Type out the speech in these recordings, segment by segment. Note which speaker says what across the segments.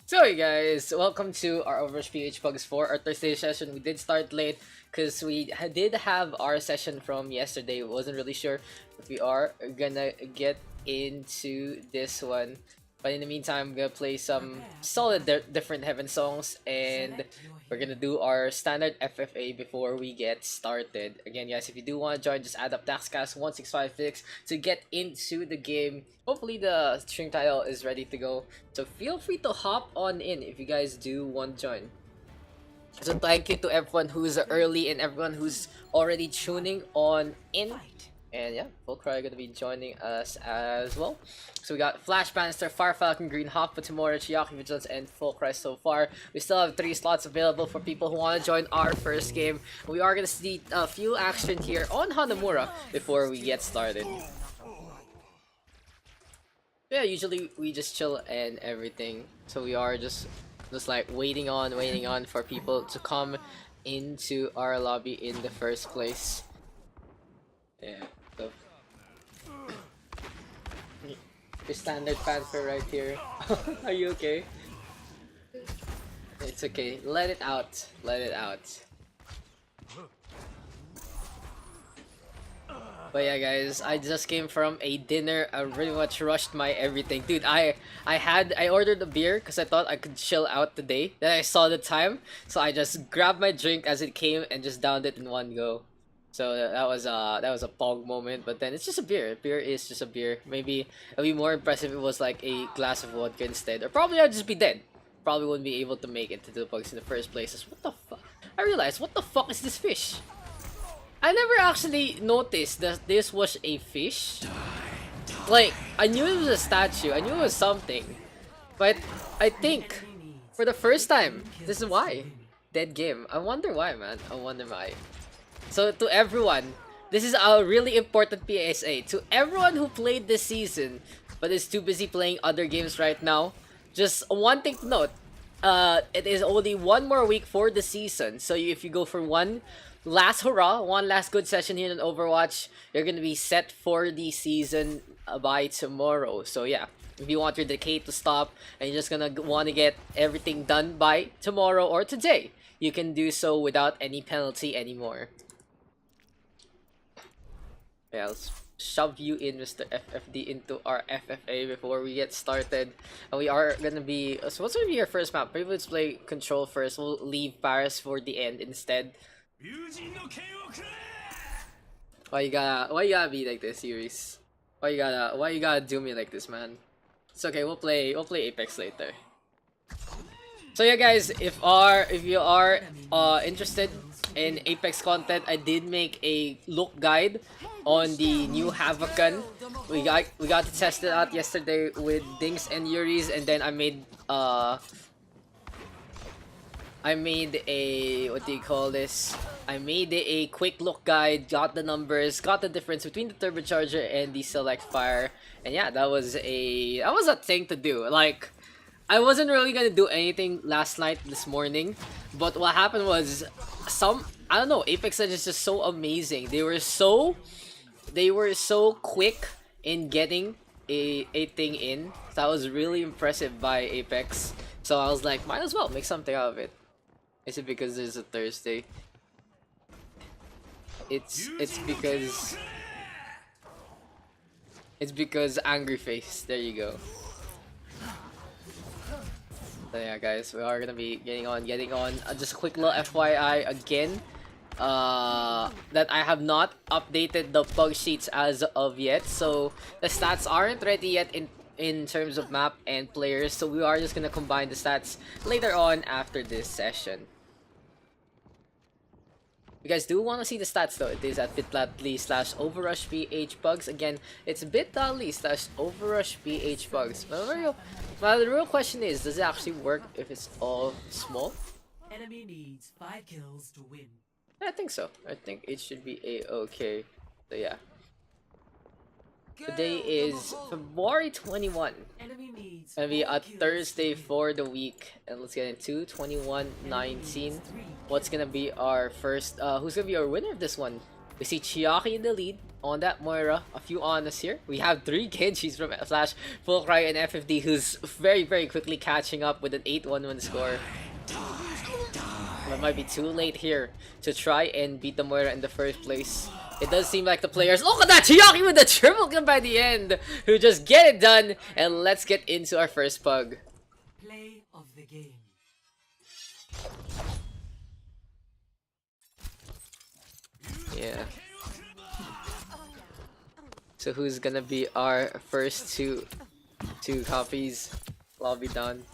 Speaker 1: So hey guys, welcome to our OverRush PH PUGS for our Thursday session. We did start late because we did have our session from yesterday. Wasn't really sure, but we are gonna get into this one. But in the meantime, I'm gonna play some solid different heaven songs, and we're gonna do our standard FFA before we get started. Again, guys, if you do want to join, just add up Daxcast1656 to get into the game. Hopefully, the string title is ready to go. So feel free to hop on in if you guys do want to join. So thank you to everyone who's early and everyone who's already tuning on in. And yeah, Volcry are gonna be joining us as well. So we got Flash Bannister, Fire Falcon, Green Hawk, Fatimura, Chiaki Vigilance, and Volcry so far. We still have 3 slots available for people who want to join our first game. We are gonna see a few action here on Hanamura before we get started. Yeah, usually we just chill and everything. So we are just like waiting on for people to come into our lobby in the first place. Yeah. So the standard fanfare right here. Are you okay? It's okay. Let it out. Let it out. But yeah, guys, I just came from a dinner. I pretty much rushed my everything, dude. I ordered a beer because I thought I could chill out today. Then I saw the time, so I just grabbed my drink as it came and just downed it in one go. So that was a pog moment. But then it's just a beer. Beer is just a beer. Maybe it'd be more impressive if it was like a glass of vodka instead, or probably I'd just be dead. Probably wouldn't be able to make it to the pugs in the first place. What the fuck? I realized, what the fuck is this fish? I never actually noticed that this was a fish. Like, I knew it was a statue, I knew it was something. But I think, for the first time, this is why. Dead game. I wonder why, man. I wonder why. So, to everyone, this is a really important PSA. To everyone who played this season, but is too busy playing other games right now, just one thing to note. It is only one more week for the season. So, if you go for one last hurrah, one last good session here in Overwatch, you're gonna be set for the season by tomorrow. So yeah, if you want your decay to stop and you're just gonna want to get everything done by tomorrow or today, you can do so without any penalty anymore. Yeah, let's shove you in, Mr. FFD, into our FFA before we get started. And we are gonna be, so what's gonna be our first map? Maybe let's play Control first. We'll leave Paris for the end instead. Why you gotta be like this, series? Why you gotta do me like this, man? It's okay, we'll play Apex later. So yeah, guys, if you are interested in Apex content, I did make a look guide on the new Havoc gun. We got to test it out yesterday with Dinks and Yuri's, and then I made a, what do you call this? I made a quick look guide, got the numbers, got the difference between the turbocharger and the select fire. And yeah, that was a thing to do. Like, I wasn't really gonna do anything last night, this morning, but what happened was I don't know, Apex Legends is just so amazing. They were so quick in getting a thing in. So I was really impressive by Apex. So I was like, might as well make something out of it. Is it because there's a Thursday? It's because angry face. There you go. So yeah, guys, we are gonna be getting on. Just a quick little FYI again. That I have not updated the pug sheets as of yet, so the stats aren't ready yet in terms of map and players. So we are just gonna combine the stats later on after this session. If you guys do want to see the stats though, it is at bit.ly/OverRush PH PUGS. Again, it's bit.ly/OverRush PH PUGS. But the real question is, does it actually work if it's all small?
Speaker 2: Enemy needs 5 kills to win.
Speaker 1: I think so. I think it should be a-okay. So yeah. Today is February 21. It's gonna be a Thursday for the week. And let's get into 21-19. What's gonna be our first, who's gonna be our winner of this one? We see Chiaki in the lead on that Moira. A few honors here. We have 3 Genjis from Flash, Fullcry, and FFD, who's very, very quickly catching up with an 8-1-1 score. But it might be too late here to try and beat the Moira in the first place. It does seem like the players. Look at that! Chiaki with the triple kill by the end! Who just get it done! And let's get into our first pug.
Speaker 2: Play of the game.
Speaker 1: Yeah. So who's gonna be our first two copies? Lobby done.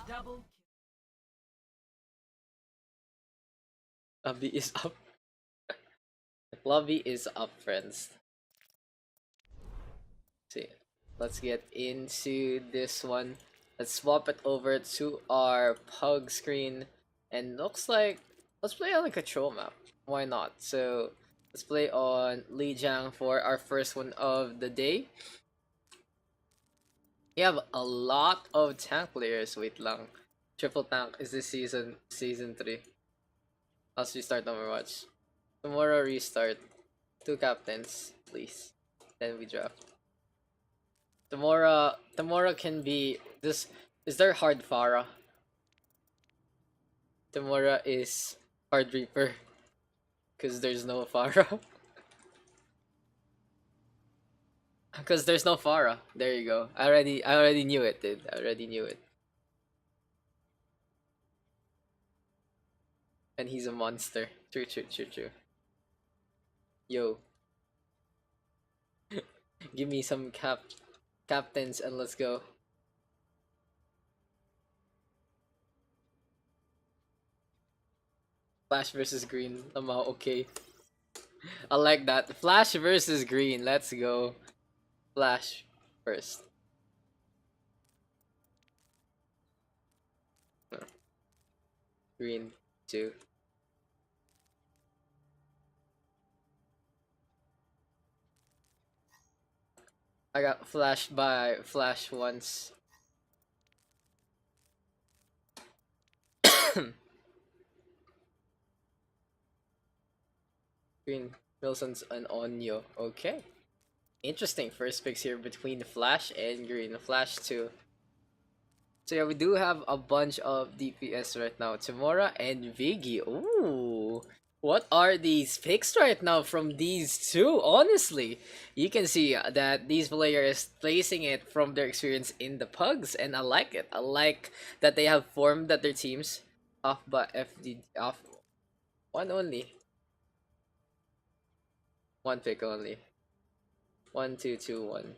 Speaker 2: Double
Speaker 1: Lobby is up. Lobby is up, friends. See, let's get into this one. Let's swap it over to our pug screen, and looks like let's play on a control map. Why not? So let's play on Lijiang for our first one of the day. We have a lot of tank players. Wait lang. Triple tank is this season 3. Let's restart Overwatch. Tomorrow restart. 2 captains, please. Then we draft. Tomorrow can be this. Is there hard Pharah? Tomorrow is hard Reaper, cause there's no Pharah. Cause there's no Pharah. There you go. I already knew it, dude. I already knew it. And he's a monster. True. Yo. Give me some captains and let's go. Flash versus Green. Somehow okay. I like that. Flash versus Green. Let's go. Flash first. Green 2. I got flashed by Flash once. Green, Wilson's an Onyo. Okay. Interesting first picks here between Flash and Green. Flash 2. So yeah, we do have a bunch of DPS right now. Tamora and Viggy. Ooh. What are these picks right now from these two? Honestly, you can see that these players placing it from their experience in the pugs, and I like it. I like that they have formed that their teams off by FD off one only. One pick only. 1, 2, 2, 1.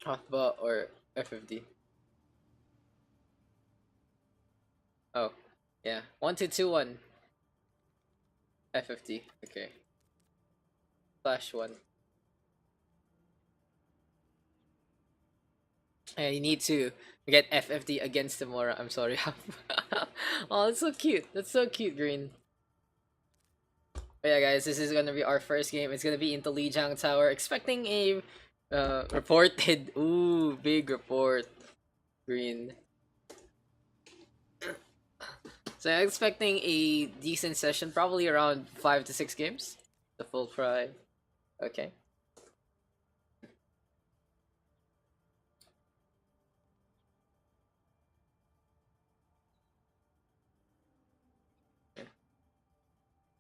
Speaker 1: Hafba or FFD. Oh, yeah. 1, 2, 2, 1. FFD. Okay. Flash 1. And you need to get FFD against Tamora. I'm sorry. Oh, that's so cute. That's so cute, Green. But yeah, guys, this is gonna be our first game. It's gonna be into Lijiang Tower. Expecting a reported. Ooh, big report. Green. So I'm expecting a decent session, probably around 5 to 6 games. The full try. Okay.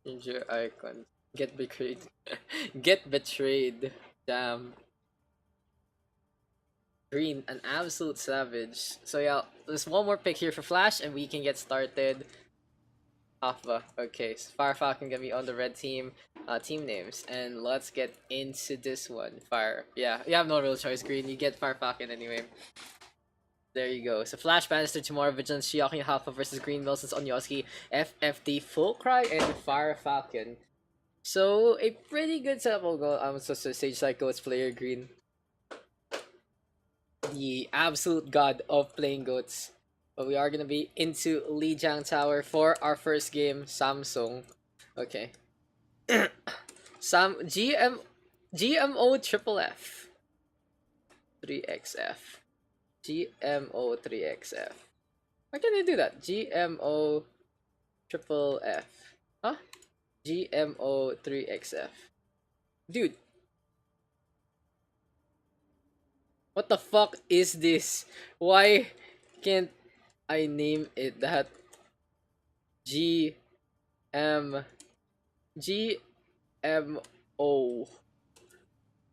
Speaker 1: Change your icon. Get betrayed. Get betrayed. Damn. Green, an absolute savage. So yeah, there's one more pick here for Flash, and we can get started. Alpha. Okay, so Fire Falcon gonna be on the red team. Team names, and let's get into this one. Fire. Yeah, you have no real choice, Green. You get Fire Falcon anyway. There you go. So Flash, Bannister, tomorrow, Vigilance, Shiaki, Alpha versus Green, Wilson's Onyoski, FFD, Full Cry, and Fire Falcon. So a pretty good setup will go. I'm so Sage Psycho is player Green. The absolute god of playing goats. But we are gonna be into Lijiang Tower for our first game, Samsung. Okay. GMO triple F. 3XF. GMO 3XF. Why can I do that? GMO triple F. Huh? GMO 3XF. Dude. What the fuck is this? Why can't I name it that? G M G M O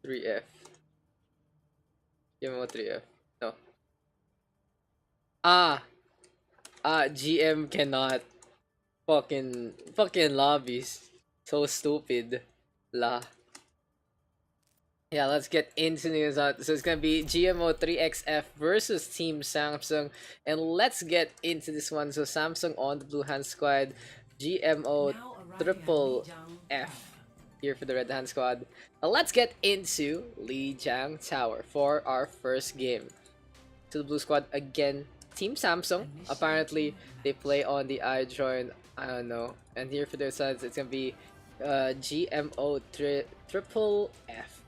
Speaker 1: 3F. GMO 3F. No. GM cannot. Fucking lobbies. So stupid. La. Yeah, let's get into news. So it's gonna be GMO 3XF versus Team Samsung, and let's get into this one. So Samsung on the blue hand squad, GMO triple F here for the red hand squad. Let's get into Lijiang Tower for our first game. To the blue squad again, Team Samsung. Apparently they play on the iJoin. I don't know. And here for their sides, it's gonna be GMO triple F.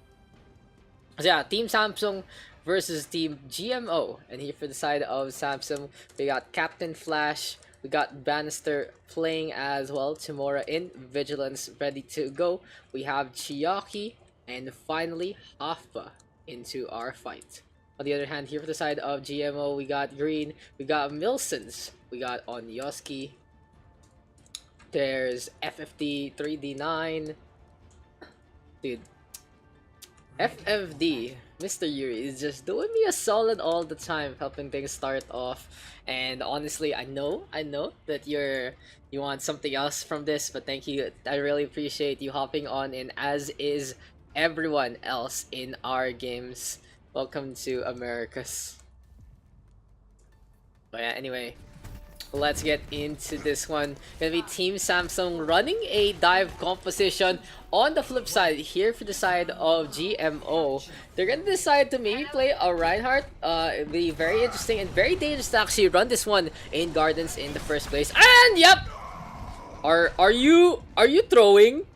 Speaker 1: So yeah, Team Samsung versus Team GMO. And here for the side of Samsung, we got Captain Flash, we got Bannister playing as well, Timora in Vigilance ready to go. We have Chiaki, and finally Hafpa into our fight. On the other hand, here for the side of GMO, we got Green, we got Milsons, we got Onyoski, there's FFD 3D9. Dude, FFD, Mr. Yuri is just doing me a solid all the time, helping things start off. And honestly, I know that you want something else from this, but thank you. I really appreciate you hopping on, and as is everyone else in our games. Welcome to Americas. But yeah, anyway, let's get into this one. Gonna be Team Samsung running a dive composition. On the flip side, here for the side of GMO, they're gonna decide to maybe play a Reinhardt. It'll be very interesting and very dangerous to actually run this one in Gardens in the first place. And yep, are you throwing?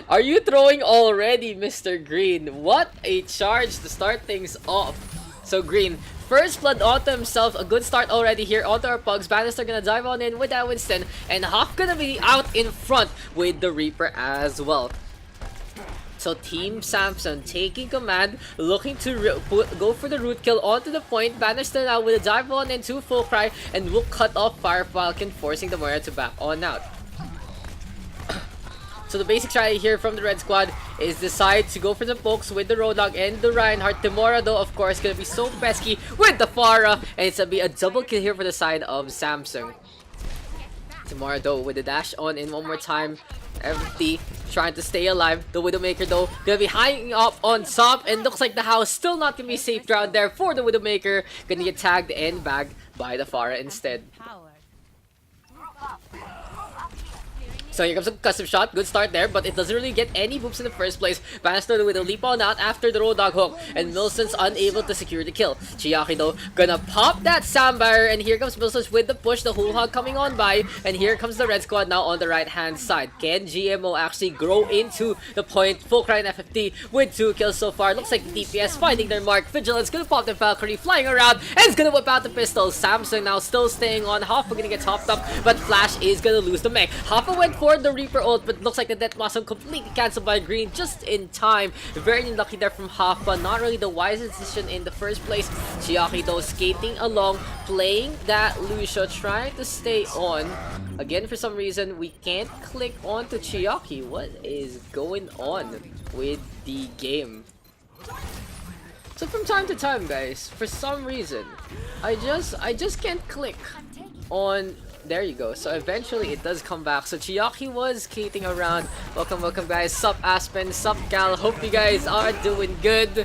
Speaker 1: Are you throwing already, Mr. Green? What a charge to start things off. So Green, first blood onto himself, a good start already here onto our Pugs. Bannister gonna dive on in with that Winston, and Hawk gonna be out in front with the Reaper as well. So Team Samsung taking command, looking to go for the root kill onto the point. Bannister now with a dive on into full cry, and will cut off Fire Falcon, forcing the Moira to back on out. So the basic strategy here from the red squad is decide to go for the pokes with the Roadhog and the Reinhardt. Timora though, of course, gonna be so pesky with the Pharah, and it's gonna be a double kill here for the side of Samsung. Timora though with the dash on in one more time. FD trying to stay alive. The Widowmaker though gonna be hanging up on top, and looks like the house still not gonna be safe ground there for the Widowmaker. Gonna get tagged and bagged by the Pharah instead. So here comes a custom shot, good start there, but it doesn't really get any boops in the first place. Bannister with a leap on out after the Roadhog hook, and Milson's unable to secure the kill. Chiaki though, gonna pop that Sam Barrier, and here comes Milson's with the push, the whole hog coming on by, and here comes the red squad now on the right hand side. Can GMO actually grow into the point? Full cry and FFT with 2 kills so far. Looks like the DPS finding their mark. Vigilance gonna pop the Valkyrie, flying around, and it's gonna whip out the pistol. Samsung now still staying on. Hoffa gonna get topped up, but Flash is gonna lose the mech. Hoffa went for the Reaper ult, but looks like the Death Blossom completely cancelled by Green just in time. Very unlucky there from Hoffa. Not really the wisest decision in the first place. Chiaki though skating along, playing that Lucio, trying to stay on. Again, for some reason, we can't click onto Chiaki. What is going on with the game? So from time to time, guys, for some reason, I just can't click on. There you go. So eventually it does come back. So Chiaki was skating around. Welcome guys. Sup Aspen, sup Cal. Hope you guys are doing good.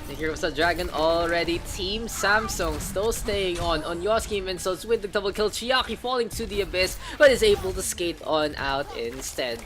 Speaker 1: And here was the dragon already. Team Samsung still staying on Yoski Minsos with the double kill. Chiaki falling to the abyss, but is able to skate on out instead.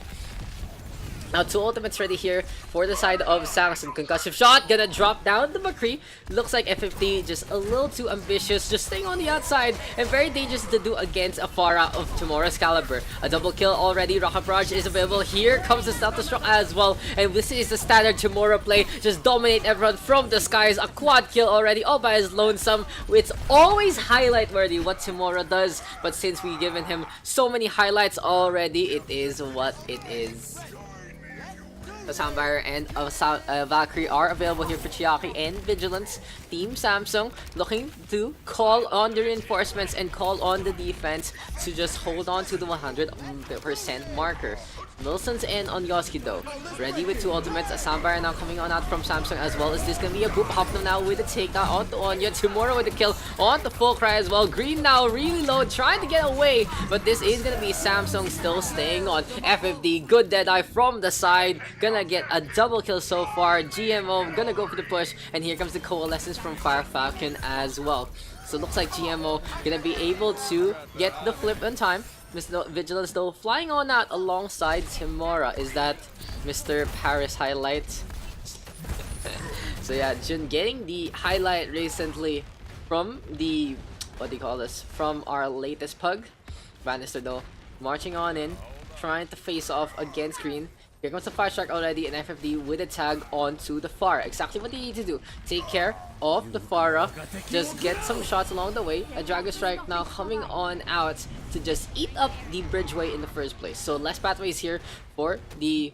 Speaker 1: Now, 2 ultimates ready here for the side of Samson. Concussive shot, gonna drop down the McCree. Looks like F50 just a little too ambitious, just staying on the outside, and very dangerous to do against a Pharah of tomorrow's caliber. A double kill already, Rocket Barrage is available. Here comes the Self-Destruct as well, and this is the standard Tomorrow play. Just dominate everyone from the skies. A quad kill already, all by his lonesome. It's always highlight worthy what Tomorrow does, but since we've given him so many highlights already, it is what it is. The Soundfire and Valkyrie are available here for Chiaki and Vigilance. Team Samsung looking to call on the reinforcements and call on the defense to just hold on to the 100% marker. Wilson's in on Yoski though. Ready with 2 ultimates. A Soundfire now coming on out from Samsung as well. Is this gonna be a boop hop now with a takedown onto Onya? Tomorrow with the kill on the full cry as well. Green now really low, trying to get away, but this is gonna be Samsung still staying on. FFD, good Deadeye from the side. Gonna get a double kill so far. GMO gonna go for the push, and here comes the coalescence from Fire Falcon as well. So it looks like GMO gonna be able to get the flip in time. Mr. Vigilance though flying on out alongside Timora. Is that Mr. Paris highlight? So yeah, Jun getting the highlight recently from the, what do you call this? From our latest pug. Bannister though marching on in, trying to face off against Green. Here comes the Fire Strike already, and FFD with a tag onto the Far. Exactly what they need to do. Take care of the Pharah. Just get some shots along the way. A Dragon Strike now coming on out to just eat up the Bridgeway in the first place. So less pathways here for the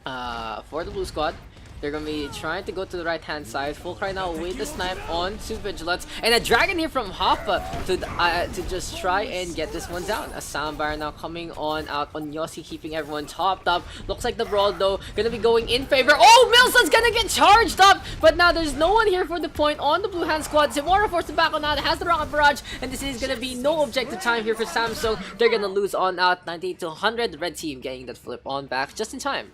Speaker 1: blue squad. They're gonna be trying to go to the right hand side. Full cry now with the snipe on to Vigilance, and a dragon here from Hoffa to just try and get this one down. A Soundbar now coming on out on Yossi, keeping everyone topped up. Looks like the brawl though gonna be going in favor. Oh, Milson's gonna get charged up, but now there's no one here for the point on the blue hand squad. Timora forced to back on out, has the rocket barrage, and this is gonna be no objective time here for Samsung. They're gonna lose on out 98 to 100. The red team getting that flip on back just in time.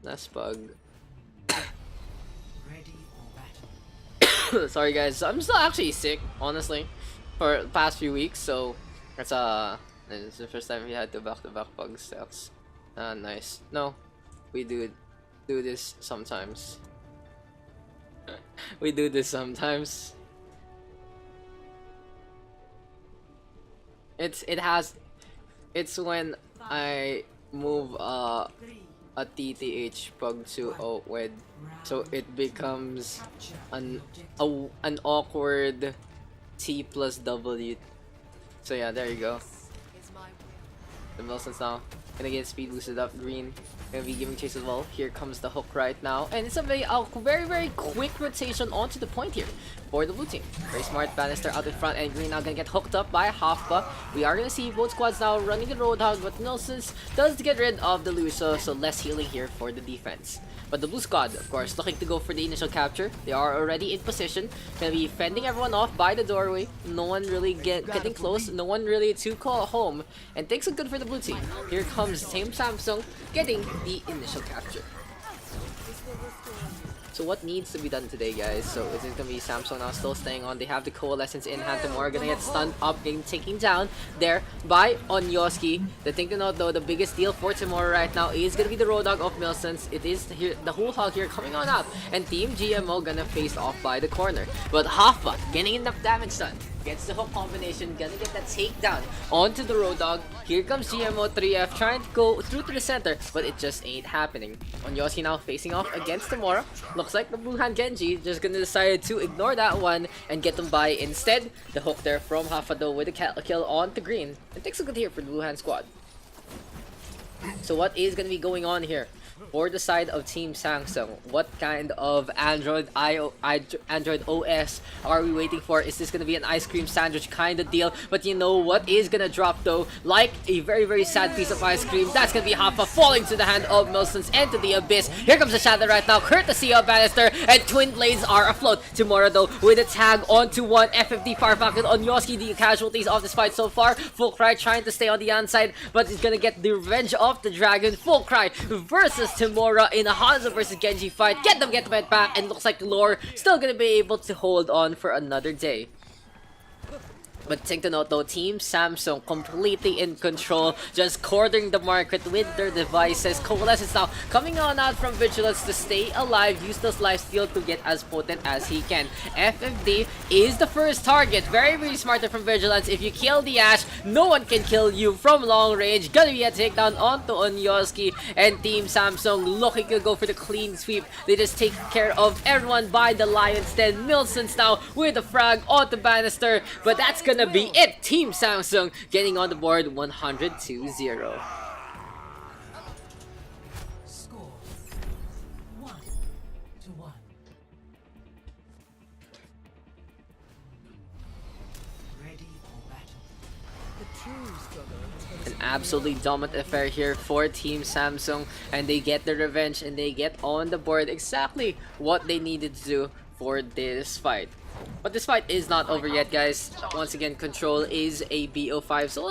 Speaker 1: Nice bug.
Speaker 2: Ready or battle.
Speaker 1: Sorry guys, I'm still actually sick, honestly, for the past few weeks, so it's the first time we had the back-to-back bug stats. Nice. No, we do this sometimes. We do this sometimes. It's when I move a TTH pug to OWED, so it becomes an awkward T plus W. So yeah, there you go. The Wilson's now gonna get speed boosted up. Green gonna be giving chase as well. Here comes the hook right now, and it's a very quick rotation onto the point here for the blue team. Very smart Bannister out in front, and Green now gonna get hooked up by Hoffa. We are gonna see both squads now running the Roadhog, but Nelsons does get rid of the Luso, so less healing here for the defense. But the blue squad, of course, looking to go for the initial capture. They are already in position, gonna be fending everyone off by the doorway. No one really getting close, no one really to call home, and things are good for the blue team. Here comes Team Samsung getting the initial capture. So what needs to be done today, guys? So is it gonna be Samsung now still staying on? They have the coalescence in hand. Tomorrow gonna get stunned up, getting taken down there by Onyoski. The thing to note though, the biggest deal for tomorrow right now is gonna be the Road Dog of Milsons. It is here, the whole hog here coming on out, and Team GMO gonna face off by the corner. But Hoffa getting enough damage done. Gets the hook combination, gonna get that takedown onto the Road Dog. Here comes GMO 3F trying to go through to the center, but it just ain't happening. Onyoshi now facing off against Tamora. Looks like the Blue Hand Genji just gonna decide to ignore that one and get them by instead. The hook there from Hafado with a kill on to Green. And takes a good here for the Blue Hand squad. So what is gonna be going on here? For the side of Team Samsung, what kind of Android OS are we waiting for? Is this gonna be an ice cream sandwich kind of deal? But you know what is gonna drop though? Like a very sad piece of ice cream. That's gonna be Hoffa falling to the hand of Milsons and to the abyss. Here comes the shadow right now, courtesy of Bannister, and Twin Blades are afloat. Tomorrow though with a tag onto one. FFD Fire Falcon on Yoski, the casualties of this fight so far. Full Cry trying to stay on the outside, but he's gonna get the revenge of the dragon. Full Cry versus Timora in a Hanzo versus Genji fight. Get them back, and looks like Lore still gonna be able to hold on for another day. But take the note though, Team Samsung completely in control, just cornering the market with their devices. Coalesce is now coming on out from Vigilance to stay alive, use this lifesteal to get as potent as he can. FFD is the first target, very very smart from Vigilance. If you kill the Ash, no one can kill you from long range. Gonna be a takedown onto Onyoski, and Team Samsung looking to go for the clean sweep. They just take care of everyone by the Lion's Den. Milson's now with the frag onto Bannister, but that's gonna be it. Team Samsung getting on the board 100-0.
Speaker 2: Score 1-1. Ready for battle. The true struggle takes
Speaker 1: An absolutely dominant affair here for Team Samsung, and they get the revenge and they get on the board exactly what they needed to do for this fight. But this fight is not over yet, guys. Once again, control is a BO5. So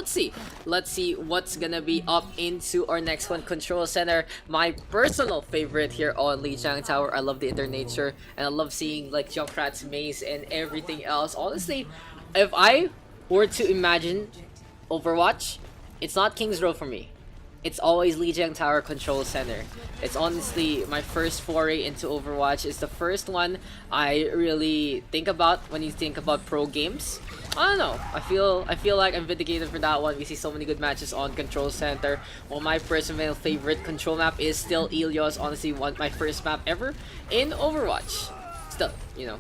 Speaker 1: let's see what's gonna be up into our next one. Control Center, my personal favorite here on Lijiang Tower. I love the inner nature, and I love seeing like Junkrat's maze and everything else. Honestly, if I were to imagine Overwatch, it's not King's Row for me. It's always Lijiang Tower Control Center. It's honestly my first foray into Overwatch. It's the first one I really think about when you think about pro games. I don't know. I feel like I'm vindicated for that one. We see so many good matches on Control Center. Well, my personal favorite control map is still Ilios. Honestly, my first map ever in Overwatch. Still, you know,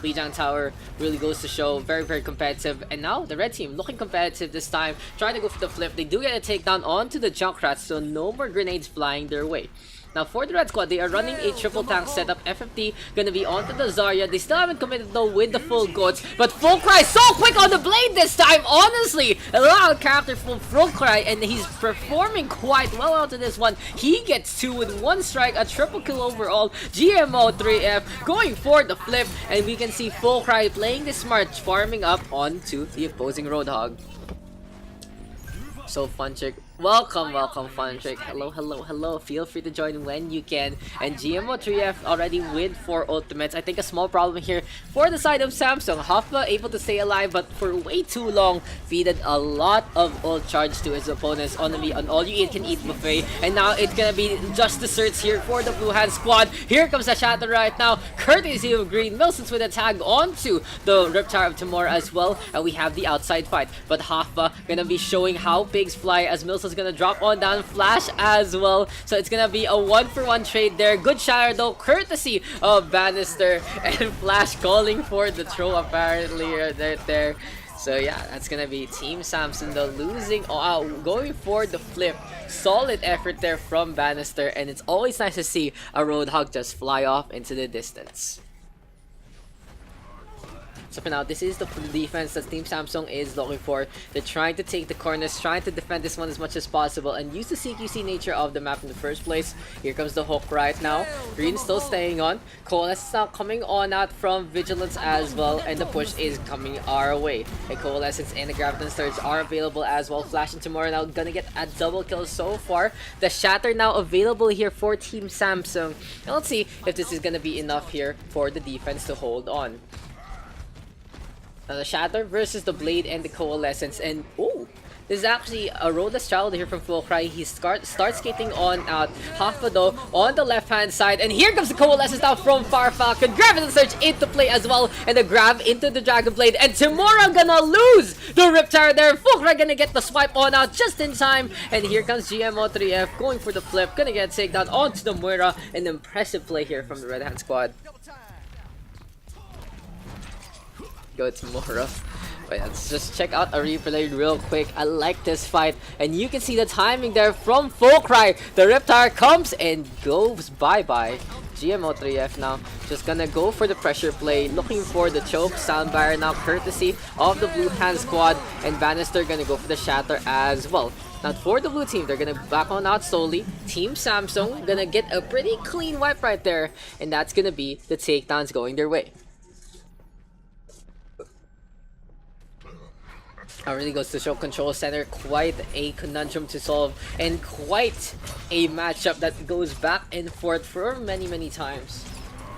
Speaker 1: Lijiang Tower really goes to show very very competitive, and now the red team looking competitive this time, trying to go for the flip. They do get a takedown onto the Junkrats, so no more grenades flying their way. Now for the red squad, they are running a triple tank setup. FFT gonna be onto the Zarya. They still haven't committed though with the full goats, but Full Cry so quick on the blade this time. Honestly, a lot of character from Full Cry, and he's performing quite well out of this one. He gets 2 with 1 strike, a triple kill overall. GMO 3F going for the flip, and we can see Full Cry playing this smart, farming up onto the opposing Roadhog. So Funtrick, welcome Funtrick. Hello. Feel free to join when you can. And GMO3F already with 4 ultimates. I think a small problem here for the side of Samsung. Hoffa able to stay alive, but for way too long, feeded a lot of ult charge to his opponents on an all-you-can-eat buffet. And now it's gonna be just desserts here for the Blue Hand squad. Here comes the Shatter right now, courtesy of Green. Milson's with a tag onto the Reptar of Timor as well. And we have the outside fight. But Hoffa gonna be showing how pigs fly, as Milson's gonna drop on down Flash as well. So it's gonna be a 1-for-1 trade there. Good shatter though, courtesy of Bannister, and Flash calling for the throw apparently right there. So yeah, that's gonna be Team Samsung though losing, going for the flip. Solid effort there from Bannister, and it's always nice to see a Roadhog just fly off into the distance. So for now, this is the defense that Team Samsung is looking for. They're trying to take the corners, trying to defend this one as much as possible, and use the CQC nature of the map in the first place. Here comes the hook right now. Green still staying on. Coalesce is now coming on out from Vigilance as well, and the push is coming our way. And Coalescence and the Graviton Surge are available as well. Flash and Tomorrow now gonna get a double kill so far. The Shatter now available here for Team Samsung. And let's see if this is gonna be enough here for the defense to hold on. Now the Shatter versus the Blade and the Coalescence, and oh, this is actually a roadless child here from Full Cry. He starts skating on out. Hoffa though on the left hand side, and here comes the Coalescence now from Far Falcon. Graviton Surge into play as well, and the grab into the Dragon Blade, and Timora gonna lose the Rip Tower there. Full Cry gonna get the swipe on out just in time, and here comes GMO3F going for the flip, gonna get takedown onto the Moira. An impressive play here from the Red Hand squad. Go tomorrow. Wait, let's just check out a replay real quick. I like this fight, and you can see the timing there from Full Cry. The Reptar comes and goes bye-bye. GMO3F now just gonna go for the pressure play, looking for the choke. Soundbarrier now courtesy of the Blue Hand squad, and Bannister gonna go for the Shatter as well. Now for the blue team, they're gonna back on out slowly. Team Samsung gonna get a pretty clean wipe right there, and that's gonna be the takedowns going their way. Really goes to show Control Center quite a conundrum to solve, and quite a matchup that goes back and forth for many times.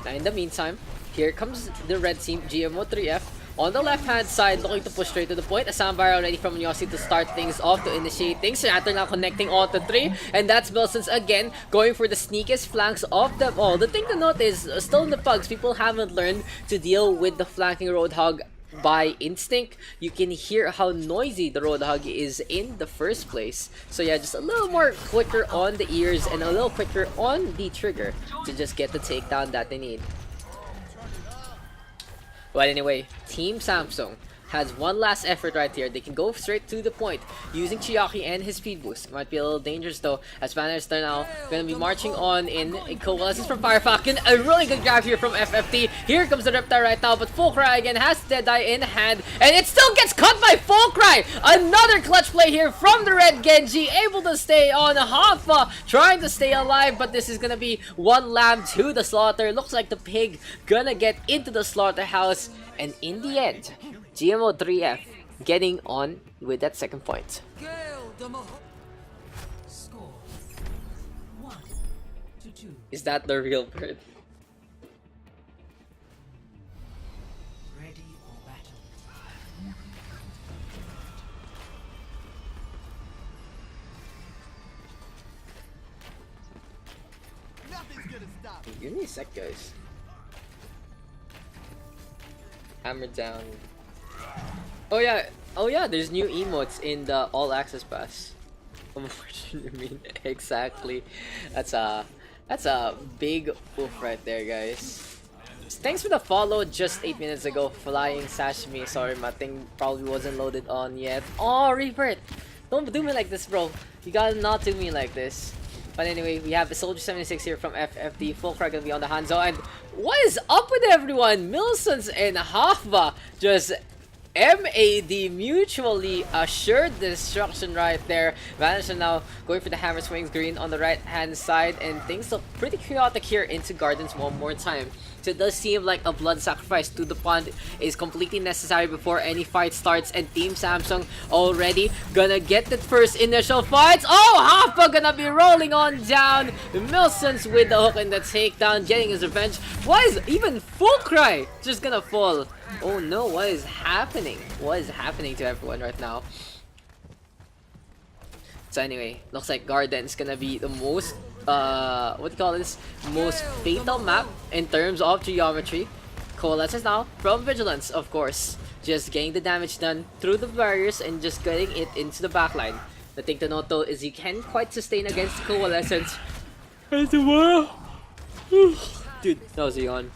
Speaker 1: Now in the meantime, here comes the red team, GMO3F. on the left-hand side, looking to push straight to the point. A soundbar already from Yossi to start things off, to initiate things. Shatter now connecting onto 3, and that's Wilson's again, going for the sneakiest flanks of them all. The thing to note is, still in the Pugs, people haven't learned to deal with the flanking Roadhog by instinct. You can hear how noisy the Roadhog is in the first place. So yeah, just a little more quicker on the ears and a little quicker on the trigger to just get the takedown that they need. But anyway, Team Samsung has one last effort right here. They can go straight to the point using Chiaki and his speed boost. It might be a little dangerous though, as Bannister now going to be marching on in a coalescence from Fire Falcon. A really good grab here from FFT. Here comes the Reptile right now, but Fulcry again has Deadeye in hand, and it still gets cut by Fulcry. Another clutch play here from the Red Genji, able to stay on. Hafa trying to stay alive, but this is going to be one lamb to the slaughter. Looks like the pig gonna get into the slaughterhouse, and in the end, GMO3F getting on with that second point.
Speaker 2: Score 1-2.
Speaker 1: Is that the real bird?
Speaker 2: Ready or battle. Nothing's gonna stop.
Speaker 1: Give me a sec, guys. Hammer down. Oh yeah, there's new emotes in the All Access Pass. What do you mean? Exactly. That's a big oof right there, guys. Thanks for the follow just 8 minutes ago. Flying Sashimi. Sorry, my thing probably wasn't loaded on yet. Oh, Rebirth! Don't do me like this, bro. You gotta not do me like this. But anyway, we have a Soldier 76 here from FFD. Fulcry gonna be on the Hanzo. And what is up with everyone? Milsons and Hafba just MAD mutually assured destruction right there. Vanish now going for the hammer swings green on the right hand side, and things look pretty chaotic here into Gardens one more time. So it does seem like a blood sacrifice to the pond is completely necessary before any fight starts, and Team Samsung already gonna get the first initial fights. Oh, Haffa gonna be rolling on down. Milsons with the hook and the takedown, getting his revenge. Why is even Fulcry just gonna fall? Oh no, what is happening? What is happening to everyone right now? So anyway, looks like Garden's gonna be the most what do you call this? Most fatal map in terms of geometry. Coalesces now from Vigilance, of course. Just getting the damage done through the barriers and just getting it into the backline. The thing to note though is you can't quite sustain against Coalescence. And tomorrow, dude, that was a yawn.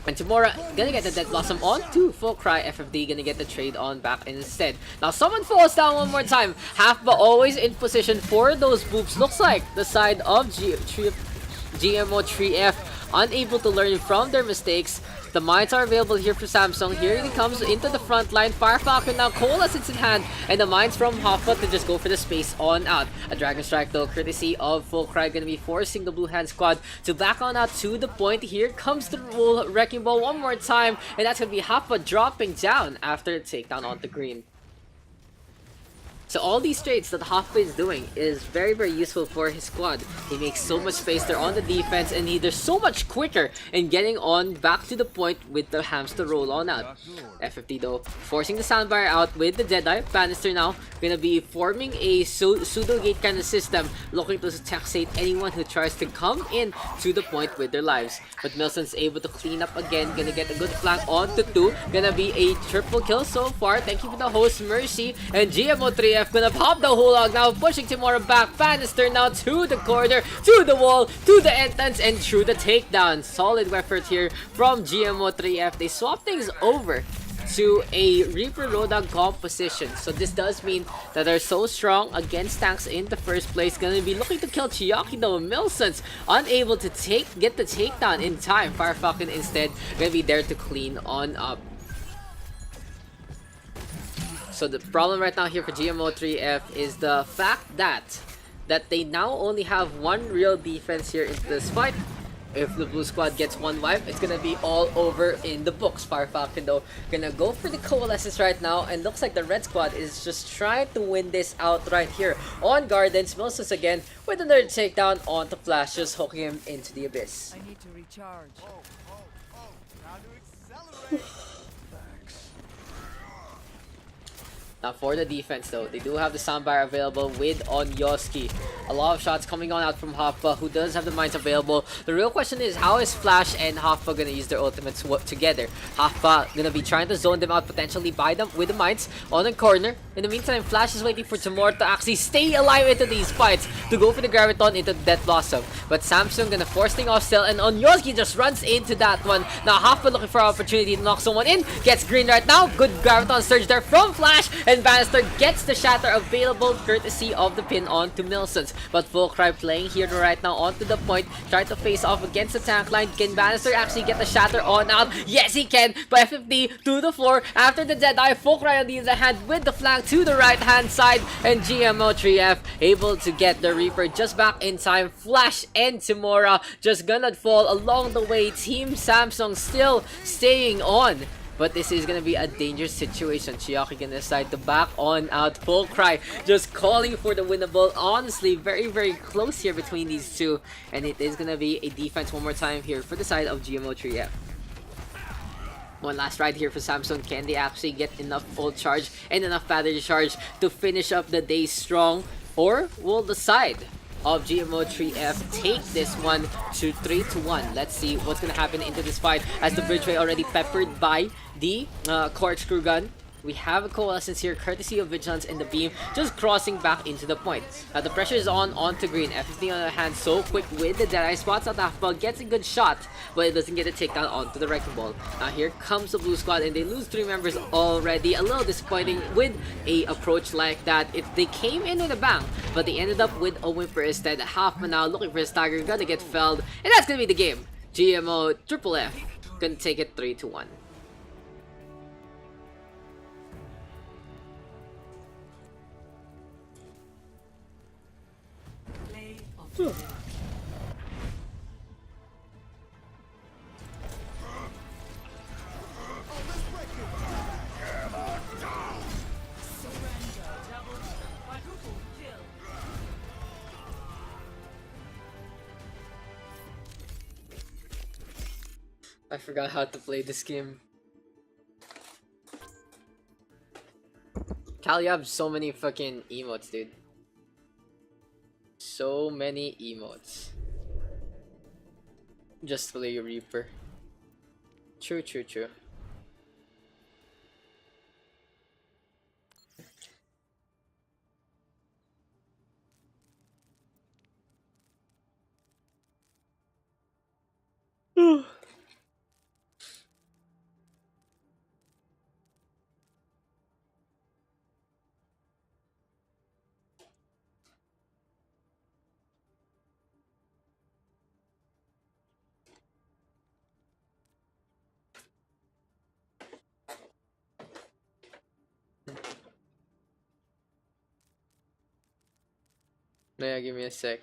Speaker 1: And Tamora gonna get the Dead Blossom on to Fulcry. FFD gonna get the trade on back instead. Now someone falls down one more time. Halfba always in position for those boops. Looks like the side of GMO3F unable to learn from their mistakes. The mines are available here for Samsung. Here he comes into the front line. Fire Falcon now coalesces in hand, and the mines from Hoffa to just go for the space on out. A Dragon Strike though, courtesy of Fulcry, gonna be forcing the Blue Hand squad to back on out to the point. Here comes the Wrecking Ball one more time, and that's gonna be Hoffa dropping down after the takedown on the green. So all these trades that Hoffa is doing is very, very useful for his squad. He makes so much space there on the defense, and they're so much quicker in getting on back to the point with the hamster roll on out. FFT though, forcing the soundbar out with the Deadeye. Bannister now gonna be forming a pseudo gate kind of system, looking to taxate anyone who tries to come in to the point with their lives. But Milson's able to clean up again, gonna get a good flank onto 2. Gonna be a triple kill so far. Thank you for the host, Mercy, and GMO3F gonna pop the whole log now, pushing Timora back. Bannister now to the corner, to the wall, to the entrance, and through the takedown. Solid effort here from GMO3F. They swap things over to a Reaper Roadhog composition. So this does mean that they're so strong against tanks in the first place. Gonna be looking to kill Chiaki though. Milsons unable to get the takedown in time. Fire Falcon instead gonna be there to clean on up. So the problem right now here for GMO3F is the fact that they now only have one real defense here into this fight. If the blue squad gets one wipe, it's gonna be all over in the books. Fire Falcon though gonna go for the coalescence right now, and looks like the red squad is just trying to win this out right here on Gardens. Milsus again with another takedown onto Flash, just hooking him into the abyss.
Speaker 2: I need to recharge.
Speaker 3: Time to accelerate.
Speaker 1: Now for the defense though, they do have the soundbar available with Onyoski. A lot of shots coming on out from Hoffa, who does have the mines available. The real question is, how is Flash and Hoffa gonna use their ultimates together? Hoffa gonna be trying to zone them out, potentially by them with the mines on the corner. In the meantime, Flash is waiting for Tomorrow to actually stay alive into these fights, to go for the Graviton into Death Blossom. But Samsung gonna force things off still, and Onyoski just runs into that one. Now Hoffa looking for an opportunity to knock someone in, gets green right now. Good Graviton surge there from Flash, and Bannister gets the shatter available courtesy of the pin on to Milsons. But Fulcry playing here right now onto the point, trying to face off against the tank line. Can Bannister actually get the shatter on out? Yes, he can. By 50 to the floor after the Deadeye. Fulcry on the other hand with the flank to the right hand side, and GMO3F able to get the Reaper just back in time. Flash and Timora just gonna fall along the way. Team Samsung still staying on. But this is gonna be a dangerous situation. Chiaki gonna decide to back on out. Fulcry just calling for the winnable. Honestly, very close here between these two. And it is gonna be a defense one more time here for the side of GMO3F. One last ride here for Samsung. Can they actually get enough full charge and enough battery charge to finish up the day strong? Or will the side of GMO3F take this one to 3-1? Let's see what's gonna happen into this fight, as the Bridgeway already peppered by the corkscrew gun. We have a coalescence here courtesy of Vigilance and the beam just crossing back into the point. The pressure is onto green. F15 on the hand, so quick with the Deadeye, spots out Halfball, gets a good shot, but it doesn't get a takedown onto the Wrecking Ball. Now here comes the blue squad, and they lose 3 members already. A little disappointing with a approach like that. They came in with a bang, but they ended up with a whimper instead. Halfman now looking for his stagger, gonna get felled, and that's gonna be the game. GMO Triple F gonna take it 3-1. I forgot how to play this game. Cal, you have so many fucking emotes, dude. So many emotes. Just play Reaper. True. Yeah, give me a sec.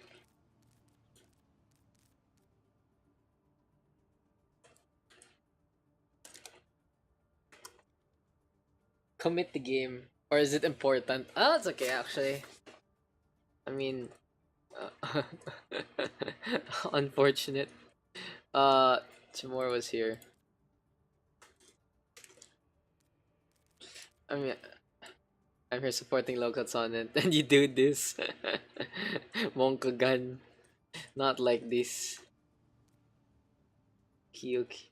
Speaker 1: Commit the game. Or is it important? Oh, it's okay actually. I mean, unfortunate. Tomorrow was here. I mean, I'm here supporting locals on it, and you do this. Monka gun. Not like this. Kyuki.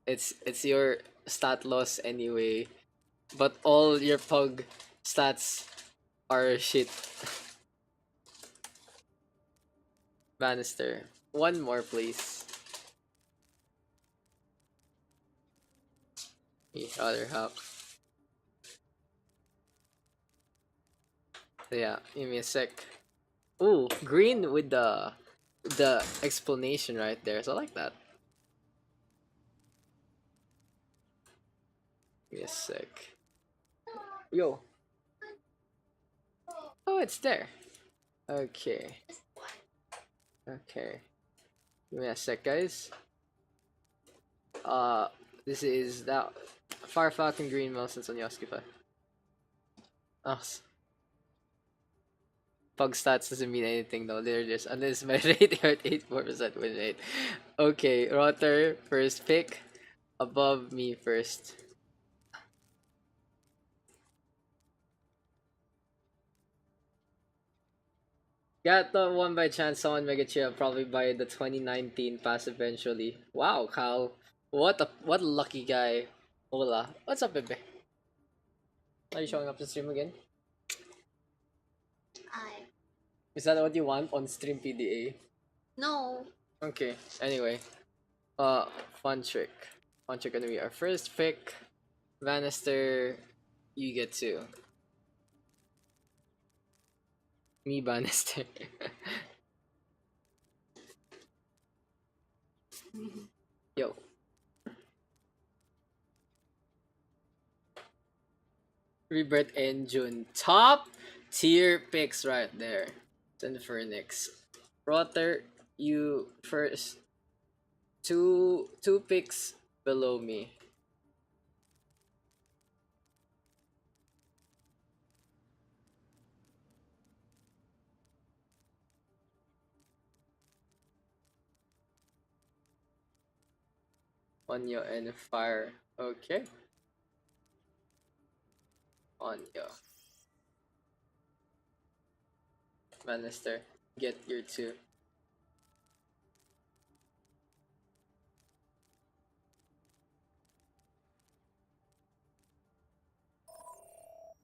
Speaker 1: It's your stat loss anyway. But all your pug stats are shit. Bannister. One more please. The other half. Yeah, give me a sec. Ooh, green with the explanation right there. So I like that. Give me a sec. Yo. Oh, it's there. Okay. Give me a sec, guys. Uh, this is that Fire Falcon Green Melson on Yoskipa. Oh, Pug stats doesn't mean anything though. They're just unless my rate at 84% win rate. Okay, Rotter first pick. Above me first. Got the one by chance. Someone mega chill probably by the 2019 pass eventually. Wow, Kyle. What a lucky guy. Hola. What's up, Bebe? Are you showing up to stream again?
Speaker 4: I
Speaker 1: Is that what you want on stream PDA?
Speaker 4: no.
Speaker 1: Okay. Anyway, fun trick. Fun trick gonna be our first pick. Bannister, you get two. Me Bannister. Yo. Rebirth Engine. Top tier picks right there. Then Phoenix. Rotter, you first. Two picks below me. Onyo and Fire. Okay. Onyo. Bannister, get your two.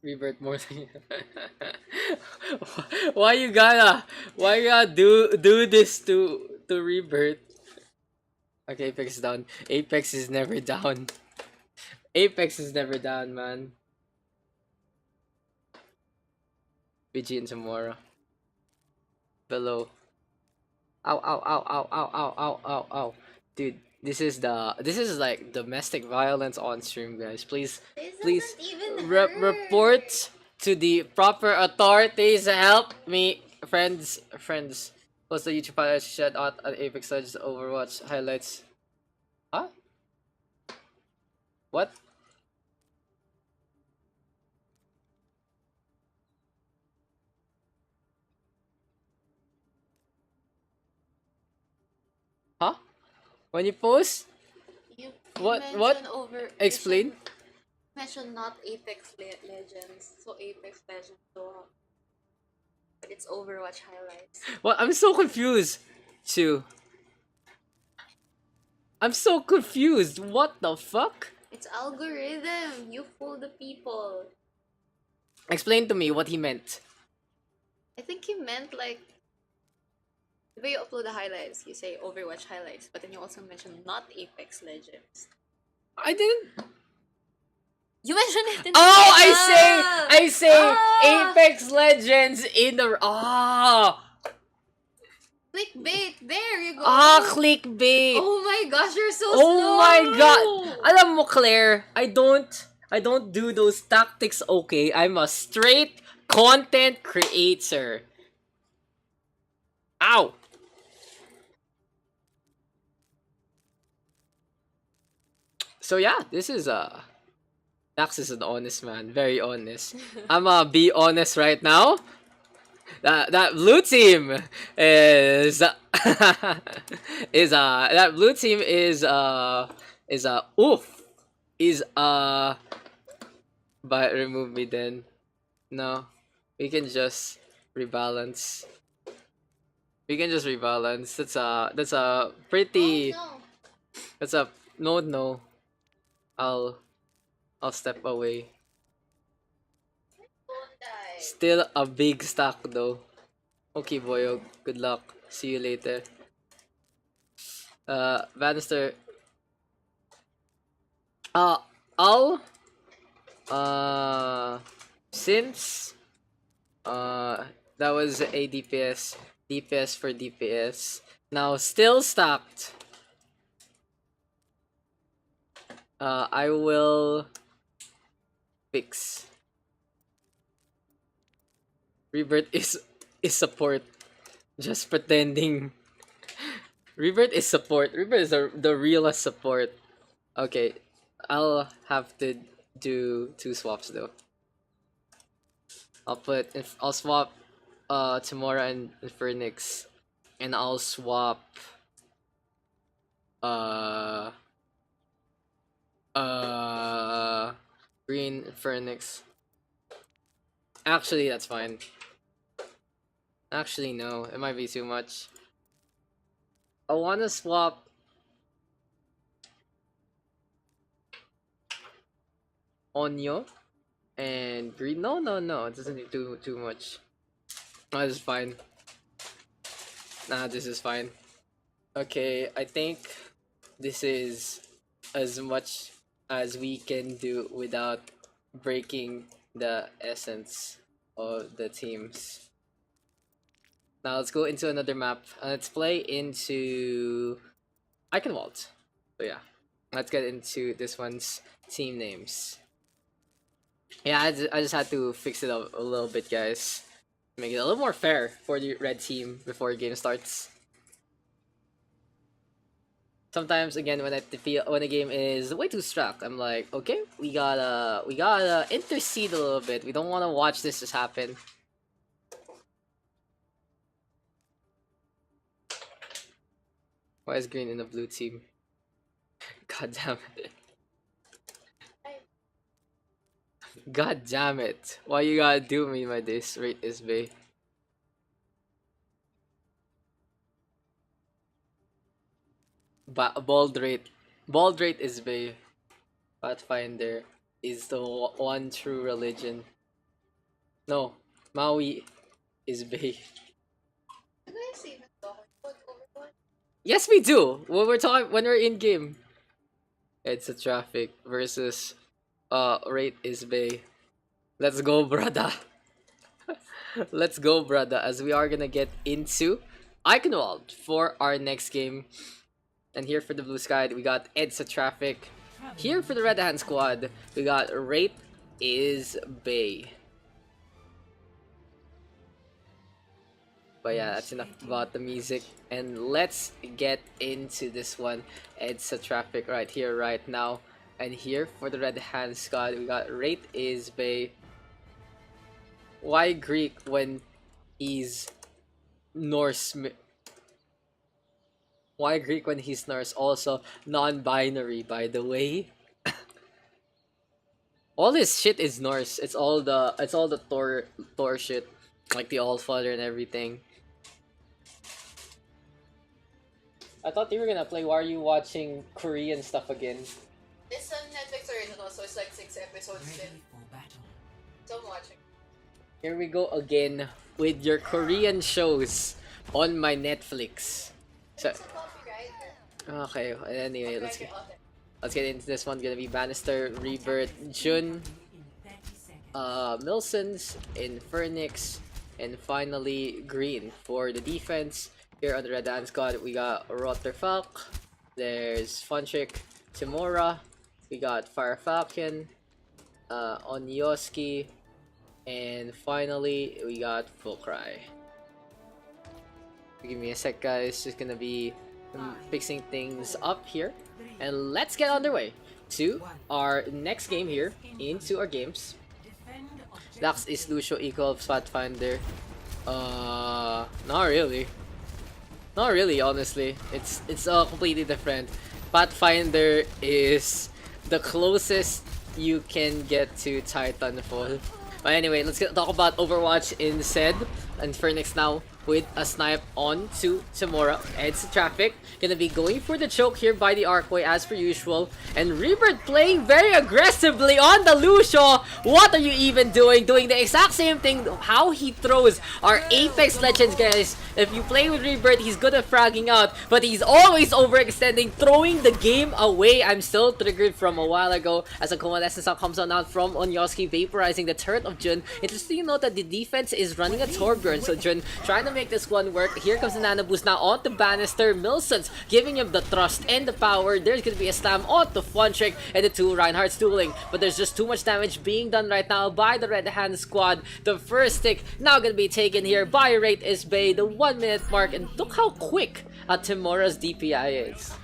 Speaker 1: Rebirth more than why you gotta do this to Rebirth? Okay, Apex is down. Apex is never down. Apex is never down, man. BG in tomorrow. Below. Ow ow ow ow ow ow ow ow ow. Dude, this is like domestic violence on stream, guys. Please
Speaker 4: This doesn't even hurt.
Speaker 1: report to the proper authorities. Help me, friends. What's the YouTube channel? Shout out at Apex Legends Overwatch highlights. Huh? What? Huh? When you post?
Speaker 4: You
Speaker 1: What?
Speaker 4: mentioned over.
Speaker 1: Explain.
Speaker 4: Mention not Apex Legends. So Apex Legends. So, but it's Overwatch highlights.
Speaker 1: What? I'm so confused. Too. I'm so confused. What the fuck?
Speaker 4: It's algorithm. You fool the people.
Speaker 1: Explain to me what he meant.
Speaker 4: I think he meant like the way you upload the highlights. You say Overwatch highlights, but then you also mention not Apex Legends.
Speaker 1: I didn't.
Speaker 4: You mentioned it in the
Speaker 1: Oh,
Speaker 4: title!
Speaker 1: I say
Speaker 4: Ah!
Speaker 1: Apex Legends in the
Speaker 4: Clickbait. There you go.
Speaker 1: clickbait.
Speaker 4: Oh my gosh, you're so
Speaker 1: Oh
Speaker 4: slow.
Speaker 1: my god. Alam mo, Claire, I don't do those tactics, okay? I'm a straight content creator. Ow. So yeah, this is Dax is an honest man, very honest. I'ma be honest right now. That blue team is that blue team is oof is but remove me then. No, we can just rebalance. We can just rebalance. That's a pretty
Speaker 4: Oh,
Speaker 1: that's a no. I'll step away.
Speaker 4: don't die.
Speaker 1: Still a big stack though. Okay, Boyog. Good luck. See you later. Bannister. I'll since that was a DPS for DPS. Now still stacked. I will fix. Rebirth is support. Just pretending. Rebirth is support. Rebirth is the realest support. Okay, I'll have to do 2 swaps though. I'll swap Tamora and Phoenix, and I'll swap uh uh Green Phoenix. Actually, that's fine. Actually, no, it might be too much. I wanna swap Onyo and Green. No, no, no, it doesn't need too much. No, this is fine. Nah, this is fine. Okay, I think this is as much as we can do without breaking the essence of the teams. Now let's go into another map. Let's play into Eichenwalde. So yeah, let's get into this one's team names. Yeah, I just had to fix it up a little bit, guys. Make it a little more fair for the red team before the game starts. Sometimes again when when a game is way too struck, I'm like, okay, we gotta intercede a little bit. We don't wanna watch this just happen. Why is green in the blue team? God damn it. God damn it. Why you gotta do me by this? Rate is bay. Bald rate. Bald rate is bay. Pathfinder is the one true religion. No, Maui is bay.
Speaker 4: You guys even talk about Overwatch?
Speaker 1: Yes, we do. When we're in game. It's a traffic versus rate is bay. Let's go, brother. Let's go, brother. As we are gonna get into Eichenwalde for our next game. And here for the blue sky, we got It's a traffic. Here for the red hand squad, we got rate is bay. But yeah, that's enough about the music. And let's get into this one. It's a traffic right here, right now. And here for the red hand squad, we got rate is bay. Why Greek when he's Norse? Why Greek when he's Norse? Also non-binary, by the way. All this shit is Norse. It's all the Thor shit, like the Allfather and everything. I thought you were gonna play. Why are you watching Korean stuff again?
Speaker 4: It's a Netflix original, so it's like 6 episodes still. So I'm watching.
Speaker 1: Here we go again with your Korean shows on my Netflix. So,
Speaker 4: It's a copyright.
Speaker 1: okay. Anyway, let's
Speaker 4: Copyright
Speaker 1: get into this one. Gonna be Bannister, Rebirth, Jun, Milsons, Infernix, and finally Green for the defense. Here on the red hand squad, we got Rotterfalk. There's Funtrick, Timora. We got Fire Falcon, Onyoski, and finally we got Fulcry. Give me a sec, guys. Just gonna be fixing things up here, and let's get underway to our next game here into our games. Daks is Lucio equal Pathfinder. Not really. Not really, honestly. It's completely different. Pathfinder is the closest you can get to Titanfall. But anyway, let's talk about Overwatch instead. And Phoenix now with a snipe on to Tamora. It's traffic. Gonna be going for the choke here by the Arcway as per usual. And Rebirth playing very aggressively on the Lucio. What are you even doing? Doing the exact same thing. How he throws our Apex Legends, guys. If you play with Rebirth, he's good at fragging out. But he's always overextending, throwing the game away. I'm still triggered from a while ago as a coalescence comes on out from Onyoski, vaporizing the turret of Jun. Interesting to note that the defense is running a Torbjorn. So Jun trying to make this one work. Here comes the Nano Boost now onto Bannister. Milsons giving him the thrust and the power. There's gonna be a slam onto Funtrick and the two Reinhardt's dueling. But there's just too much damage being done right now by the red hand squad. The first stick now gonna be taken here by Rate is Bay. The 1 minute mark, and look how quick Timora's DPI is.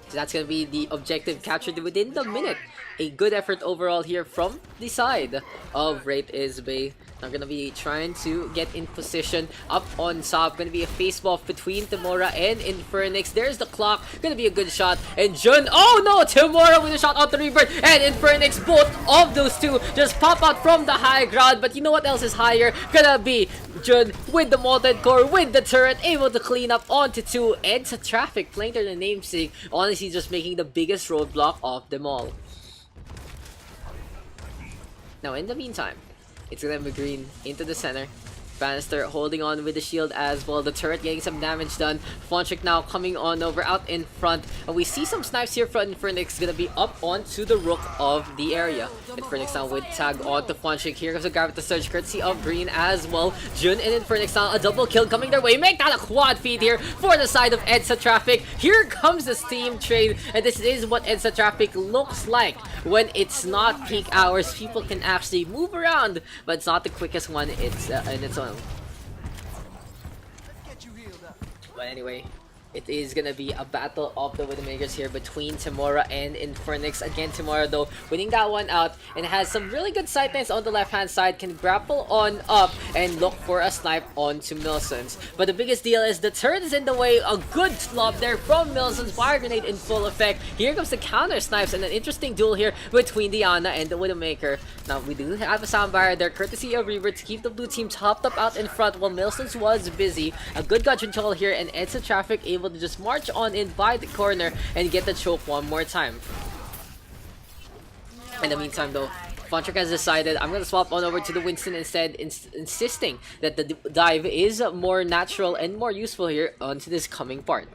Speaker 1: So that's going to be the objective captured within the minute. A good effort overall here from the side of Wraith Isbay. Now going to be trying to get in position up on top. Going to be a face off between Timora and Infernix. There's the clock. Going to be a good shot. And Jun, oh no! Timora with a shot out the Rebirth. And Infernix, both of those two just pop out from the high ground. But you know what else is higher? Gonna be Jun with the Molten Core, with the turret, able to clean up onto two. Ed's traffic, playing to the namesake. Honestly, just making the biggest roadblock of them all. Now, in the meantime, it's gonna be green into the center. Bannister holding on with the shield as well. The turret getting some damage done. Fontrick now coming on over out in front. And we see some snipes here from Infernix. Gonna be up onto the rook of the area. Infernix now with tag on to Fontrick. Here comes a Gravity Surge courtesy of green as well. Jun and Infernix now a double kill coming their way. Make that a quad feed here for the side of Edsa Traffic. Here comes the Steam Trade. And this is what Edsa Traffic looks like when it's not peak hours. People can actually move around, but it's not the quickest one. It's in its own. But anyway, it is gonna be a battle of the Widowmakers here between Timora and Infernix. Again, Timora though winning that one out and has some really good sightlines on the left hand side, can grapple on up and look for a snipe onto Milsons. But the biggest deal is the turret is in the way. A good lob there from Milsons, fire grenade in full effect. Here comes the counter snipes and an interesting duel here between Diana and the Widowmaker. Now we do have a sound barrier there courtesy of Reaver to keep the blue team topped up out in front while Milsons was busy. A good gut control here and Edsa Traffic able to just march on in by the corner and get the choke one more time. In the meantime though, Fontrick has decided I'm going to swap on over to the Winston instead, insisting that the dive is more natural and more useful here onto this coming part.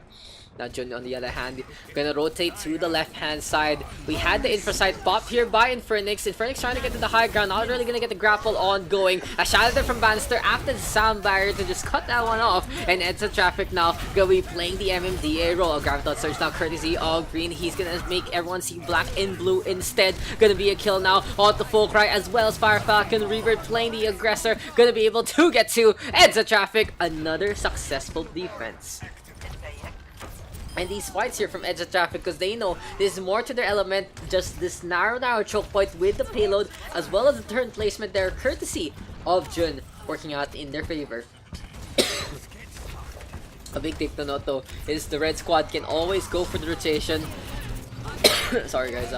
Speaker 1: Now Jun on the other hand, gonna rotate to the left hand side. We had the infra side pop here by Infernix. Infernix trying to get to the high ground, not really gonna get the grapple on going. A shadow there from Bannister after the sound barrier to just cut that one off. And Edsa Traffic now gonna be playing the MMDA role. A Graviton Surge now courtesy of green. He's gonna make everyone see black and blue instead. Gonna be a kill now on the Full Cry as well as Fire Falcon. Reaver playing the aggressor. Gonna be able to get to Edsa Traffic. Another successful defense. And these fights here from Edge of Traffic, because they know there's more to their element, just this narrow choke point with the payload, as well as the turn placement there, courtesy of Jun, working out in their favor. A big tip to note though, is the red squad can always go for the rotation. Sorry guys,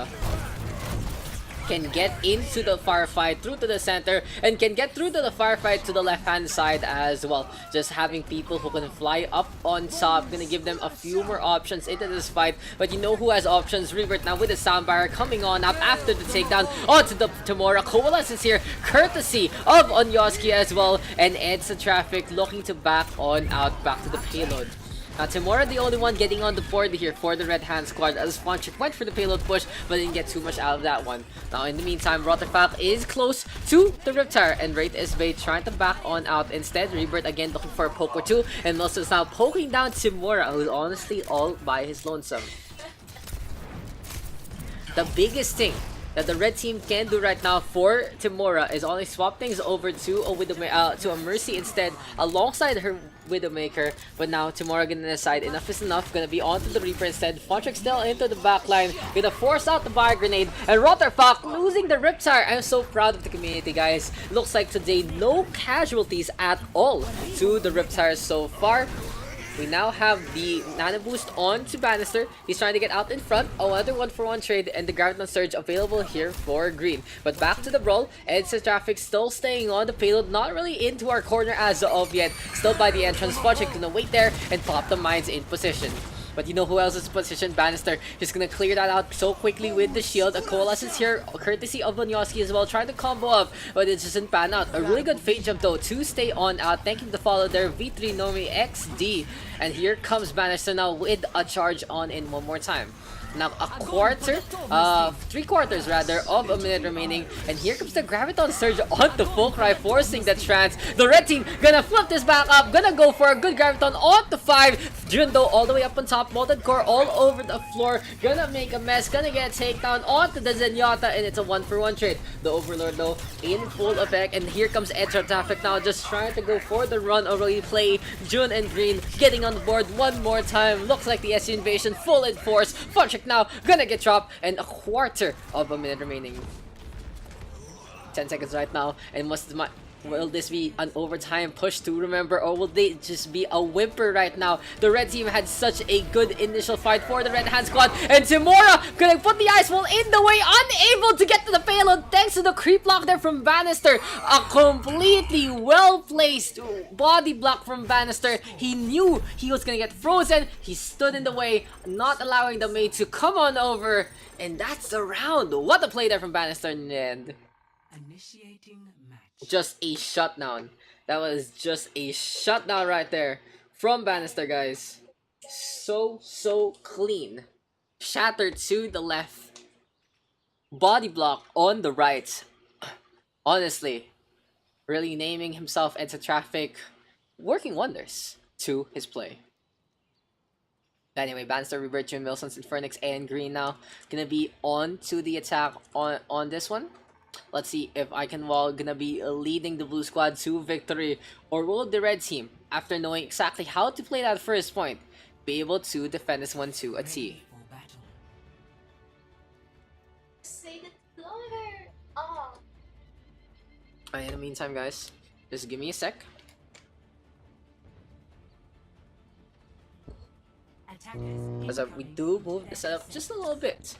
Speaker 1: can get into the firefight through to the center and can get through to the firefight to the left hand side as well. Just having people who can fly up on top, gonna give them a few more options into this fight. But you know who has options? Revert now with the sound barrier coming on up after the takedown onto the Timora. Coalescence here courtesy of Onyoski as well, and Edsa Traffic looking to back on out back to the payload. Timora the only one getting on the board here for the red hand squad as Fontrick went for the payload push but didn't get too much out of that one. Now in the meantime, Rotterfalk is close to the Riptire and Wraith Isbay trying to back on out. Instead, Rebirth again looking for a poke or two, and Milson is now poking down Timora, who's honestly all by his lonesome. The biggest thing that the red team can do right now for Timora is only swap things over to a Mercy instead alongside her Widowmaker. But now Timora gonna decide enough is enough, gonna be onto the Reaper instead. Fontrick still into the backline, gonna force out the fire grenade, and Rotterfalk losing the Riptire. I'm so proud of the community, guys. Looks like today no casualties at all to the Riptire so far. We now have the Nano Boost on to Bannister. He's trying to get out in front. Another 1-for-1 trade and the Graviton Surge available here for green. But back to the brawl. Edsa Traffic still staying on the payload. Not really into our corner as of yet. Still by the entrance. Fontrick gonna wait there and pop the mines in position. But you know who else is positioned? Bannister. Just gonna clear that out so quickly with the shield. A Coalescence here, courtesy of Bonyoski as well, trying to combo up, but it doesn't pan out. A really good fade jump though to stay on out. Thanking the follow there, V3 Nomi XD. And here comes Bannister now with a charge on in one more time. Now a quarter, 3/4 rather, of a minute remaining. And here comes the Graviton Surge onto Full Cry, forcing the trance. The red team gonna flip this back up, gonna go for a good Graviton onto 5. Jundo all the way up on top. block, molten core all over the floor, gonna make a mess, gonna get a takedown onto the Zenyatta, and it's a 1-for-1 trade. The Overlord though in full effect, and here comes Extra Traffic now, just trying to go for the run already play. Jun and Green getting on the board one more time. Looks like the SU invasion full in force. Funtrick now gonna get dropped, and a quarter of a minute remaining. 10 seconds right now, and will this be an overtime push to remember, or will they just be a whimper right now? The red team had such a good initial fight for the red hand squad, and Timura gonna put the ice wall in the way, unable to get to the payload thanks to the creep block there from Bannister. A completely well placed body block from Bannister. He knew he was gonna get frozen. He stood in the way, not allowing the mate to come on over, and that's the round. What a play there from Bannister in the end.
Speaker 2: Initiating match.
Speaker 1: Just a shutdown. That was just a shutdown right there from Bannister, guys. So clean. Shattered to the left. Body block on the right. Honestly, really naming himself into traffic, working wonders to his play. Anyway, Bannister, Rebirth, Jun, Wilsons, Infernix, and Green now gonna be on to the attack on this one. Let's see if Eichenwalde gonna be leading the blue squad to victory, or will the red team, after knowing exactly how to play that first point, be able to defend this one to a T.
Speaker 4: Say that louder. Oh.
Speaker 1: In the meantime, guys, just give me a sec. As we do move the setup just a little bit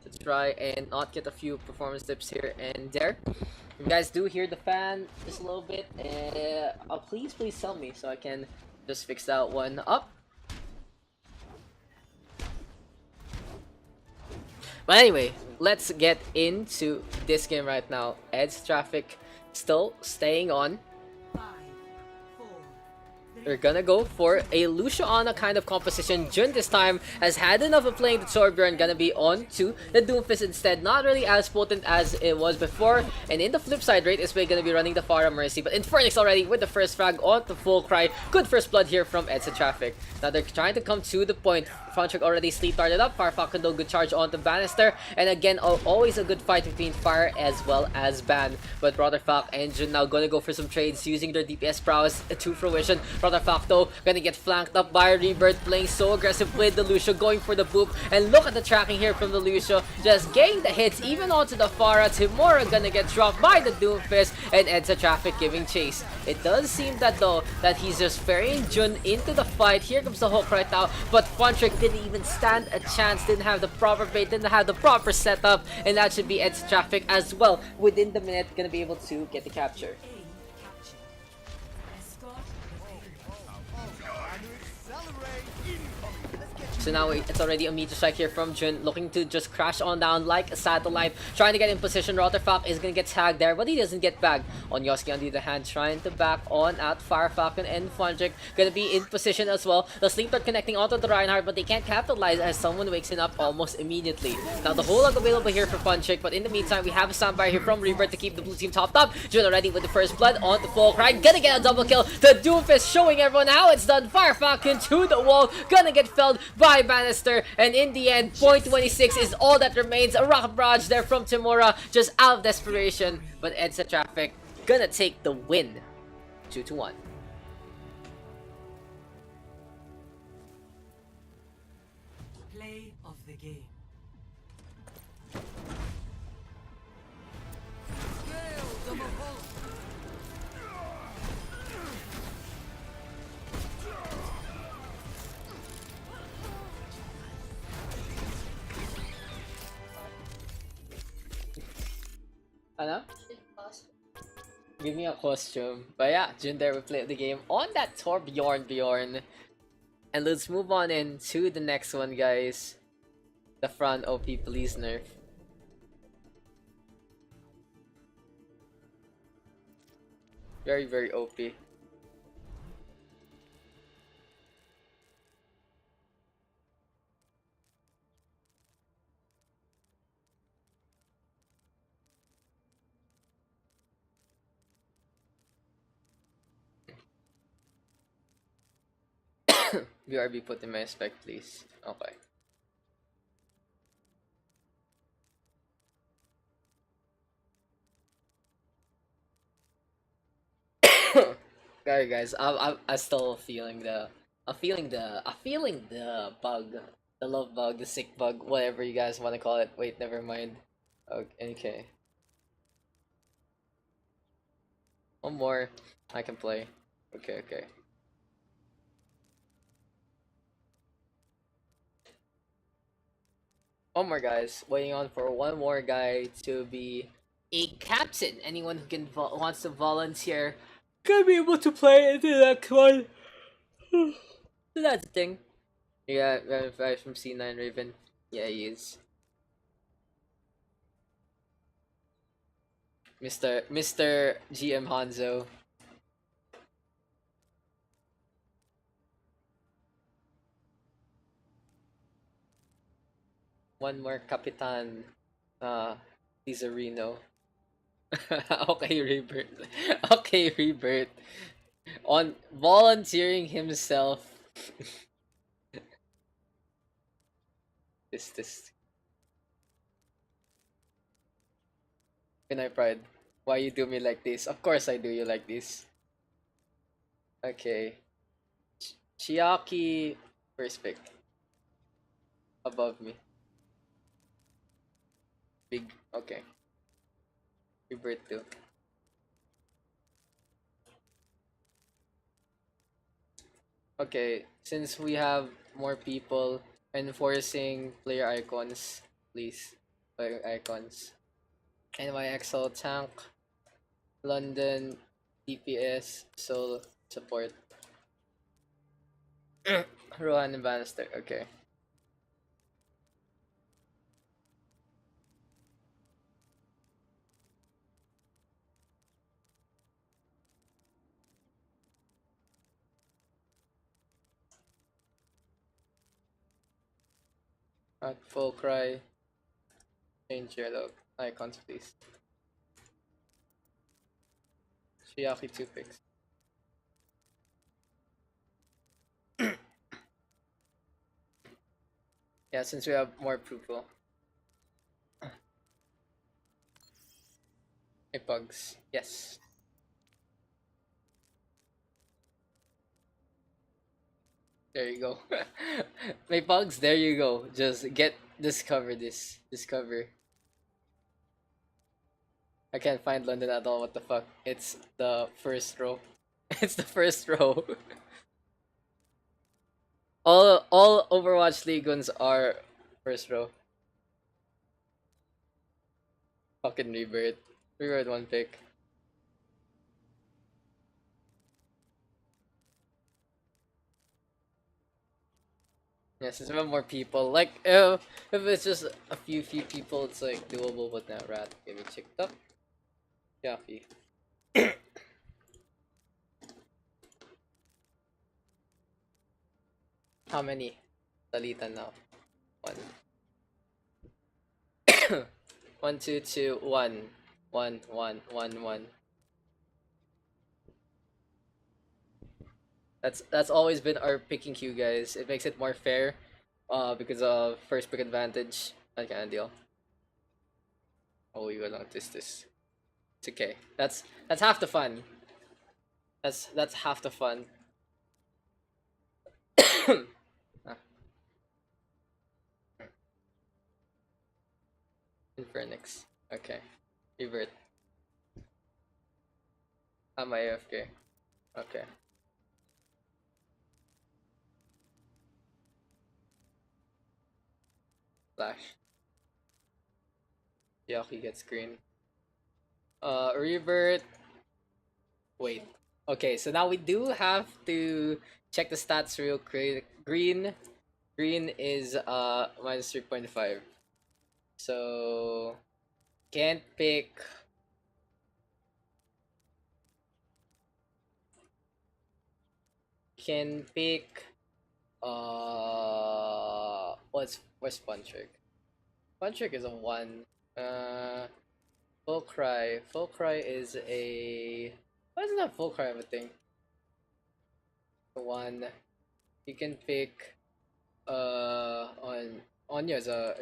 Speaker 1: to try and not get a few performance dips here and there. If you guys do hear the fan just a little bit, please tell me so I can just fix that one up. But anyway, let's get into this game right now. Ed's traffic still staying on. They're gonna go for a Luciana kind of composition. Jun this time has had enough of playing the Torbjorn, gonna be on to the Doomfist instead. Not really as potent as it was before. And in the flip side, Rate is gonna be running the Pharah Mercy. But Infernix already with the first frag on the full cry. Good first blood here from Edsa Traffic. Now they're trying to come to the point. Funtrick already sleep started up. Fire Falcon though, good charge onto Bannister. And again, always a good fight between Fire as well as Ban. But Rotherfalk and Jun now gonna go for some trades using their DPS prowess to fruition. Rotherfalk though gonna get flanked up by Rebirth, playing so aggressive with the Lucio, going for the boop. And look at the tracking here from the Lucio, just getting the hits even onto the Pharah. Timura gonna get dropped by the Doomfist, and Edsa Traffic giving chase. It does seem that though that he's just ferrying Jun into the fight. Here comes the hook right now, but Funtrick didn't even stand a chance, didn't have the proper bait, didn't have the proper setup, and that should be Edsa Traffic as well. Within the minute, gonna be able to get the capture. So now it's already a meter strike here from Jun, looking to just crash on down like a satellite, trying to get in position. Rotherfalk is gonna get tagged there, but he doesn't get bagged. On Yoski on the other hand, trying to back on at Fire Falcon, and Funtrick gonna be in position as well. The Sleep Dart connecting onto the Reinhardt, but they can't capitalize as someone wakes him up almost immediately. Now the whole log available here for Funtrick, but in the meantime we have a standby here from Rebirth to keep the blue team topped up. Jun already with the first blood on the full cry, gonna get a double kill. The Doomfist showing everyone how it's done. Fire Falcon to the wall, gonna get felled by Bannister, and in the end, point 26 is all that remains. A rocket barrage there from Timura, just out of desperation, but Edsa Traffic gonna take the win, 2-1.
Speaker 2: Play of the game.
Speaker 1: Ano? Give me a costume. But yeah, Jun there will play the game on that Torbjorn. And let's move on into the next one, guys. The front OP, please nerf. Very OP. BRB put in my spec, please. Okay. Sorry guys, I'm still feeling the bug, the love bug, the sick bug, whatever you guys want to call it. Wait, never mind. Okay. One more, I can play. Okay. One more guys, waiting on for one more guy to be a captain. Anyone who can wants to volunteer can be able to play into that one. So that's the thing. Yeah, right from C9 Raven. Yeah, he is. Mr. GM Hanzo. One more Kapitan. Lizarino. Okay, Rebirth. Okay, Rebirth. On volunteering himself. this Pinay Pride. Why you do me like this? Of course I do you like this. Okay. Chiaki first pick. Above me. Big. Okay. Rebirth 2. Okay, since we have more people enforcing player icons, please. Player icons. NYXL tank, London, DPS, Soul support. Rohan and Bannister, okay. At full cry, change your look. Icons, please. Shiaki 2 picks. Yeah, since we have more people. Hey, Pugs. Yes. There you go. My Pugs, there you go. Just discover this. Discover. I can't find London at all. What the fuck? It's the first row. It's the first row. all Overwatch League ones are first row. Fucking Rebirth. Rebirth one pick. Yeah, since we have more people, like if it's just a few people, it's like doable. But now, rat, get me checked up. Yucky. How many? Salita now. One. One, two, two, one. One. That's always been our picking queue, guys. It makes it more fair, because of first pick advantage. That kind of deal. Oh, you will notice this. It's okay. That's half the fun. That's half the fun. Ah, Infernix. Okay. Revert. I'm AFK. Okay. Flash. Yaki gets green. Revert. Wait. Okay, so now we do have to check the stats real quick. Green is minus 3.5. So can't pick. Can pick. What's Fun Trick? Fun Trick is a 1. Full Cry. Full Cry is a. Why isn't that Full Cry of a thing? A 1. You can pick on Anya as a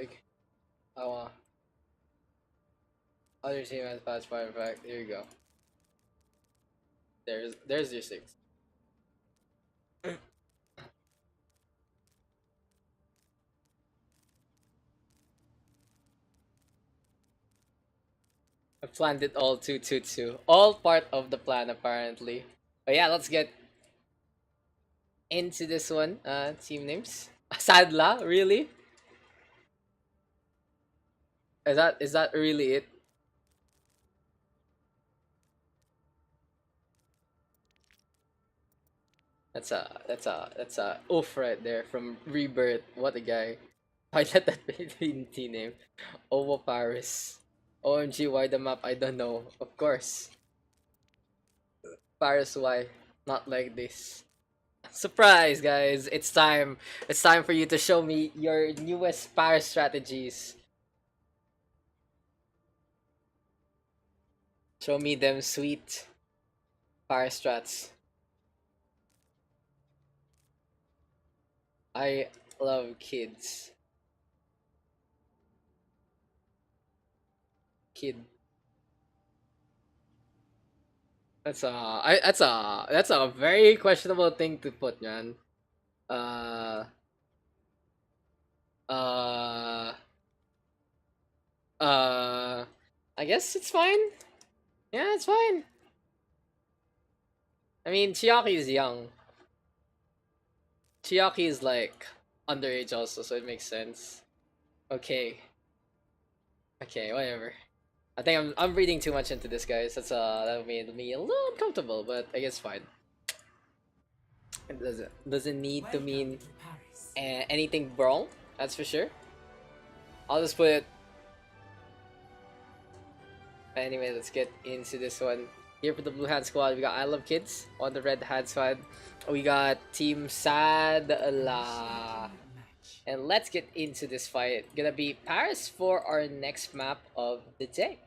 Speaker 1: other team has fast fire back. Here you go. There's your 6. I planned it all 2-2-2. All part of the plan apparently. But yeah, let's get into this one. Team names. Sadla, really? Is that really it? That's a oof right there from Rebirth. What a guy. Why let that be the team name? Ovo Paris. OMG, why the map? I don't know. Of course. Paris, why? Not like this. Surprise, guys! It's time. It's time for you to show me your newest Paris strategies. Show me them sweet Paris strats. I love kids. Kid. That's a very questionable thing to put, man. Uh uh I guess it's fine. Yeah, it's fine. I mean, Chiaki is young. Chiaki is like underage also, so it makes sense. Okay. Okay, whatever. I think I'm reading too much into this, guys. That made me a little uncomfortable, but I guess fine. It doesn't need to mean anything wrong. That's for sure. I'll just put it. Anyway, let's get into this one. Here for the blue hand squad, we got I Love Kids. On the red hand squad, we got Team Sadla. And let's get into this fight. Gonna be Paris for our next map of the day.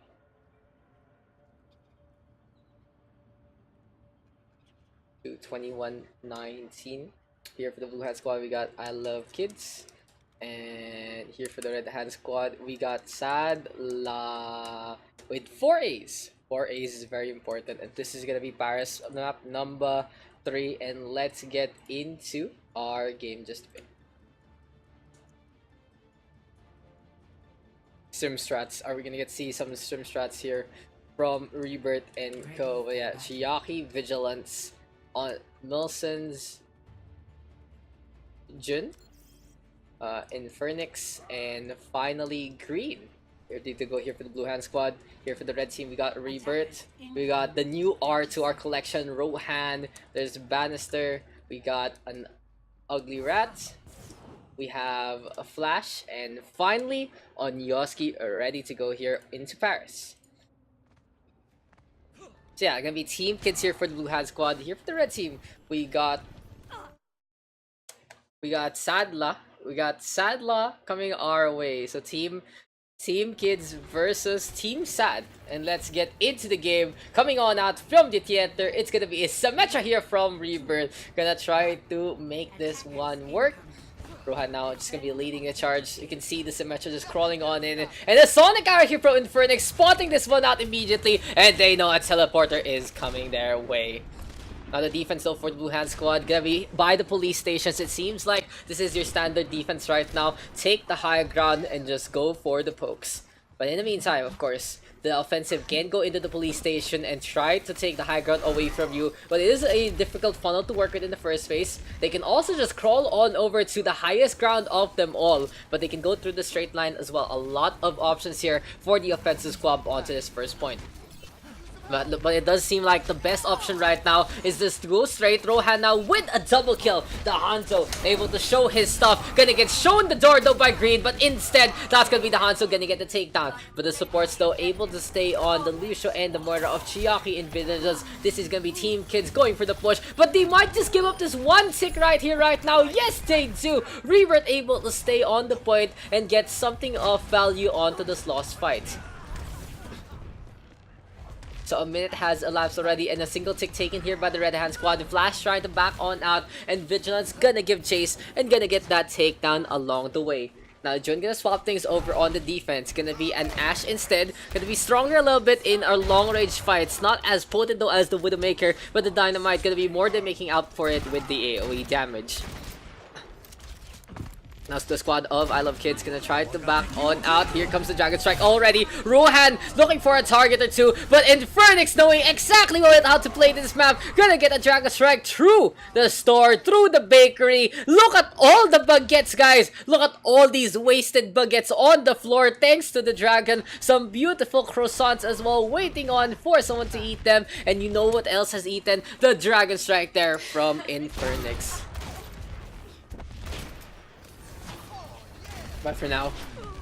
Speaker 1: To 21-19. Here for the blue hand squad, we got I Love Kids. And here for the red hand squad, we got Sadla with 4 A's. 4 A's is very important, and this is gonna be Paris map number 3. And let's get into our game just a bit. Sim strats. Are we gonna see some sim strats here from Rebirth and Co? But yeah, Chiaki, Vigilance, on Milson's Jun, Infernix, and finally Green. Ready to go here for the blue hand squad. Here for the red team, we got Rebirth. We got the new R to our collection, Rohan. There's Bannister. We got an Ugly Rat. We have a Flash, and finally on Yoski, ready to go here into Paris. So yeah, gonna be Team Kids here for the blue hand squad. Here for the red team, we got Sadla. We got Sadla coming our way. So Team Kids versus Team Sad. And let's get into the game. Coming on out from the theater, it's gonna be a Symmetra here from Rebirth. Gonna try to make this one work. Rohan now just gonna be leading the charge. You can see the Symmetra just crawling on in. And the Sonic Arrow here from Infernix spotting this one out immediately. And they know a teleporter is coming their way. Now the defense though for the blue hand squad gonna be by the police stations. It seems like this is your standard defense right now. Take the high ground and just go for the pokes. But in the meantime, of course, the offensive can go into the police station and try to take the high ground away from you. But it is a difficult funnel to work with in the first phase. They can also just crawl on over to the highest ground of them all. But they can go through the straight line as well. A lot of options here for the offensive squad onto this first point. But it does seem like the best option right now is just to go straight. Rohan now with a double kill. The Hanzo able to show his stuff. Gonna get shown the door though by Green, but instead that's gonna be the Hanzo gonna get the takedown. But the supports though able to stay on the Lucio and the Moira of Chiaki and Villages. This is gonna be Team Kids going for the push, but they might just give up this one tick right here right now. Yes, they do. Rebirth able to stay on the point and get something of value onto this lost fight. So a minute has elapsed already, and a single tick taken here by the Red Hand squad. Flash trying to back on out, and Vigilance gonna give chase and gonna get that takedown along the way. Now Jun gonna swap things over on the defense. Gonna be an Ashe instead. Gonna be stronger a little bit in our long range fights. Not as potent though as the Widowmaker, but the Dynamite gonna be more than making up for it with the AoE damage. Now the squad of I Love Kids gonna try to back on out. Here comes the Dragon Strike already. Rohan looking for a target or two, but Infernix knowing exactly how to play this map, gonna get a Dragon Strike through the store, through the bakery. Look at all the baguettes, guys. Look at all these wasted baguettes on the floor thanks to the dragon. Some beautiful croissants as well, waiting on for someone to eat them. And you know what else has eaten? The Dragon Strike there from Infernix. But for now,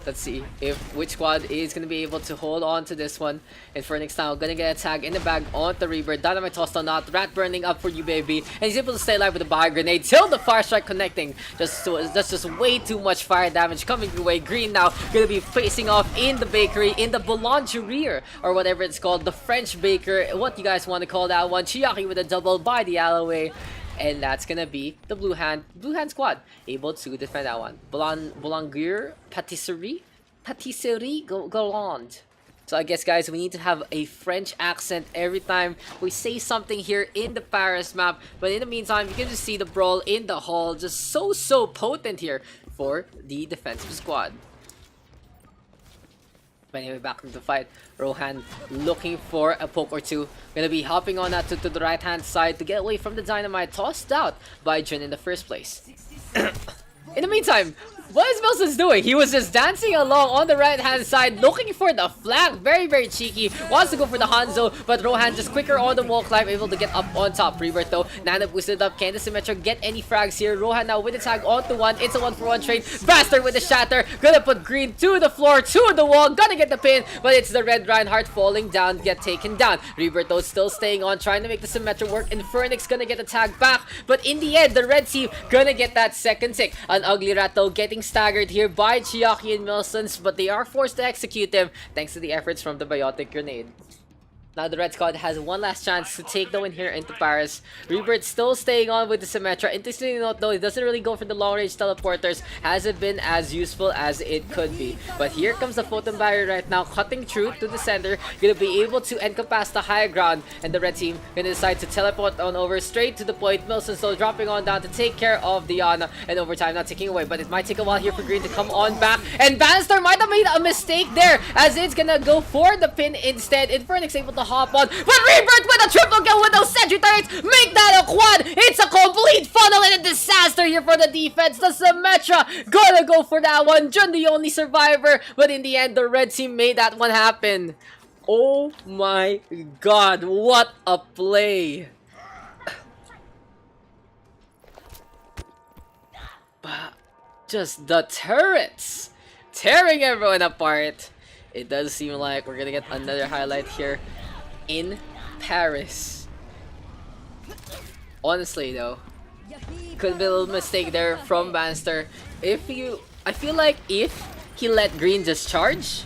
Speaker 1: let's see if which squad is going to be able to hold on to this one. Infernix now going to get a tag in the bag on the Reaper. Dynamite tossed on out. Rat burning up for you, baby. And he's able to stay alive with a Bio Grenade till the Fire Strike connecting. That's just way too much fire damage coming your way. Green now going to be facing off in the bakery, in the boulangerie, or whatever it's called. The French baker, what you guys want to call that one. Chiaki with a double by the alleyway. And that's gonna be the Blue Hand squad able to defend that one. Boulanger Patisserie Galande. So I guess, guys, we need to have a French accent every time we say something here in the Paris map. But in the meantime, you can just see the brawl in the hall, just so potent here for the defensive squad. But anyway, back into the fight. Rohan looking for a poke or two. Gonna be hopping on that to the right hand side to get away from the Dynamite tossed out by Jun in the first place. In the meantime, what is Milson's doing? He was just dancing along on the right hand side looking for the flank. Very cheeky. Wants to go for the Hanzo, but Rohan just quicker on the wall climb, able to get up on top. Rebirth though, Nana boosted up. Can the Symmetra get any frags here? Rohan now with the tag onto one. It's a 1-for-1 trade. Bastard with the shatter. Gonna put Green to the floor, to the wall. Gonna get the pin, but it's the Red Reinhardt falling down, get taken down. Rebirth though still staying on, trying to make the Symmetra work. Infernix gonna get the tag back, but in the end, the red team gonna get that second tick. An Ugly Rat though getting staggered here by Chiaki and Milsons, but they are forced to execute them thanks to the efforts from the Biotic Grenade. Now the Red Squad has one last chance to take the win here into Paris. Rebirth still staying on with the Symmetra. Interestingly note though, it doesn't really go for the long range teleporters. Hasn't been as useful as it could be. But here comes the Photon Barrier right now, cutting through to the center. Gonna be able to encompass the high ground, and the red team gonna decide to teleport on over straight to the point. Milson still dropping on down to take care of the Yana, and overtime not taking away. But it might take a while here for Green to come on back. And Bannister might have made a mistake there, as it's gonna go for the pin instead. Infernix able to hop on, but Rebirth with a triple kill with those sentry turrets, make that a quad. It's a complete funnel and a disaster here for the defense. The Symmetra gonna go for that one. Jun the only survivor, but in the end the red team made that one happen. Oh my god, what a play. But just the turrets tearing everyone apart. It does seem like we're gonna get another highlight here in Paris. Honestly though, could be a little mistake there from Bannister. I feel like if he let Green just charge,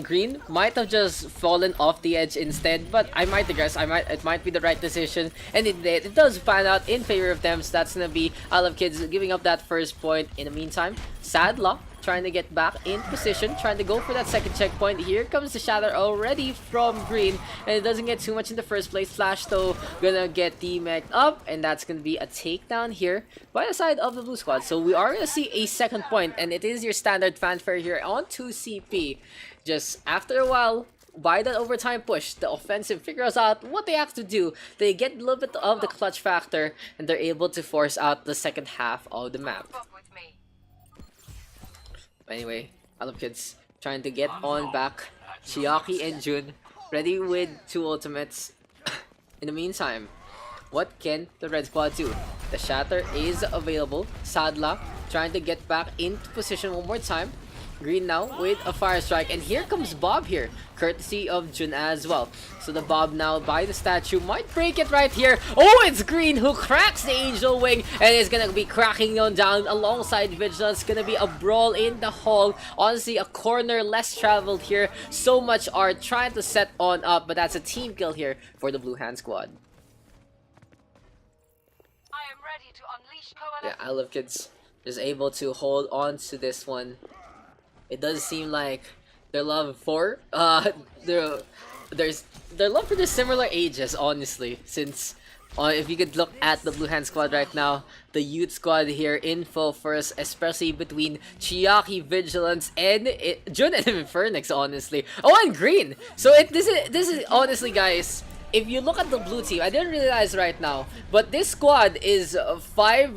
Speaker 1: Green might have just fallen off the edge instead. But I might digress. It might be the right decision, and it does pan out in favor of them. So that's gonna be I Love Kids giving up that first point. In the meantime, Sadla trying to get back in position, trying to go for that second checkpoint. Here comes the shatter already from Green, and it doesn't get too much in the first place. Flash though gonna get demeched up, and that's gonna be a takedown here by the side of the blue squad. So we are gonna see a second point, and it is your standard fanfare here on 2CP. Just after a while, by the overtime push, the offensive figures out what they have to do. They get a little bit of the clutch factor, and they're able to force out the second half of the map. Anyway, I Love Kids trying to get on back. Chiaki and Jun ready with two ultimates. In the meantime, what can the Red Squad do? The Shatter is available. Sadla trying to get back into position one more time. Green now with a fire strike, and here comes Bob here, courtesy of Jun as well. So the Bob now by the statue might break it right here. Oh, it's Green who cracks the Angel Wing and is gonna be cracking on down alongside Vigilance. Gonna be a brawl in the hall. Honestly, a corner less traveled here. So much art trying to set on up, but that's a team kill here for the Blue Hand squad.
Speaker 2: I am ready to unleash
Speaker 1: Yeah, I love kids. Just able to hold on to this one. It does seem like their love for their love for the similar ages, honestly. Since if you could look at the Blue Hand squad right now, the youth squad here in full force, especially between Chiaki, Vigilance, and Jun and Phoenix, honestly. Oh, and Green. So this is honestly, guys. If you look at the blue team, I didn't realize right now, but this squad is 4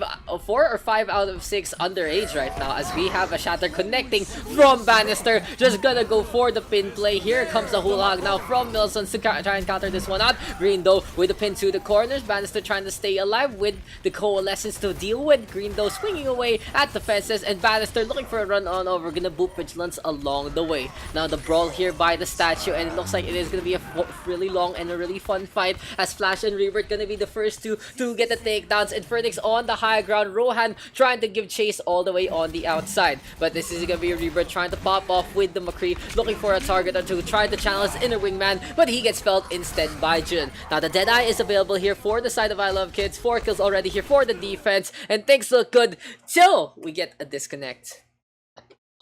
Speaker 1: or 5 out of 6 underage right now, as we have a shatter connecting from Bannister. Just gonna go for the pin play. Here comes the hula hog now from Milson to try and counter this one out. Green though with the pin to the corners. Bannister trying to stay alive with the coalescence to deal with. Green though swinging away at the fences, and Bannister looking for a run on over. Gonna boop Vigilance along the way. Now the brawl here by the statue, and it looks like it is gonna be a really long and a really fun fight, as Flash and Rebirth gonna be the first two to get the takedowns, and Phoenix on the high ground. Rohan trying to give chase all the way on the outside, but this is gonna be Rebirth trying to pop off with the McCree, looking for a target or two, trying to channel his inner wingman, but he gets felled instead by Jun. Now the Deadeye is available here for the side of I Love Kids. 4 kills already here for the defense, and things look good till we get a disconnect.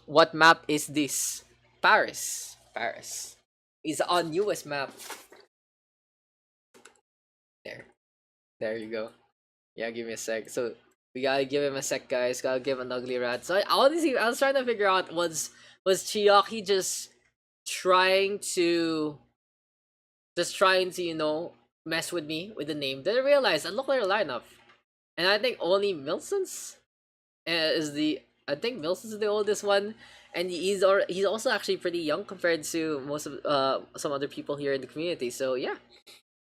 Speaker 1: What map is this? Paris. Paris is on US map. There you go. Yeah, give me a sec. So we gotta give him a sec, guys. Gotta give an ugly rat. So honestly, I was trying to figure out, was Chiaki just trying to you know, mess with me with the name? Then I realized I look at the lineup, and I think only Milson's is the Milson's the oldest one, and he's also actually pretty young compared to most of some other people here in the community. So yeah.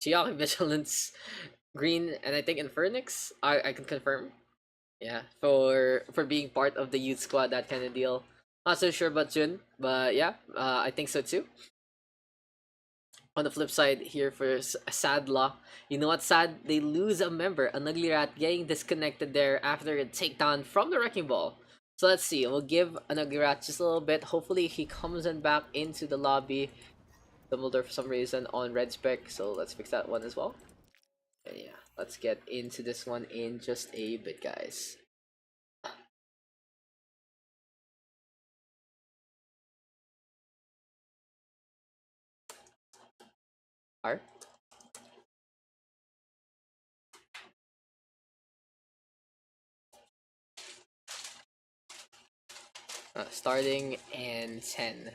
Speaker 1: Chiaki, Vigilance, Green, and I think in Phoenix, I can confirm. Yeah, for being part of the youth squad, that kind of deal. Not so sure about Jun, but yeah, I think so too. On the flip side here for Sadla, you know what, Sad? They lose a member, an ugly rat getting disconnected there after a takedown from the Wrecking Ball. So let's see, we'll give an ugly rat just a little bit. Hopefully he comes in back into the lobby. Dumbledore for some reason on red spec, so let's fix that one as well. And yeah, let's get into this one in just a bit, guys. Alright. Starting in 10.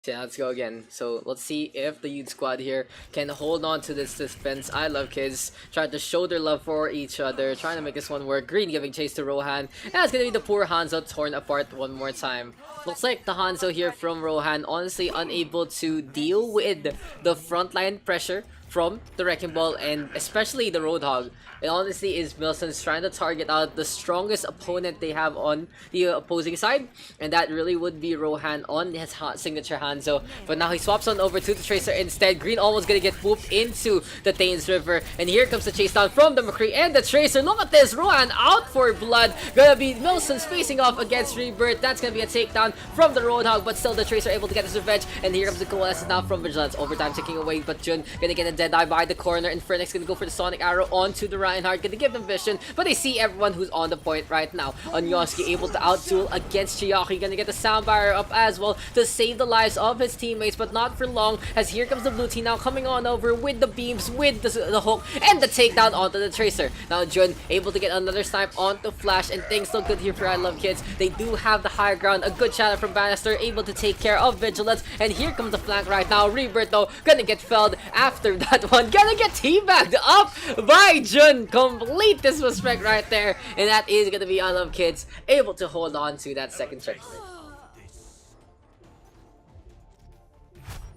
Speaker 1: Yeah, let's go again. So let's see if the youth squad here can hold on to this suspense. I Love Kids trying to show their love for each other, trying to make this one work. Green giving chase to Rohan, and it's gonna be the poor Hanzo torn apart one more time. Looks like the Hanzo here from Rohan honestly unable to deal with the frontline pressure from the Wrecking Ball, and especially the Roadhog. It honestly is Milson's trying to target out the strongest opponent they have on the opposing side, and that really would be Rohan on his signature Hanzo. But now he swaps on over to the Tracer instead. Green almost gonna get whooped into the Thames River, and here comes the chase down from the McCree and the Tracer. Look at this, Rohan out for blood. Gonna be Milson's facing off against Rebirth. That's gonna be a takedown from the Roadhog, but still the Tracer able to get his revenge, and here comes the coalescence now from Vigilance. Overtime ticking away, but Jun gonna get a Deadeye by the corner, and Phoenix gonna go for the Sonic Arrow onto the Reinhardt, gonna give them vision, but they see everyone who's on the point right now. Onyoski able to outduel against Chiaki, gonna get the sound barrier up as well to save the lives of his teammates, but not for long, as here comes the blue team now coming on over with the beams, with the hook, and the takedown onto the Tracer. Now Jun able to get another snipe onto Flash, and things look good here for I Love Kids. They do have the higher ground, a good shadow from Bannister, able to take care of Vigilance, and here comes the flank right now. Rebirth though, gonna get felled after that one, gonna get teabagged up by Jun. Complete disrespect right there, and that is gonna be I Love Kids able to hold on to that second checkpoint.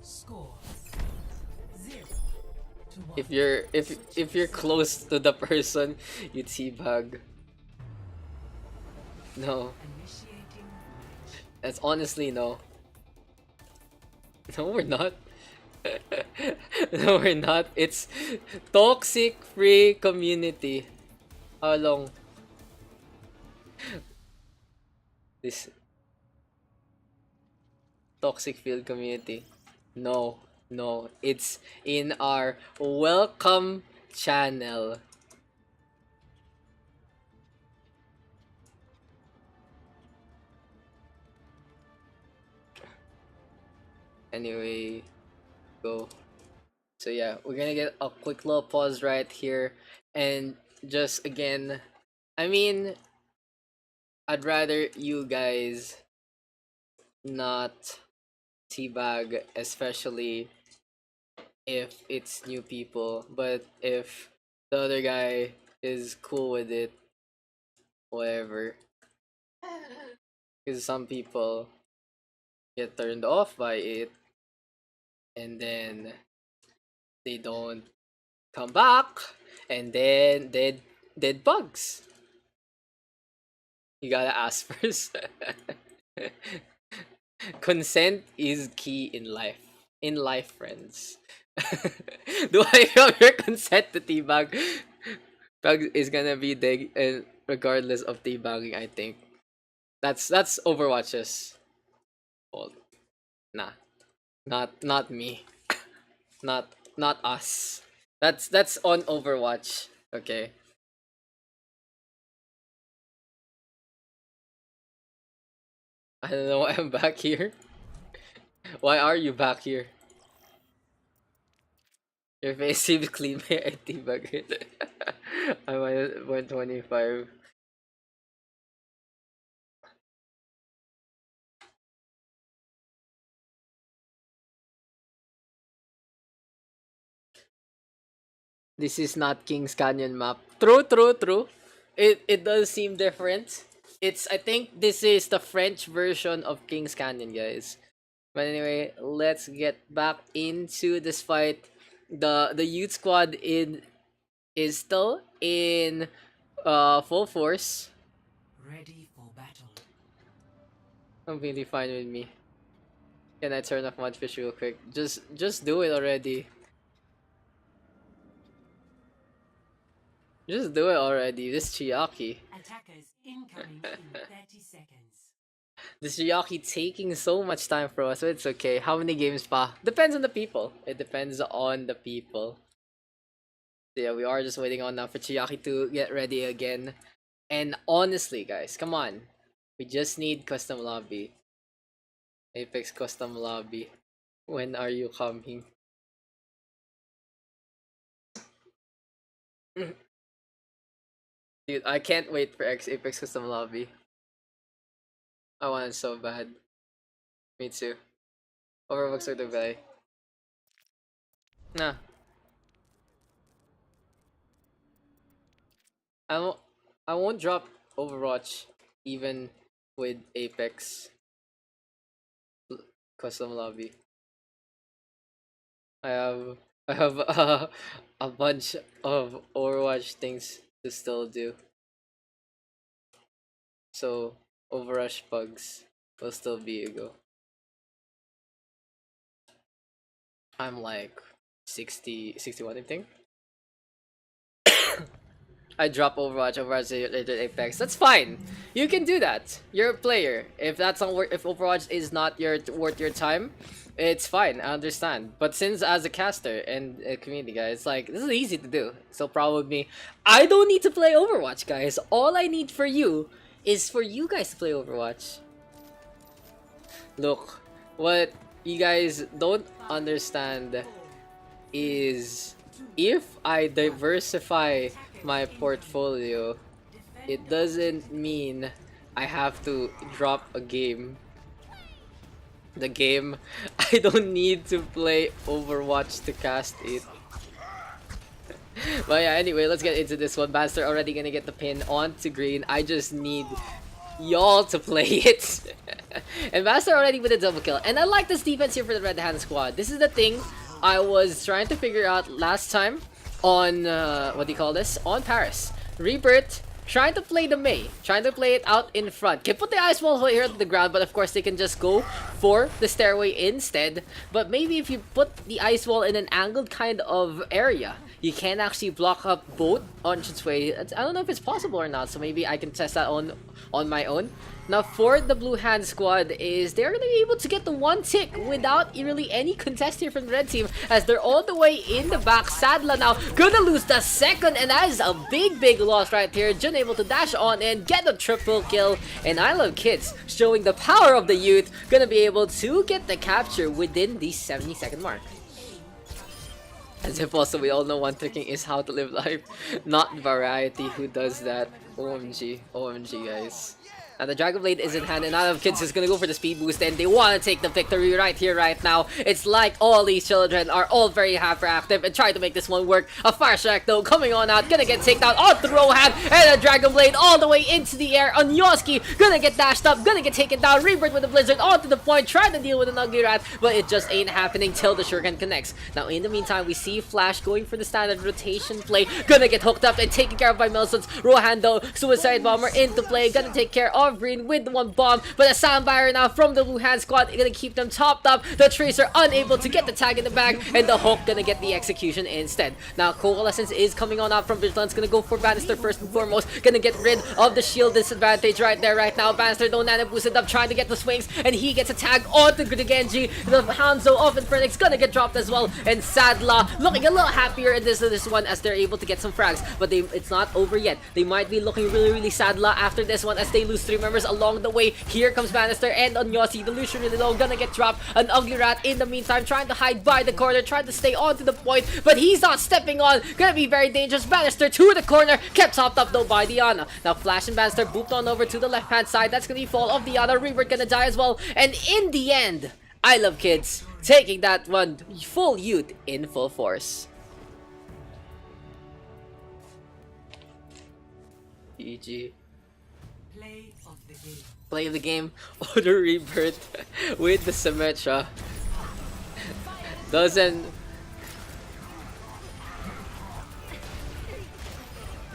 Speaker 2: Score 0-1.
Speaker 1: If you're close to the person, you teabag. No, that's honestly no. No, we're not. No, we're not. It's toxic free community. How long? This toxic field community. No, no. It's in our welcome channel. Anyway, go. So yeah, we're gonna get a quick little pause right here, and just again, I mean, I'd rather you guys not teabag, especially if it's new people. But if the other guy is cool with it, whatever. Because some people get turned off by it, and then they don't come back, and then dead bugs. You gotta ask first. Consent is key in life. In life, friends. Do I have your consent to teabag? Bug is gonna be dead, regardless of teabagging. I think that's Overwatch's fault. Nah, not me. Not us. That's on Overwatch. Okay. I don't know why I'm back here. Why are you back here? Your face seems clean. May I teabag it? I'm at 125. This is not King's Canyon map. True. It does seem different. I think this is the French version of King's Canyon, guys. But anyway, let's get back into this fight. The youth squad is still in full force.
Speaker 2: Ready for battle.
Speaker 1: Completely fine with me. Can I turn off Mudfish real quick? Just do it already. Just do it already. This Chiaki.
Speaker 2: Attackers incoming in 30 seconds.
Speaker 1: This Chiaki taking so much time for us, but it's okay. How many games pa? Depends on the people. It depends on the people. So yeah, we are just waiting on now for Chiaki to get ready again. And honestly, guys, come on. We just need custom lobby. Apex custom lobby. When are you coming? Dude, I can't wait for Apex custom lobby. I want it so bad. Me too. Overbook's with the guy. Nah. I won't drop Overwatch even with Apex custom lobby. I have a bunch of Overwatch things to still do. So OverRush PUGS will still be a go. I'm like 61, I think. I drop Overwatch later Apex. That's fine. You can do that. You're a player. If that's not if Overwatch is not worth your time, it's fine. I understand. But since as a caster and a community guy, it's like this is easy to do. So probably I don't need to play Overwatch, guys. All I need for you is for you guys to play Overwatch. Look, what you guys don't understand is if I diversify my portfolio, it doesn't mean I have to drop a game. The game, I don't need to play Overwatch to cast it. But yeah, anyway, let's get into this one. Baster already gonna get the pin onto green. I just need y'all to play it. And Baster already with a double kill. And I like this defense here for the Red Hand squad. This is the thing I was trying to figure out last time on what do you call this? On Paris. Rebirth trying to play the Mei, trying to play it out in front. Can put the ice wall here at the ground, but of course they can just go for the stairway instead. But maybe if you put the ice wall in an angled kind of area, you can actually block up both entranceway. I don't know if it's possible or not, so maybe I can test that on my own. Now for the blue hand squad is they're gonna be able to get the one tick without really any contest here from the red team, as they're all the way in the back. Sadla now gonna lose the second, and that is a big loss right here. Jun able to dash on and get the triple kill, and I Love Kids showing the power of the youth, gonna be able to get the capture within the 70-second mark. As if also we all know one tricking is how to live life, not variety who does that. OMG, OMG guys. Now the Dragon Blade is in hand, and I Love Kids is gonna go for the speed boost, and they want to take the victory right here, right now. It's like all these children are all very hyperactive and try to make this one work. A Fire Strike though coming on out, gonna get taken out on the Rohan, and a Dragon Blade all the way into the air. Onyoski gonna get dashed up, gonna get taken down. Rebirth with the Blizzard onto the point, trying to deal with an Ugly Rat, but it just ain't happening till the Shuriken connects. Now in the meantime, we see Flash going for the standard rotation play, gonna get hooked up and taken care of by Milsons. Rohan though, Suicide Bomber into play, gonna take care of Green with the one bomb, but a Soundfire now from the blue hand squad gonna keep them topped up. The Tracer unable to get the tag in the bag, and the Hook gonna get the execution instead. Now Coalescence is coming on out from Vigilance, gonna go for Bannister first and foremost, gonna get rid of the shield disadvantage right there, right now. Bannister though nano boosted up, trying to get the swings, and he gets a tag onto the Genji. The Hanzo of Infernix gonna get dropped as well, and Sadla looking a little happier in this one as they're able to get some frags, but it's not over yet. They might be looking really Sadla after this one as they lose 3 members along the way. Here comes Bannister and Onyosi. The Lucian really low, gonna get dropped. An Ugly Rat in the meantime trying to hide by the corner, trying to stay on to the point, but he's not stepping on. Gonna be very dangerous. Bannister to the corner, kept topped up though by Diana. Now Flash and Bannister booped on over to the left hand side. That's gonna be fall of Diana. Rebirth gonna die as well, and in the end, I Love Kids taking that one full youth in full force. GG. Play the game. Order Rebirth with the Symmetra. Doesn't.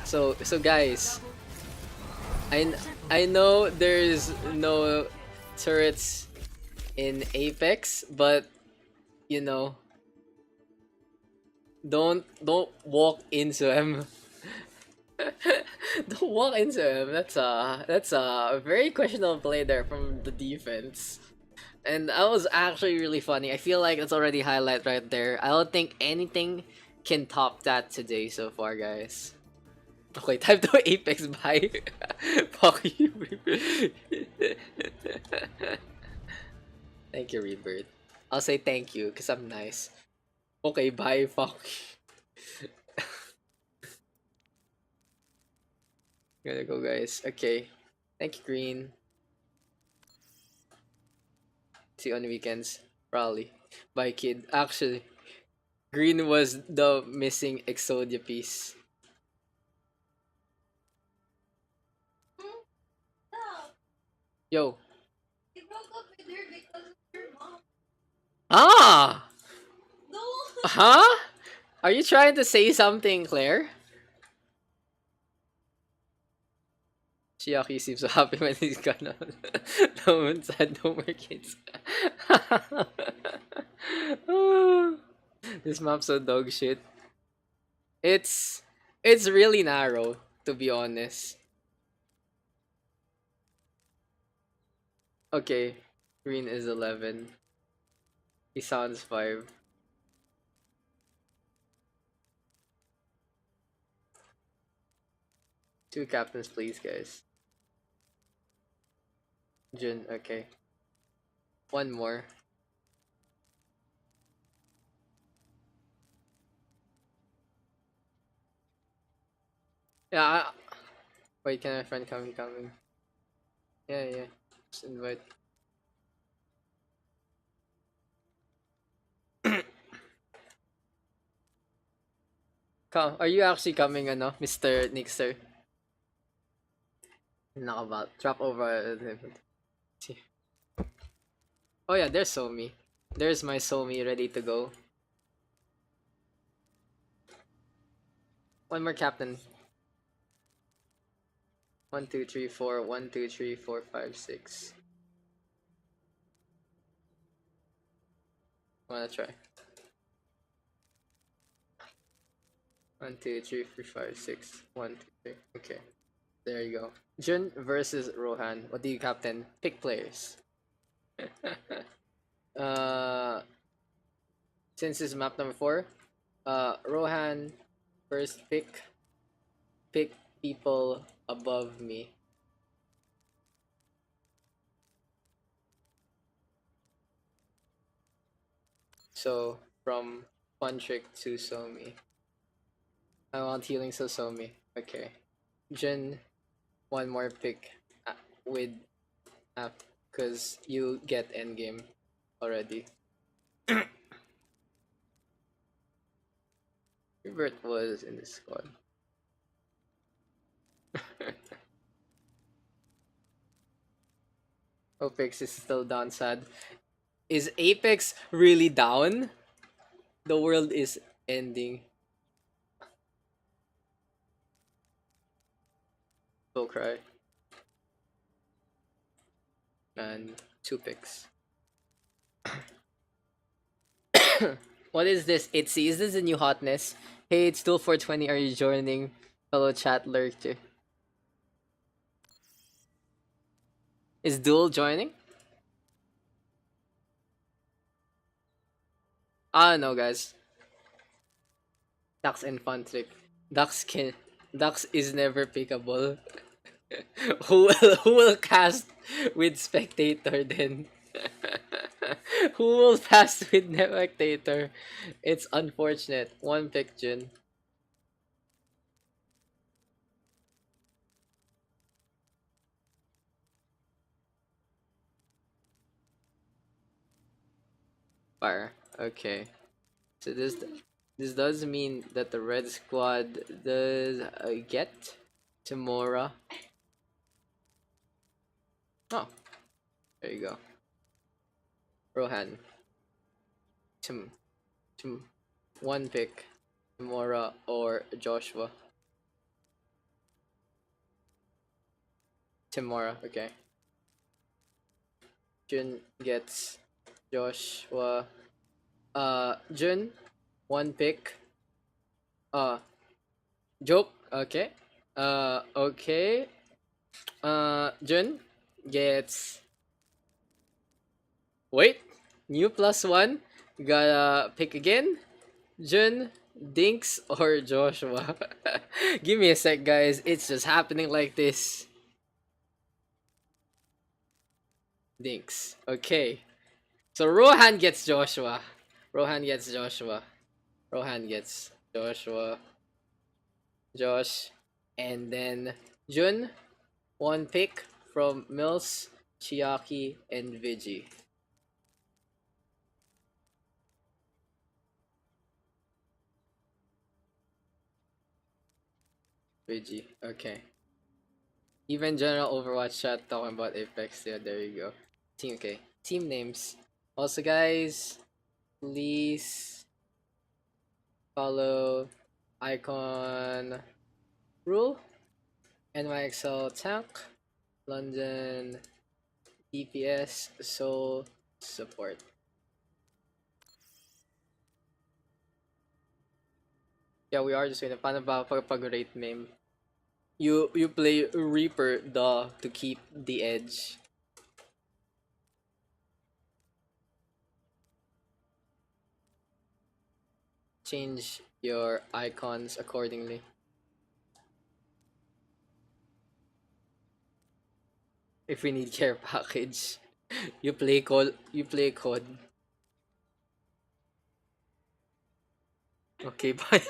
Speaker 1: So guys, I know there's no turrets in Apex, but you know, don't walk into them. Don't walk into him. That's a very questionable play there from the defense. And that was actually really funny. I feel like it's already highlight right there. I don't think anything can top that today so far, guys. Okay, time to Apex, bye. Fuck you, Rebirth. Thank you, Rebirth. I'll say thank you because I'm nice. Okay, bye. Fuck you. Gotta go, guys. Okay. Thank you, Green. See you on the weekends. Probably. Bye, kid. Actually, Green was the missing Exodia piece. Yo.
Speaker 4: You broke up with her because of your mom.
Speaker 1: Ah!
Speaker 4: No!
Speaker 1: Huh? Are you trying to say something, Claire? Shiaki seems so happy when he's gone on. No one said no more kids. This map's so dog shit. It's really narrow, to be honest. Okay, Green is 11. He sounds 5. Two captains, please, guys. Jun, okay. One more. Yeah, wait, can my friend coming? Yeah. Just invite. Come, are you actually coming, Mr. Nixter? Knockabout. Drop over. Oh yeah, there's Somi. There's my Somi ready to go. One more captain. 1, 2, 3, 4. 1, 2, 3, 4, 5, 6. Wanna try? 1, 2, 3, 4, 5, 6. 1, 2, 3. Okay. There you go. Jun versus Rohan. What do you captain? Pick players. uh, since it's map number 4, Rohan, first pick. Pick people above me. So from Fun Trick to Somi. I want healing so Somi. Okay. Jun, one more pick with app because you get endgame already. Hubert was in the squad. Apex is still down sad. Is Apex really down? The world is ending. Will cry. And 2 picks. What is this? Itzy, is this a new hotness? Hey, it's still 420. Are you joining? Fellow chat lurker. Is Duel joining? I don't know, guys. Daks and Fantrick. Daks is never pickable. Who will cast with spectator then? Who will pass with spectator? It's unfortunate. One pick, Jun. Fire. Okay. So this does mean that the red squad does get Tamora. Oh, there you go. Rohan. Tim. One pick. Tamora or Joshua. Tamora. Okay. Jun gets Joshua. Jun. One pick. Joke. Okay. Okay. Jun gets. Wait. New +1. Gotta pick again. Jun, Dinks, or Joshua. Give me a sec, guys. It's just happening like this. Dinks. Okay. So Rohan gets Joshua. Rohan gets Joshua. Rohan gets Joshua. Josh. And then Jun. One pick from Mills, Chiaki, and Vigi. Vigi. Okay. Even general Overwatch chat talking about Apex. Yeah, there you go. Team okay. Team names. Also, guys, please follow Icon Rule, NYXL Tank, London DPS, Soul Support. Yeah, we are just waiting. Paano ba pag-rate meme? You play Reaper to keep the edge. Change your icons accordingly. If we need care package, you play code. Okay, bye.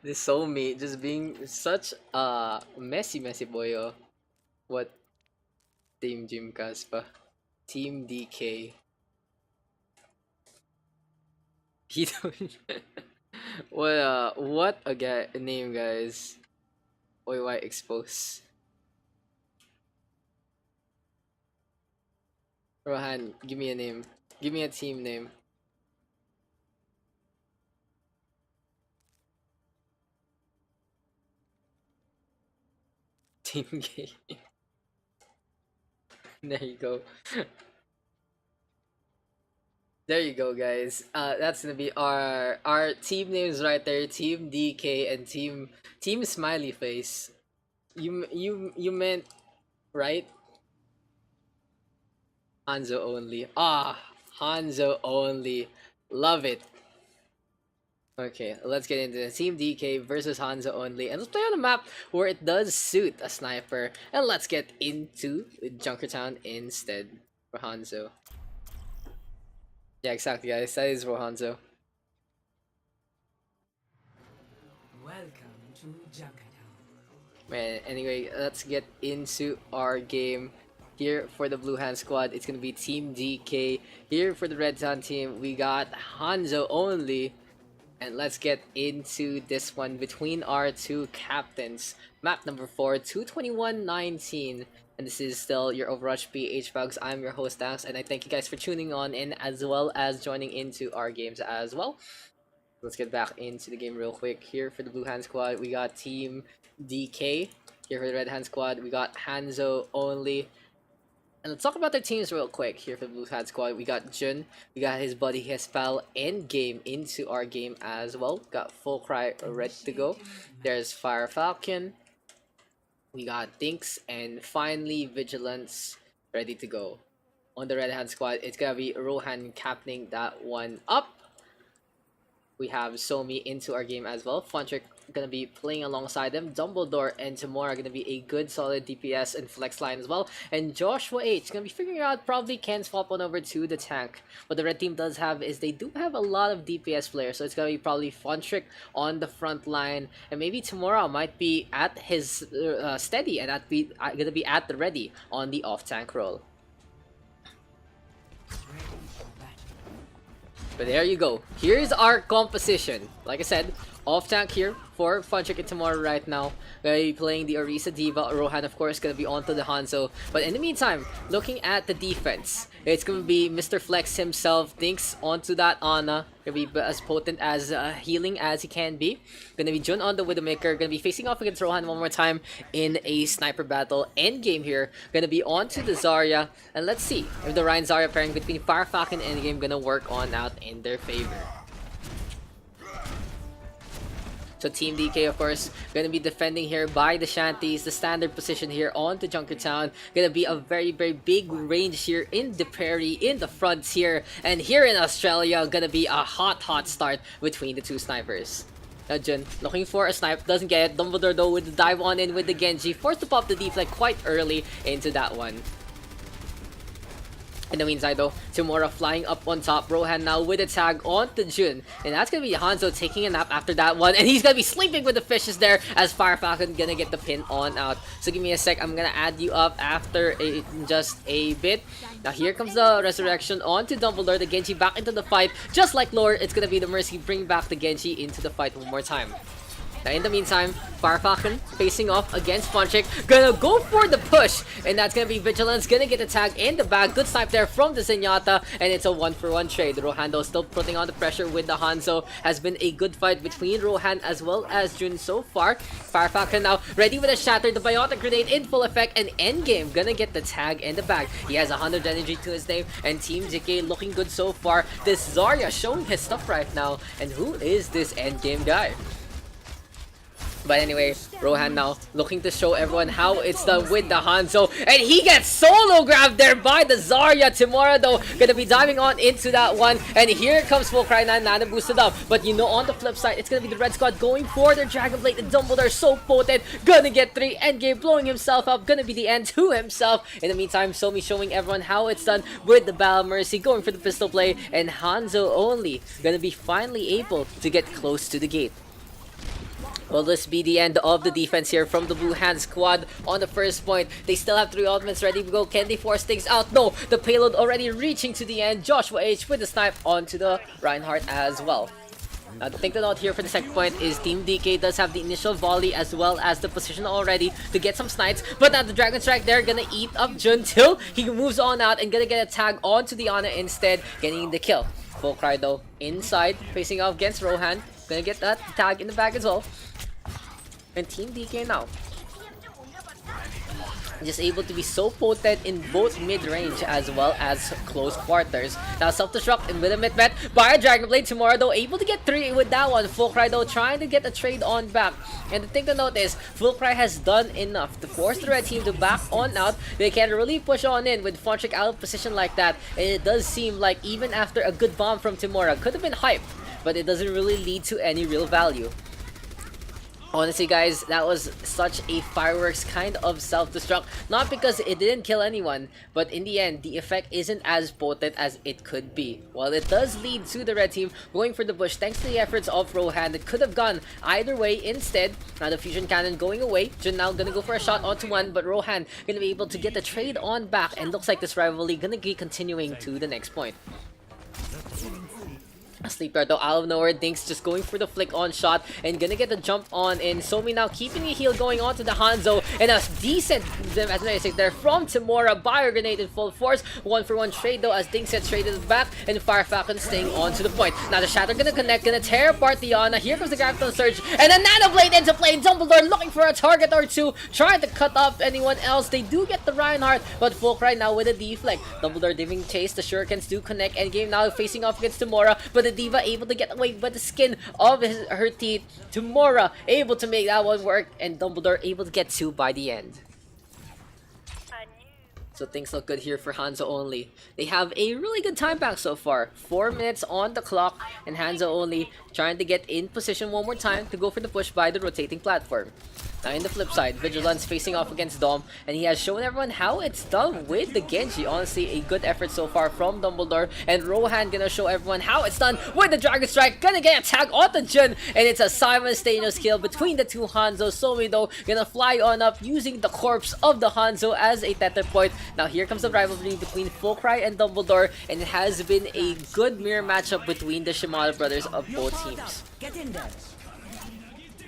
Speaker 1: This so me just being such a messy boy. Oh. What Team Jim Caspa? Team DK. He don't. What a name, guys. OY expose. Rohan, give me a name. Give me a team name. Team K. There you go. There you go, guys. That's gonna be our team names right there. Team DK and Team Smiley Face. You meant right? Hanzo only. Ah, Hanzo only. Love it. Okay, let's get into the Team DK versus Hanzo only, and let's play on a map where it does suit a sniper. And let's get into Junkertown instead for Hanzo. Yeah, exactly, guys. That is for Hanzo.
Speaker 2: Welcome to Junkertown.
Speaker 1: Man, anyway, let's get into our game. Here for the Blue Hand squad, it's gonna be Team DK. Here for the Red Town team, we got Hanzo only. And let's get into this one between our two captains. Map number 4, 221-19. And this is still your OverRush PH PUGS. I'm your host, Daks, and I thank you guys for tuning on in as well as joining into our games as well. Let's get back into the game real quick. Here for the Blue Hand squad, we got Team DK. Here for the Red Hand squad, we got Hanzo only. And let's talk about their teams real quick. Here for the Blue Hat squad, we got Jun, we got his buddy, his pal, end game into our game as well. Got Full Cry ready to go. There's Fire Falcon, we got Dinks, and finally Vigilance ready to go. On the Red Hand squad, it's gonna be Rohan captaining that one up. We have Somi into our game as well. Funtrick gonna be playing alongside them. Dumbledore and Tamora gonna be a good solid DPS and flex line as well. And Joshua H gonna be figuring out probably can swap on over to the tank. What the red team does have is they do have a lot of DPS players, so it's gonna be probably Funtrick on the front line, and maybe Tamora might be at his steady and gonna be at the ready on the off tank role. But there you go. Here's our composition. Like I said, off tank here for Funtrick and Tamora right now. Gonna be playing the Orisa Diva. Rohan, of course, gonna be onto the Hanzo. But in the meantime, looking at the defense, it's gonna be Mr. Flex himself. Dinks onto that Ana. Gonna be as potent as healing as he can be. Gonna be Jun on the Widowmaker. Gonna be facing off against Rohan one more time in a sniper battle. Endgame here. Gonna be onto the Zarya. And let's see if the Ryan Zarya pairing between Fire Falcon and Endgame gonna work on out in their favor. So Team DK, of course, gonna be defending here by the Shanties, the standard position here on the Junkertown. Gonna be a very, very big range here in the prairie, in the frontier, and here in Australia, gonna be a hot start between the two snipers. Now Jun, looking for a snipe, doesn't get it. Dumbledore though with the dive on in with the Genji, forced to pop the deflect quite early into that one. In the meantime though, Tamora flying up on top, Rohan now with a tag onto Jun, and that's gonna be Hanzo taking a nap after that one, and he's gonna be sleeping with the fishes there as Fire Falcon gonna get the pin on out. So give me a sec, I'm gonna add you up after just a bit. Now here comes the resurrection onto Dumbledore, the Genji back into the fight, just like Lore, it's gonna be the Mercy bring back the Genji into the fight one more time. Now in the meantime, Fire Falcon facing off against Funtrick, gonna go for the push, and that's gonna be Vigilance, gonna get the tag in the bag. Good snipe there from the Zenyatta, and it's a 1-for-1 trade. Rohan though still putting on the pressure with the Hanzo. Has been a good fight between Rohan as well as Jun so far. Fire Falcon now ready with a shatter, the Biotic Grenade in full effect, and Endgame gonna get the tag in the bag. He has 100 energy to his name, and Team DK looking good so far. This Zarya showing his stuff right now, and who is this Endgame guy? But anyway, Rohan now looking to show everyone how it's done with the Hanzo, and he gets solo grabbed there by the Zarya. Tamora though gonna be diving on into that one, and here comes Full Cry 9 Nana boosted up. But you know, on the flip side, it's gonna be the red squad going for their Dragon Blade. The Dumbledore so potent, gonna get 3. Endgame blowing himself up, gonna be the end to himself. In the meantime, Somi showing everyone how it's done with the Battle Mercy, going for the pistol play, and Hanzo only gonna be finally able to get close to the gate. Will this be the end of the defense here from the Blue Hand squad on the first point? They still have 3 ultimates ready to go. Can they force things out? No, the payload already reaching to the end. Joshua H with the snipe onto the Reinhardt as well. Now the thing to note here for the second point is Team DK does have the initial volley as well as the position already to get some snipes, but now the Dragon Strike there gonna eat up Jun till he moves on out and gonna get a tag onto the Ana instead, getting the kill. Full Cry though inside, facing off against Rohan, gonna get that tag in the back as well. And Team DK now just able to be so potent in both mid-range as well as close quarters. Now self-destruct and with a mid-met by a Dragon Blade. Tomorrow though able to get 3 with that one. Fulcry though trying to get a trade on back. And the thing to note is Fulcry has done enough to force the red team to back on out. They can really push on in with Fontric out of position like that. And it does seem like even after a good bomb from Timora, could have been hyped, but it doesn't really lead to any real value. Honestly guys, that was such a fireworks kind of self-destruct. Not because it didn't kill anyone, but in the end, the effect isn't as potent as it could be. While it does lead to the red team going for the bush thanks to the efforts of Rohan, it could have gone either way instead. Now the fusion cannon going away. Jun now gonna go for a shot onto one, but Rohan gonna be able to get the trade on back, and looks like this rivalry gonna be continuing to the next point. Sleeper though out of nowhere, Dinks just going for the flick on shot and gonna get the jump on in. Somi now keeping the heal going on to the Hanzo, and a decent advantage there from Timora. Bio grenade in full force. 1-for-1 trade though as Dinks gets traded back, and Fire Falcon staying on to the point. Now the Shatter gonna connect, gonna tear apart Diana. Here comes the Graviton Surge and a Nano Blade into play. Dumbledore looking for a target or two, trying to cut off anyone else. They do get the Reinhardt, but Fulcry now with a deflect. Dumbledore giving chase, the Shurikens do connect. Endgame now facing off against Timora, but the Diva able to get away with the skin of her teeth. Timora able to make that one work, and Dumbledore able to get 2 by the end. So things look good here for Hanzo only. They have a really good time back so far. 4 minutes on the clock, and Hanzo only trying to get in position one more time to go for the push by the rotating platform. Now in the flip side, Vigilance facing off against Dom, and he has shown everyone how it's done with the Genji. Honestly, a good effort so far from Dumbledore, and Rohan gonna show everyone how it's done with the Dragon Strike. Gonna get a tag onto Jun, and it's a simultaneous kill between the two Hanzo. Somi though gonna fly on up using the corpse of the Hanzo as a tether point. Now here comes the rivalry between Fulcry and Dumbledore, and it has been a good mirror matchup between the Shimada brothers of both teams.
Speaker 2: Get in there.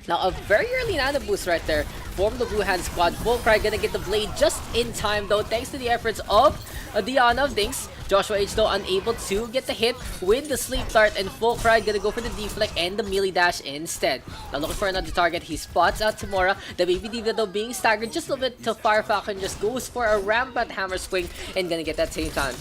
Speaker 1: Now a very early nano boost right there from the Blue Hand squad. Fulcry gonna get the blade just in time though, thanks to the efforts of Diana of Dinks. Joshua H though unable to get the hit with the sleep dart, and Fulcry gonna go for the deflect and the melee dash instead. Now looking for another target, he spots out Timora. The Baby Diva though being staggered just a little bit to Fire Falcon, just goes for a rampant hammer swing and gonna get that same time.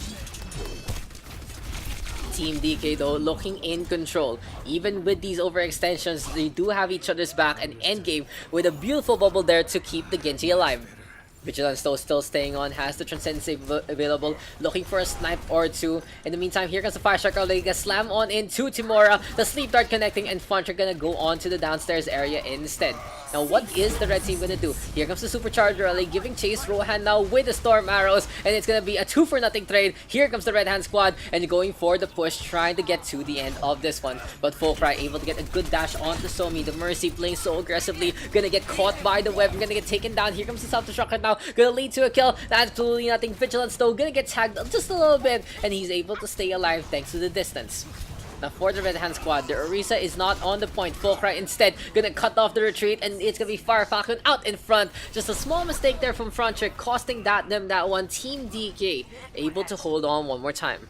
Speaker 1: Team DK though looking in control. Even with these overextensions, they do have each other's back, and endgame with a beautiful bubble there to keep the Genji alive. Vigilance though still staying on, has the Transcend save available, looking for a snipe or two. In the meantime, here comes the Fire Strike early, gonna slam on into Timora, the Sleep Dart connecting, and Fontric gonna go on to the downstairs area instead. Now what is the red team gonna do? Here comes the Supercharger early, giving chase. Rohan now with the Storm Arrows, and it's gonna be a 2-for-0 trade. Here comes the Red Hand squad, and going for the push, trying to get to the end of this one. But Fulcry able to get a good dash onto Somi. The Mercy playing so aggressively, gonna get caught by the web, gonna get taken down. Here comes the self-destruct now, gonna lead to a kill. Absolutely nothing. Vigilance though gonna get tagged just a little bit, and he's able to stay alive thanks to the distance. Now for the Red Hand squad, the Orisa is not on the point. Fulcry instead gonna cut off the retreat, and it's gonna be Fire Falcon out in front. Just a small mistake there from Frontrick, costing them that one. Team DK able to hold on one more time.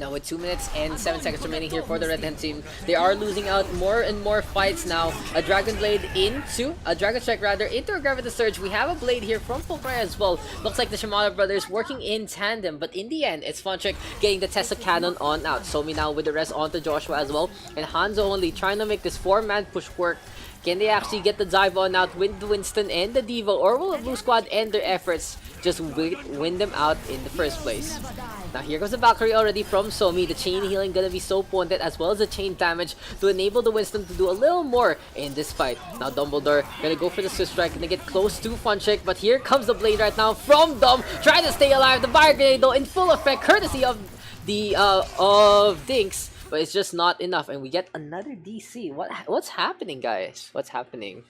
Speaker 1: Now with 2 minutes and 7 seconds remaining here for the Red Hand team, they are losing out more and more fights now. A Dragon Blade into, a Dragon Strike rather, into a Graviton Surge. We have a Blade here from Fulcry as well. Looks like the Shimada brothers working in tandem, but in the end, it's Fontrick getting the Tesla Cannon on out. Somi now with the rest onto Joshua as well, and Hanzo only trying to make this 4-man push work. Can they actually get the dive on out with Winston and the Diva, or will the Blue Squad end their efforts, just win them out in the first place? Now here goes the Valkyrie already from Somi. The chain healing gonna be so potent, as well as the chain damage to enable the Winston to do a little more in this fight. Now Dumbledore gonna go for the Swift Strike, gonna get close to Fontrick, but here comes the Blade right now from Dom, trying to stay alive. The Fire Grenade though in full effect, courtesy of the Dinks. But it's just not enough, and we get another DC. What's happening, guys? What's happening?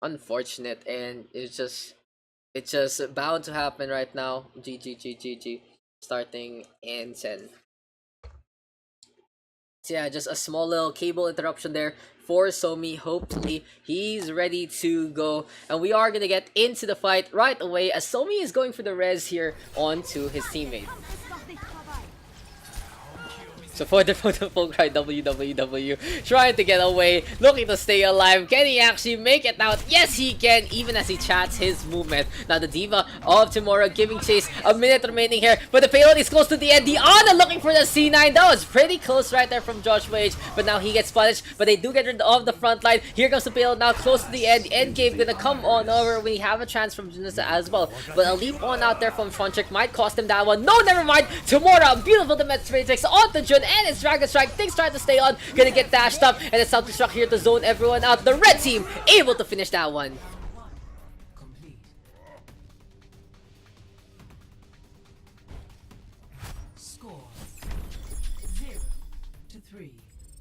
Speaker 1: Unfortunate, and it's just bound to happen right now. GG. Starting in 10. So yeah, just a small little cable interruption there for Somi. Hopefully he's ready to go, and we are gonna get into the fight right away as Somi is going for the res here onto his teammate. So for the Fulcry WWW, trying to get away, looking to stay alive. Can he actually make it out? Yes, he can, even as he chats his movement. Now the Diva of Tomorrow giving chase. A minute remaining here, but the payload is close to the end. The Ana looking for the C9. That was pretty close right there from Joshua H, but now he gets punished, but they do get rid of the front line. Here comes the payload now close to the end. The end game gonna come on over. We have a chance from Junisa as well, but a leap on out there from Frontrick might cost him that one. No, never mind. Tomorrow, beautiful Demet Matrix on the Jun, and it's Dragon Strike. Things trying to stay on, gonna get dashed up, and it's self-destruct here to zone everyone out. The red team able to finish that one.
Speaker 2: Complete. Score 0-3.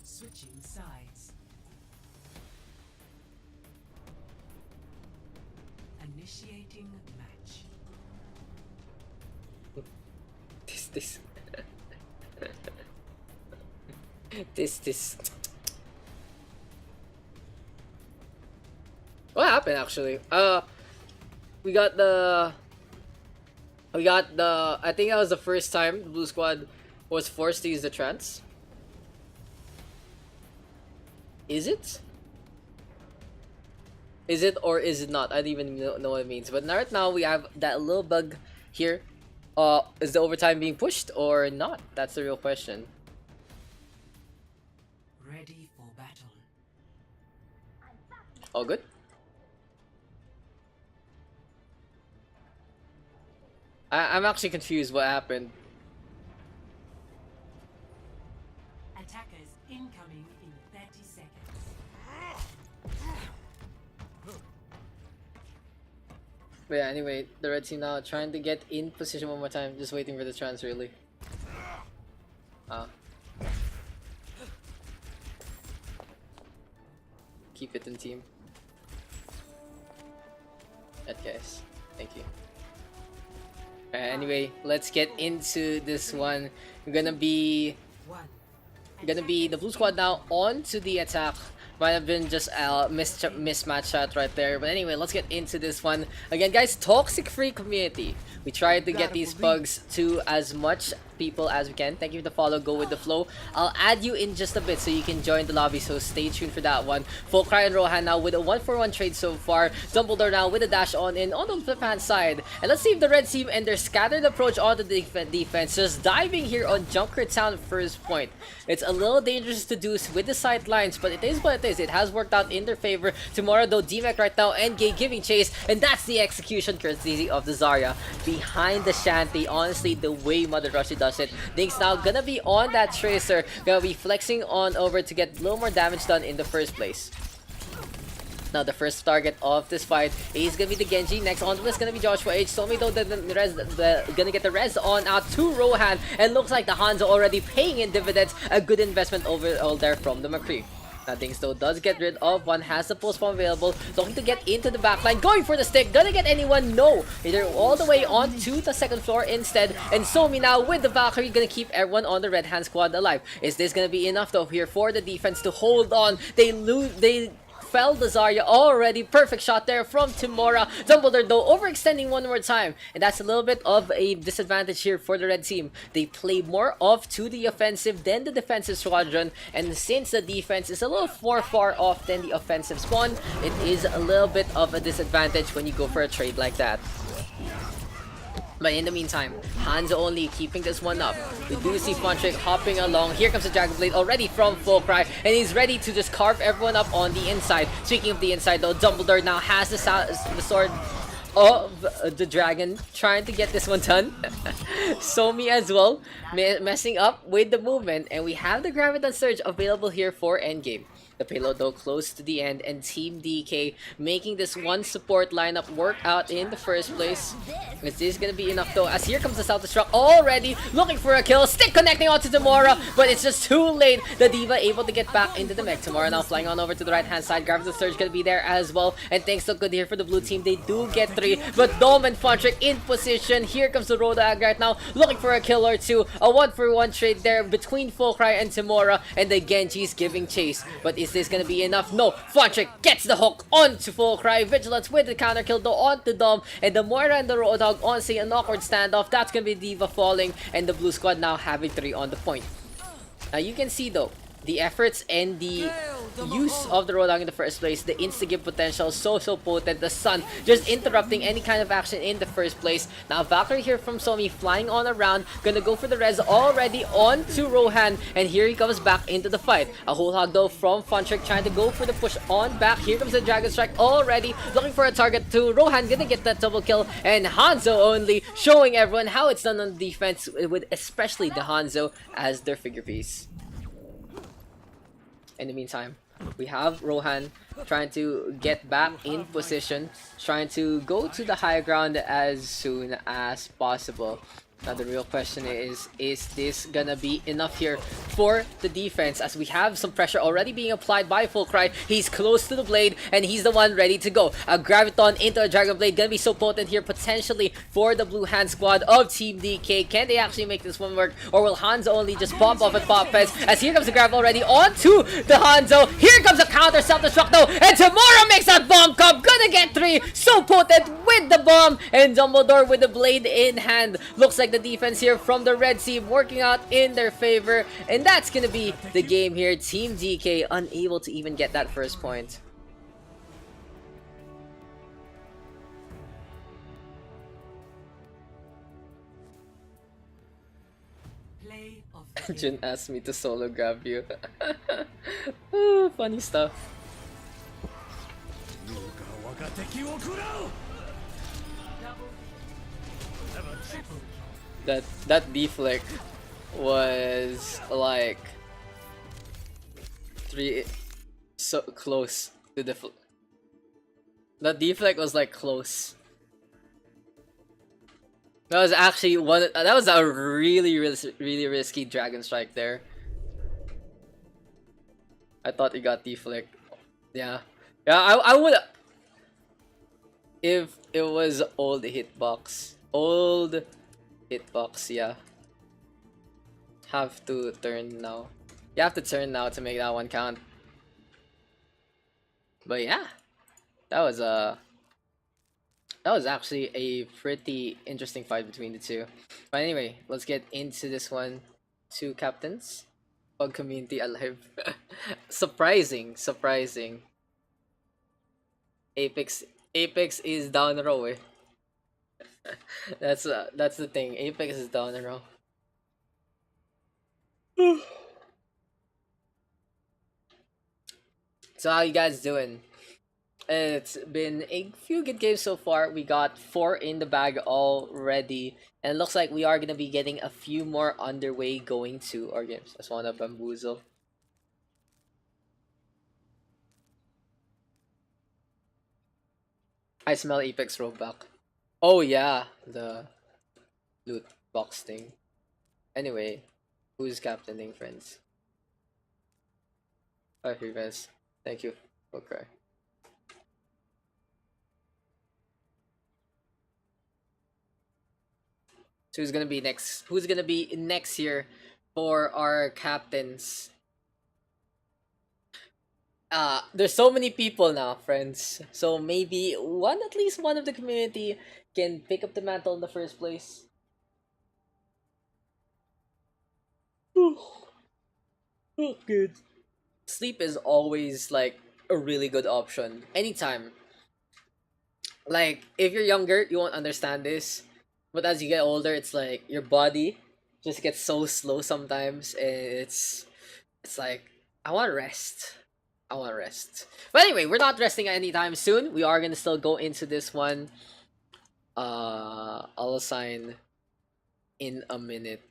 Speaker 2: Switching sides. Initiating match.
Speaker 1: This. What happened actually? We got the. I think that was the first time the Blue Squad was forced to use the trance. Is it? Is it or is it not? I don't even know what it means. But right now we have that little bug here. Is the overtime being pushed or not? That's the real question.
Speaker 2: Ready for battle.
Speaker 1: All good? I'm actually confused what happened.
Speaker 2: Attackers incoming in 30 seconds.
Speaker 1: But yeah, anyway, the red team now trying to get in position one more time. Just waiting for the trance really. Keep it in team. That guys. Thank you. Anyway, let's get into this one. We're gonna be the Blue Squad now on to the attack. Might have been just a mismatch shot right there. But anyway, let's get into this one. Again, guys, toxic free community. We tried to get these pugs to as much people as we can. Thank you for the follow, go with the flow. I'll add you in just a bit so you can join the lobby, so stay tuned for that one. Fulcry and Rohan now with a 1-for-1 trade so far. Dumbledore now with a dash on in on the flip hand side. And let's see if the red team and their scattered approach on the defense, just diving here on Junkertown first point. It's a little dangerous to do with the sight lines, but it is what it is. It has worked out in their favor. Tomorrow though, DMAC right now, Endgame giving chase, and that's the execution courtesy of the Zarya behind the Shanty. Honestly, the way Mother Rushy does it. Dink's now gonna be on that Tracer, gonna be flexing on over to get a little more damage done in the first place. Now the first target of this fight is gonna be the Genji. Next on the list gonna be Joshua H. Somi though gonna get the res on out to Rohan, and looks like the Hanzo already paying in dividends. A good investment overall there from the McCree. Now Dinks though does get rid of one, has the post bomb available, looking to get into the backline, going for the stick, gonna get anyone? No! They're all the way on to the second floor instead, and Somi now with the Valkyrie gonna keep everyone on the red hand squad alive. Is this gonna be enough though here for the defense to hold on? They fell the Zarya already. Perfect shot there from Timora. Dumbledore though overextending one more time, and that's a little bit of a disadvantage here for the red team. They play more off to the offensive than the defensive squadron, and since the defense is a little more far off than the offensive spawn, it is a little bit of a disadvantage when you go for a trade like that. But in the meantime, Hanzo only keeping this one up. We do see Fontrick hopping along. Here comes the Dragon Blade already from Fulcry, and he's ready to just carve everyone up on the inside. Speaking of the inside though, Dumbledore now has the sword of the dragon, trying to get this one done. Somi as well, messing up with the movement, and we have the Graviton Surge available here for endgame. The payload though close to the end, and Team DK making this one support lineup work out in the first place. Is this gonna be enough though, as here comes the self-destruct already, looking for a kill, stick connecting onto Tamora, but it's just too late. The Diva able to get back into the mech. Tamora now flying on over to the right hand side. Gravity Surge gonna be there as well, and things look good here for the blue team. They do get 3, but Dome and Fontrick in position. Here comes the Rodag right now, looking for a kill or 2. A 1-for-1 trade there between Fulcry and Tamora, and the Genji's giving chase. But is this gonna be enough? No. Fontrick gets the hook onto Fulcry. Vigilance with the counter kill though onto Dom, and the Moira and the Roadhog on say an awkward standoff. That's gonna be Diva falling, and the blue squad now having 3 on the point. Now you can see though, the efforts and the use of the Rolang in the first place, the insta-give potential, so potent. The sun just interrupting any kind of action in the first place. Now Valkyrie here from Somi flying on around, gonna go for the res already on to Rohan, and here he comes back into the fight. A whole hog though from Funtrick trying to go for the push on back. Here comes the Dragon Strike already, looking for a target to Rohan, gonna get that double kill, and Hanzo only showing everyone how it's done on defense, with especially the Hanzo as their figure piece. In the meantime, we have Rohan trying to get back in position, trying to go to the high ground as soon as possible. Now the real question is this gonna be enough here for the defense, as we have some pressure already being applied by Fulcry. He's close to the blade and he's the one ready to go. A Graviton into a Dragon Blade gonna be so potent here potentially for the Blue Hand squad of Team DK. Can they actually make this one work, or will Hanzo only just pop off at Pop Fest? As here comes the grab already onto the Hanzo. Here comes a counter self-destruct though, and Tomorrow makes that bomb cup, gonna get 3. So potent with the bomb, and Dumbledore with the blade in hand. Looks like the defense here from the Red Sea working out in their favor, and that's gonna be the game here. Team DK unable to even get that first point.
Speaker 2: Play of the game.
Speaker 1: Jun asked me to solo grab you. Ooh, funny stuff. That deflect was like so close to the that deflect was like close. That was actually that was a really risky Dragon Strike there. I thought he got deflect. Yeah, I would, if it was old hitbox, yeah. Have to turn now. You have to turn now to make that one count. But yeah, that was actually a pretty interesting fight between the two. But anyway, let's get into this one. 2 captains, Pug community alive. surprising. Apex is down the row. That's the thing. Apex is down the row. So how you guys doing? It's been a few good games so far. We got 4 in the bag already, and it looks like we are gonna be getting a few more underway going to our games. Just wanna bamboozle. I smell Apex rollback. Oh yeah, the loot box thing. Anyway, who's captaining, friends? Bye, friends. Thank you. Okay. So who's gonna be next? Who's gonna be next here for our captains? There's so many people now, friends. So maybe at least one of the community can pick up the mantle in the first place. Oh, good. Sleep is always like a really good option. Anytime. Like, if you're younger, you won't understand this. But as you get older, it's like your body just gets so slow sometimes, and it's like, I want to rest. But anyway, we're not resting anytime soon. We are gonna still go into this one. I'll assign in a minute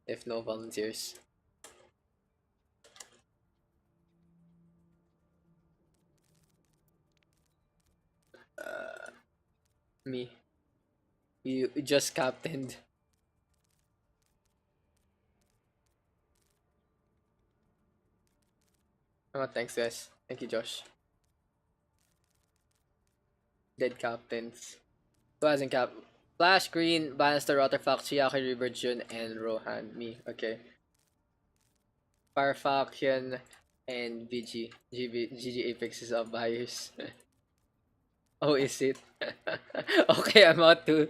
Speaker 1: if no volunteers. Me. You just captained. Oh, thanks guys. Thank you, Josh. Dead captains. Who hasn't cap? Flash, Green, Bannister, Rotterfox, Chiaki, River, Jun, and Rohan. Me. Okay. Firefaction and VG. GG Apex is up buyers. Oh, is it? Okay, I'm out too.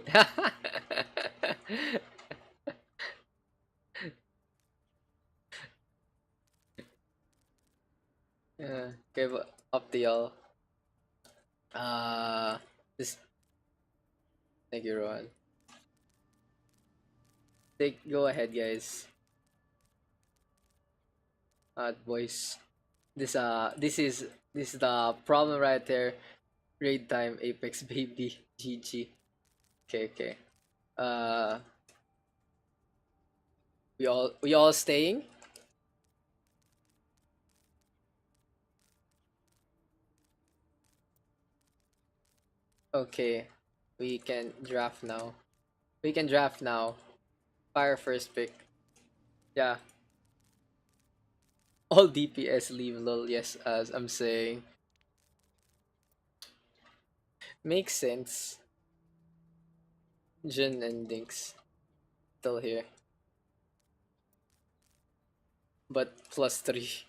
Speaker 1: Okay, but up to y'all. This thank you, Rohan. Go ahead, guys. Boys. This is the problem right there. Raid time, Apex baby, GG. Okay, okay. Uh, we all staying. Okay, we can draft now. We can draft now. Fire first pick. Yeah. All DPS leave lol. Yes, as I'm saying. Makes sense. Jin and Dinks still here, but +3.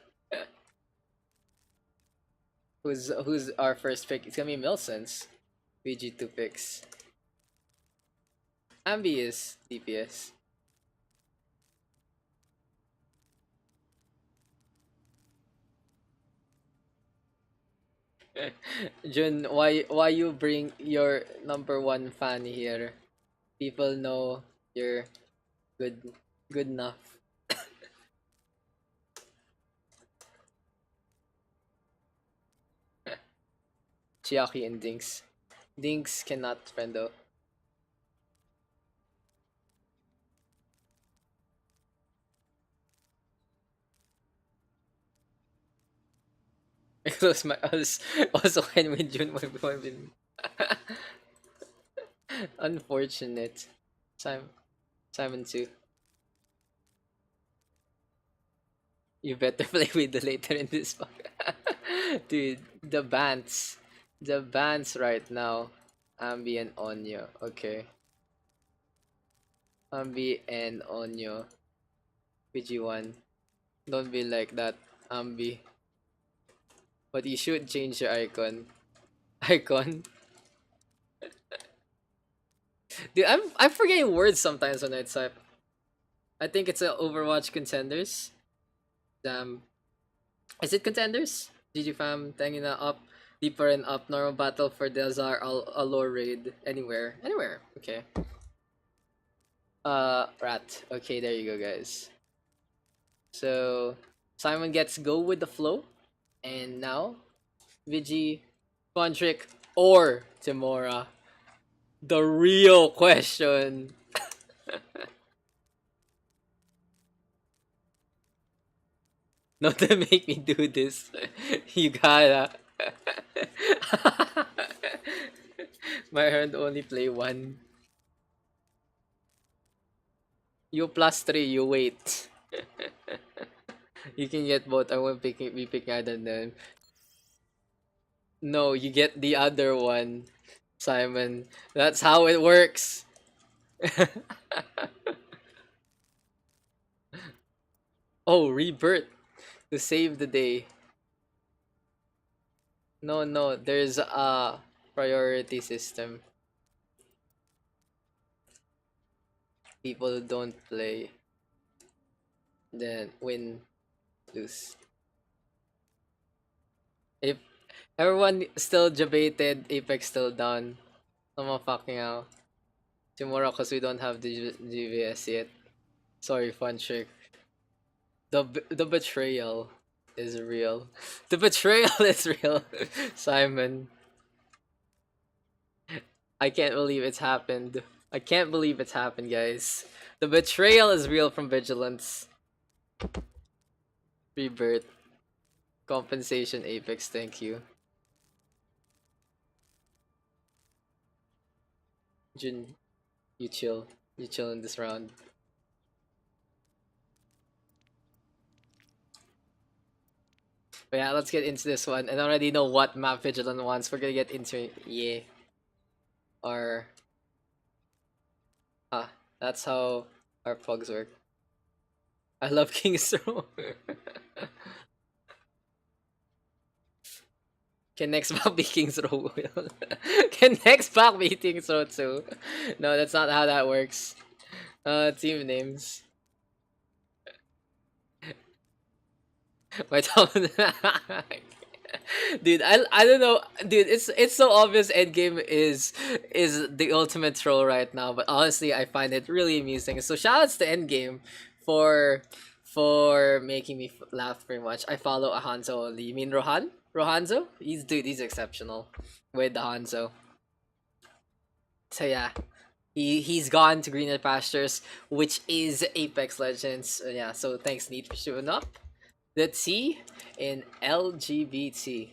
Speaker 1: Who's our first pick? It's gonna be Milsons. VG2 picks. Ambi is DPS. Jun, why you bring your number one fan here? People know you're good enough. Chiaki and Dinks. Dinks cannot friend though. I close my eyes. Also when with Jun I've been unfortunate. Simon too. You better play with the later in this one. Dude, the bands. The bands right now. Ambi and Onyo. Okay. Ambi and Onyo. PG1. Don't be like that, Ambi. But you should change your icon. Icon? Dude, I'm forgetting words sometimes when I type. I think it's a Overwatch contenders. Damn. Is it contenders? GG fam, tanging na up, deeper and up, normal battle for the Azar Allure raid. Anywhere. Anywhere. Okay. Rat. Okay, there you go, guys. So Simon gets go with the flow. And now Vigi, Contrick, or Timora. The real question. Not to make me do this. You gotta. My hand only play one. You +3, you wait. You can get both. I won't be picking either of them. No, you get the other one, Simon. That's how it works. Oh, rebirth to save the day. No, no, there's a priority system. People who don't play then win, lose. If everyone still debated, Apex still down. I'm fucking out. Tomorrow, cause we don't have the GVS yet. Sorry, fun trick. The betrayal is real. The betrayal is real, Simon. I can't believe it's happened. I can't believe it's happened, guys. The betrayal is real from Vigilance. Rebirth. Compensation Apex, thank you. Jun, you chill. You chill in this round. But yeah, let's get into this one. And I already know what map Vigilant wants. We're gonna get into it. Yeah. Or that's how our pugs work. I love King's Row. Can next pack be King's Row? Can next pack be King's Row too? No, that's not how that works. Team names. My top. Dude, I don't know, dude. It's so obvious. Endgame is the ultimate troll right now, but honestly, I find it really amusing. So shoutouts to Endgame for making me laugh pretty much. I follow a Hanzo only. You mean Rohan? Rohanzo? He's exceptional with the Hanzo. So yeah, he's gone to greener pastures, which is Apex Legends. Yeah, so thanks Neat for showing up. The T in LGBT.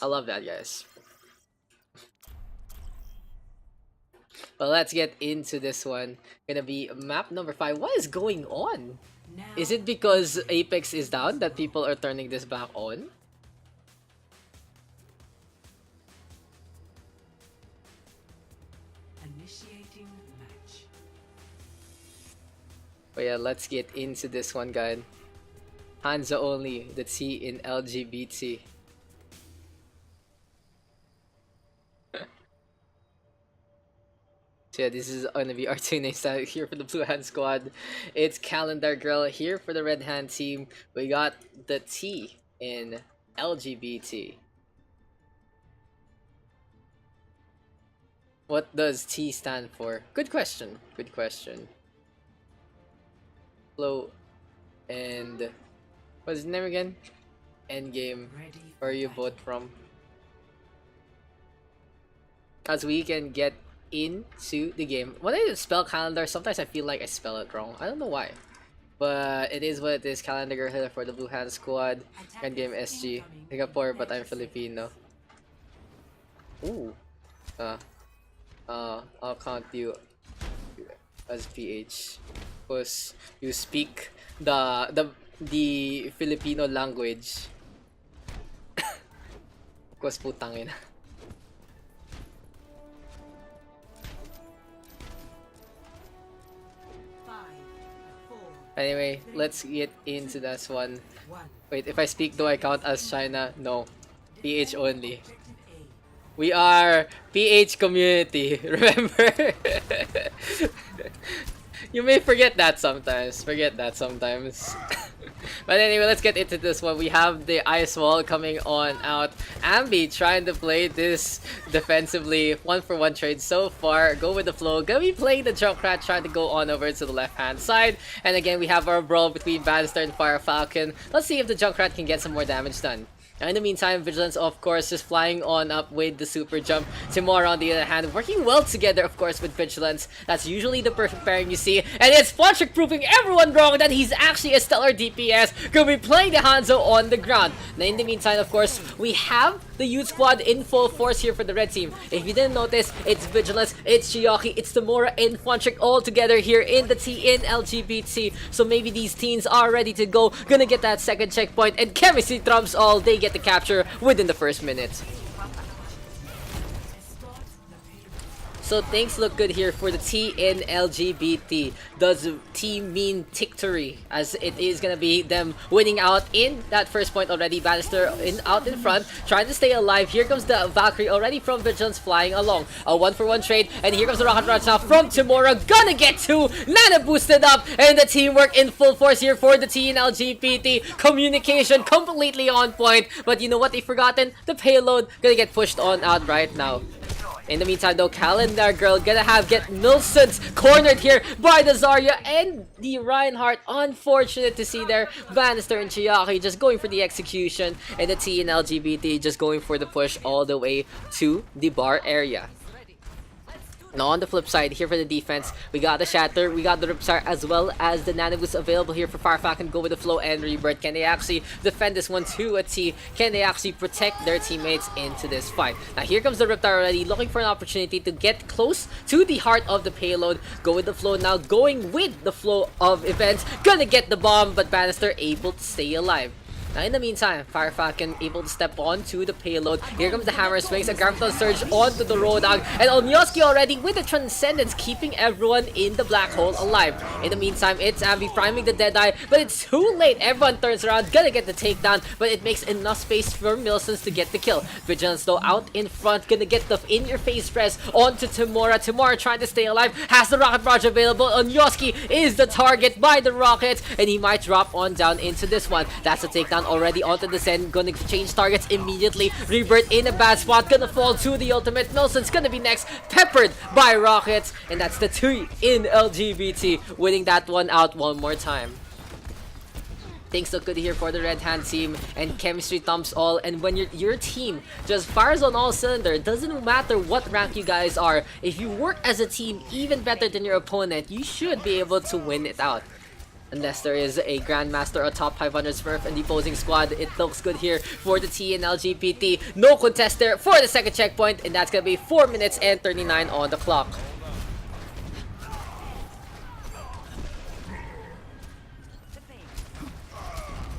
Speaker 1: I love that, guys. But let's get into this one. Gonna be map number 5. What is going on? Is it because Apex is down that people are turning this back on?
Speaker 2: Initiating match.
Speaker 1: But yeah, let's get into this one, guys. Hanzo only, the T in LGBT. So yeah, this is gonna be our two names out here for the Blue Hand Squad. It's Calendar Girl here for the Red Hand team. We got the T in LGBT. What does T stand for? Good question. Good question. Flow and what's his name again? Endgame. Where are you both from? As we can get into the game. When I spell calendar, sometimes I feel like I spell it wrong. I don't know why. But it is what it is. Calendar Girl here for the Blue Hand Squad. Endgame SG. Singapore, but I'm Filipino. Ooh. I'll count you as PH. Because you speak the Filipino language. Because putang ina. Anyway, let's get into this one. Wait, if I speak, do I count as China? No. PH only. We are PH community, remember? You may forget that sometimes. But anyway, let's get into this one. We have the ice wall coming on out. Ambi trying to play this defensively. 1-for-1 trade so far. Go with the flow. Gonna be playing the Junkrat, trying to go on over to the left hand side. And again, we have our brawl between Bannister and Fire Falcon. Let's see if the Junkrat can get some more damage done. And in the meantime, Vigilance, of course, is flying on up with the super jump. Timora, on the other hand, working well together, of course, with Vigilance. That's usually the perfect pairing you see. And it's Fontrick proving everyone wrong that he's actually a stellar DPS. Gonna be playing the Hanzo on the ground. Now, in the meantime, of course, we have the youth squad in full force here for the red team. If you didn't notice, it's Vigilance, it's Chiaki, it's Timora, and Fontrick all together here in the T in LGBT. So maybe these teens are ready to go. Gonna get that second checkpoint, and chemistry trumps all. They get the capture within the first minute. So things look good here for the T in LGBT. Does T mean victory? As it is gonna be them winning out in that first point already. Bannister out in front, trying to stay alive. Here comes the Valkyrie already from Vigilance flying along. A 1-for-1 trade, and here comes the rocket rush now from Timora. Gonna get two, Nana boosted up, and the teamwork in full force here for the T in LGBT. Communication completely on point, but you know what they've forgotten? The payload gonna get pushed on out right now. In the meantime, though, Calendar Girl gonna get Nilsson's cornered here by the Zarya and the Reinhardt. Unfortunate to see there. Bannister and Chiaki just going for the execution, and the T in LGBT just going for the push all the way to the bar area. Now on the flip side, here for the defense, we got the Shatter, we got the Ripsar, as well as the Nanoboost available here for Fire Falcon. Go with the Flow and Rebirth. Can they actually defend this one to a T? Can they actually protect their teammates into this fight? Now here comes the Riptar already, looking for an opportunity to get close to the heart of the payload. Go with the Flow now, going with the flow of events. Gonna get the bomb, but Bannister able to stay alive. Now in the meantime, Fire Falcon able to step onto the payload. Here comes the hammer swings, a graviton surge onto the Rodang, and Onyoski already with the Transcendence keeping everyone in the black hole alive. In the meantime, it's Ambi priming the Deadeye, but it's too late. Everyone turns around, gonna get the takedown, but it makes enough space for Milsons to get the kill. Vigilance though out in front, gonna get the in-your-face press onto Timura. Timura trying to stay alive, has the rocket barrage available. Onyoski is the target by the rockets, and he might drop on down into this one. That's a takedown already onto the Zen, gonna change targets immediately. Rebirth in a bad spot, gonna fall to the ultimate. Milson's gonna be next, peppered by rockets, and that's the 2 in LGBT, winning that one out one more time. Things look good here for the Red Hand team, and chemistry thumps all. And when your team just fires on all cylinders, doesn't matter what rank you guys are, if you work as a team even better than your opponent, you should be able to win it out. Unless there is a Grandmaster, a top 500 Smurf, and the opposing squad, it looks good here for the TNLGPT. No contest there for the second checkpoint, and that's gonna be 4 minutes and 39 on the clock.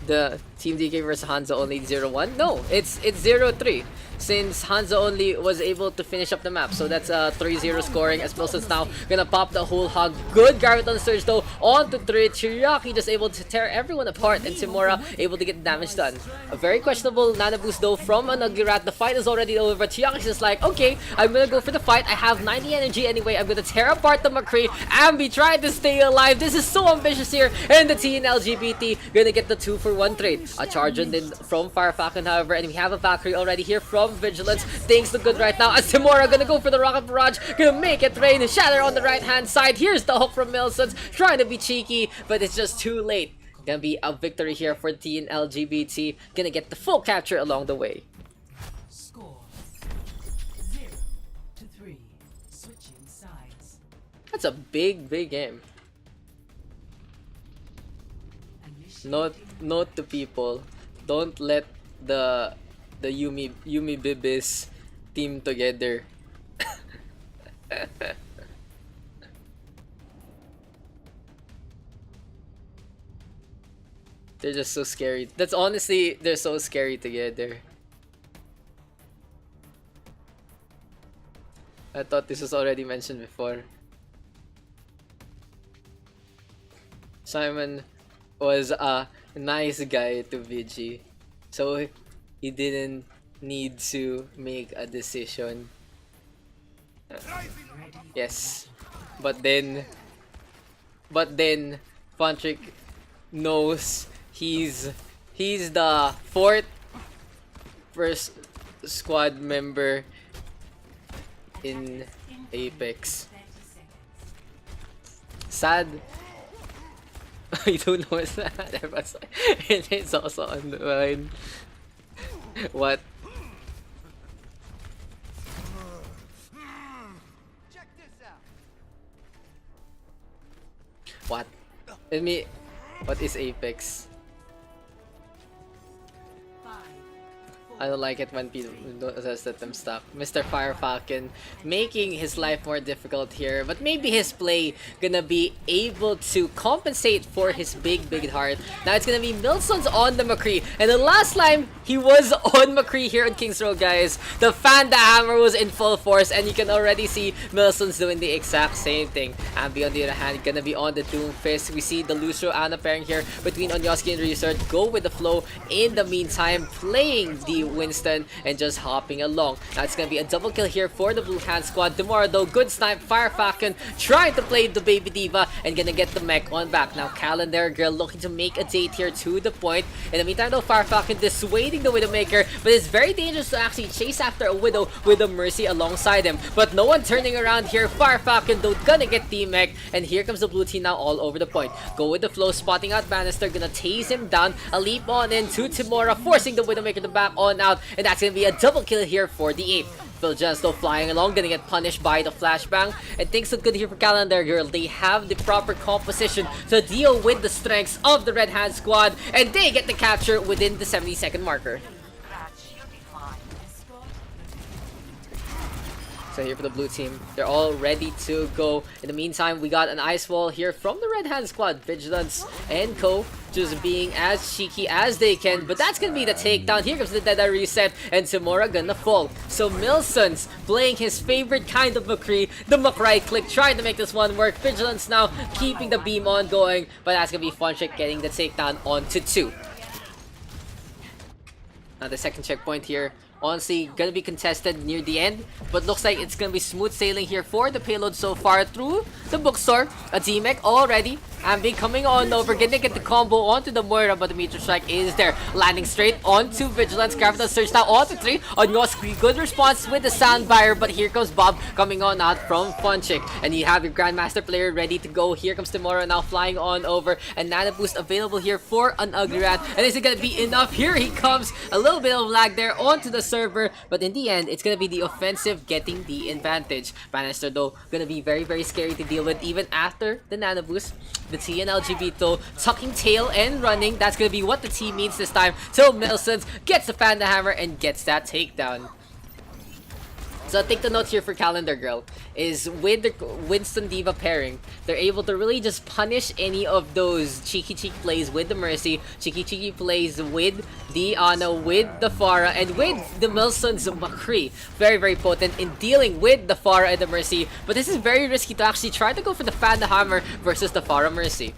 Speaker 1: The Team DK versus Hanzo only 0-1? No, it's 0-3. Since Hanzo only was able to finish up the map. So that's a 3-0 scoring as Milson's now gonna pop the whole hog. Good Graviton Surge though onto 3. Chiriaki just able to tear everyone apart, and Timura able to get damage done. A very questionable Nana boost though from Anagirat. The fight is already over, but Chiriaki's just like, okay, I'm gonna go for the fight. I have 90 energy anyway. I'm gonna tear apart the McCree. Ambi trying to stay alive. This is so ambitious here. And the TNLGBT gonna get the 2-for-1 trade. A charge on in from Fire Falcon, however, and we have a Valkyrie already here from Vigilance. Things look good right now as Timura gonna go for the rocket barrage, gonna make it rain. Shatter on the right hand side. Here's the hook from Milsons, trying to be cheeky, but it's just too late. Gonna be a victory here for TNLGBT. Gonna get the full capture along the way.
Speaker 2: Score 0-3. Switching sides.
Speaker 1: That's a big game. Note to people, don't let the Yumi Bibis team together. They're just so scary. That's honestly, they're so scary together. I thought this was already mentioned before. Simon was a nice guy to Vigi, so he didn't need to make a decision. Yes, but then Fontrick knows he's the first squad member in Apex. Sad. I don't know what's that. It's also on the line. What?
Speaker 3: Check this out.
Speaker 1: What? What is Apex? I don't like it when people don't let them stop. Mr. Fire Falcon making his life more difficult here, but maybe his play gonna be able to compensate for his big heart. Now it's gonna be Milsons on the McCree, and the last time he was on McCree here on Kings Row, guys, the Fanda Hammer was in full force, and you can already see Milsons doing the exact same thing. Ambi on the other hand gonna be on the Doom Fist. We see the Lucio Ana pairing here between Onyoski and Resort. Go with the flow. In the meantime, playing the Winston and just hopping along. Now it's gonna be a double kill here for the Blue Hand squad. Tomorrow though, good snipe. Fire Falcon trying to play the Baby Diva and gonna get the mech on back. Now Calendar Girl looking to make a date here to the point. In the meantime though, Fire Falcon dissuading the Widowmaker, but it's very dangerous to actually chase after a Widow with a Mercy alongside him. But no one turning around here. Fire Falcon though gonna get the mech, and here comes the blue team now all over the point. Go with the flow, spotting out Bannister, gonna tase him down. A leap on into Timura, forcing the Widowmaker to back on out, and that's gonna be a double kill here for the Ape. Phil just though flying along, gonna get punished by the flashbang, and things look good here for Calendar Girl. They have the proper composition to deal with the strengths of the Red Hand squad, and they get the capture within the 70-second marker. So here for the blue team, they're all ready to go. In the meantime, we got an ice wall here from the red hand squad. Vigilance and Co just being as cheeky as they can, but that's gonna be the takedown. Here comes the Dead Eye reset, and Tamura gonna fall. So Milson's playing his favorite kind of McCree, the McRae click, trying to make this one work. Vigilance now keeping the beam on going, but that's gonna be Funtrick getting the takedown onto 2. Now the second checkpoint here, honestly, gonna be contested near the end, but looks like it's gonna be smooth sailing here for the payload so far through the bookstore. A D-Mech already. Ambi coming on over, gonna get the combo onto the Moira, but the Meteor Strike is there. Landing straight onto Vigilance. Gravita Surge now onto 3. On Yoski, good response with the Soundbuyer, but here comes Bob coming on out from Funchick. And you have your Grandmaster player ready to go. Here comes Timora now flying on over, and Nano Boost available here for an Ugly Rat. And is it gonna be enough? Here he comes. A little bit of lag there onto the server, but in the end, it's gonna be the offensive getting the advantage. Bannister though, gonna be very, very scary to deal with even after the Nano Boost. The T and LGB though, tucking tail and running. That's gonna be what the team needs this time. So Milsons gets the Panda Hammer and gets that takedown. So take the note here for Calendar Girl is with the Winston Diva pairing, they're able to really just punish any of those cheeky plays with the Mercy, cheeky plays with the Ana, with the Pharah, and with the Milson's McCree. Very, very potent in dealing with the Pharah and the Mercy, but this is very risky to actually try to go for the Panda Hammer versus the Pharah Mercy.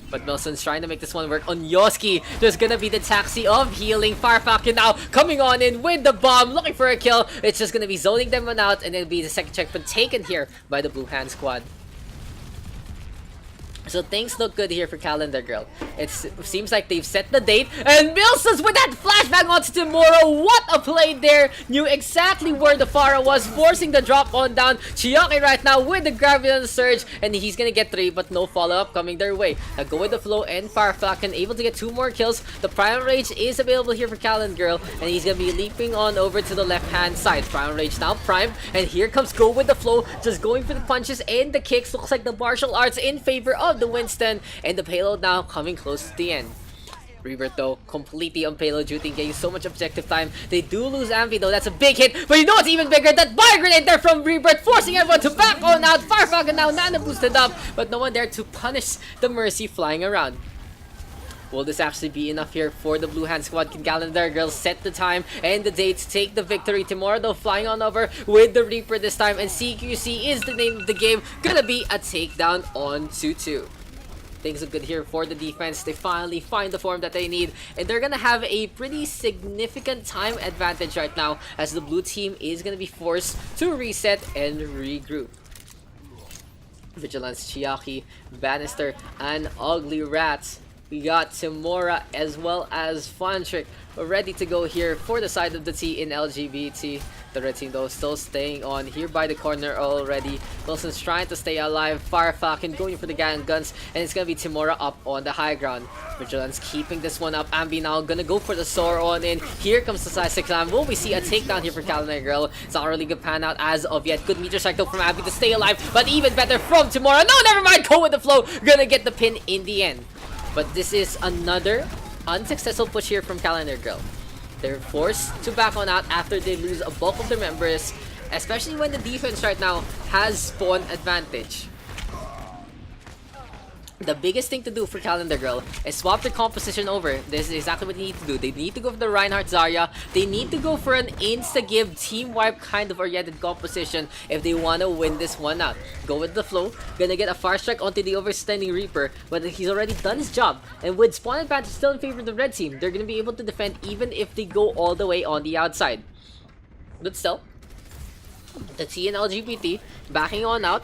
Speaker 1: But Milson's trying to make this one work on Yoski. There's gonna be the taxi of healing. Fire Falcon now coming on in with the bomb, looking for a kill. It's just gonna be zoning them one out, and it'll be the second checkpoint taken here by the Blue Hand squad. So things look good here for Calendar Girl. It seems like they've set the date, and Milsons with that flashback onto Timuro. What a play there! Knew exactly where the Pharah was, forcing the drop on down. Chiaki right now with the Graviton Surge, and he's gonna get 3, but no follow-up coming their way. Now go with the flow, and Fire Falcon able to get 2 more kills. The Primal Rage is available here for Calendar Girl, and he's gonna be leaping on over to the left-hand side. Primal Rage now primed, and here comes Go with the flow, just going for the punches and the kicks. Looks like the martial arts in favor of the Winston, and the payload now coming close to the end. Rebirth though, completely on payload duty, getting so much objective time. They do lose Ambi though, that's a big hit, but you know what's even bigger? That Fire Grenade there from Rebirth, forcing everyone to back on out. Fire Falcon now Nano boosted up, but no one there to punish the Mercy flying around. Will this actually be enough here for the Blue Hand squad? Can Calendar Girl set the time and the date to take the victory? Timora though flying on over with the Reaper this time, and CQC is the name of the game. Gonna be a takedown on 2-2. Things look good here for the defense. They finally find the form that they need, and they're gonna have a pretty significant time advantage right now, as the blue team is gonna be forced to reset and regroup. Vigilance, Chiaki, Bannister, and Ugly Rats. We got Timora as well as Funtrick ready to go here for the side of the T in LGBT. The red team though still staying on here by the corner already. Wilson's trying to stay alive. Fire Falcon going for the gang guns, and it's gonna be Timora up on the high ground. Vigilance keeping this one up. Ambi now gonna go for the soar on in. Here comes the size 6 lamb. Will we see a takedown here for Calendar Girl? It's not really good pan out as of yet. Good meteor strike though from Ambi to stay alive, but even better from Timora. No, never mind. Go with the flow. Gonna get the pin in the end. But this is another unsuccessful push here from Calendar Girl. They're forced to back on out after they lose a bulk of their members, especially when the defense right now has spawn advantage. The biggest thing to do for Calendar Girl is swap their composition over. This is exactly what they need to do. They need to go for the Reinhardt Zarya. They need to go for an insta-give, team wipe kind of oriented composition if they want to win this one out. Go with the flow. Gonna get a fire strike onto the overstanding Reaper, but he's already done his job. And with spawn advantage still in favor of the red team, they're gonna be able to defend even if they go all the way on the outside. But still, the T and LGBT backing on out.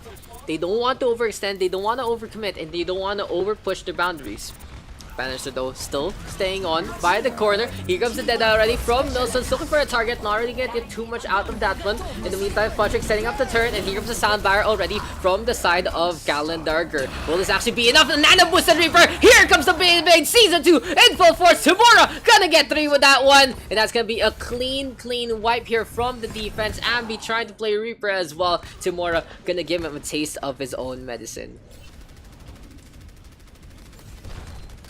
Speaker 1: They don't want to overextend, they don't want to overcommit, and they don't want to overpush their boundaries. Bannister though still staying on by the corner. Here comes the dead already from Milsons, looking for a target. Not really gonna get too much out of that one. In the meantime, Funtrick setting up the turn, and here comes the Soundbuyer already from the side of Calendar Girl. Will this actually be enough? The Nano boosted Reaper. Here comes the Bane Season 2 in full force. Tamura gonna get 3 with that one, and that's gonna be a clean wipe here from the defense. Ambi trying to play Reaper as well. Tamura gonna give him a taste of his own medicine.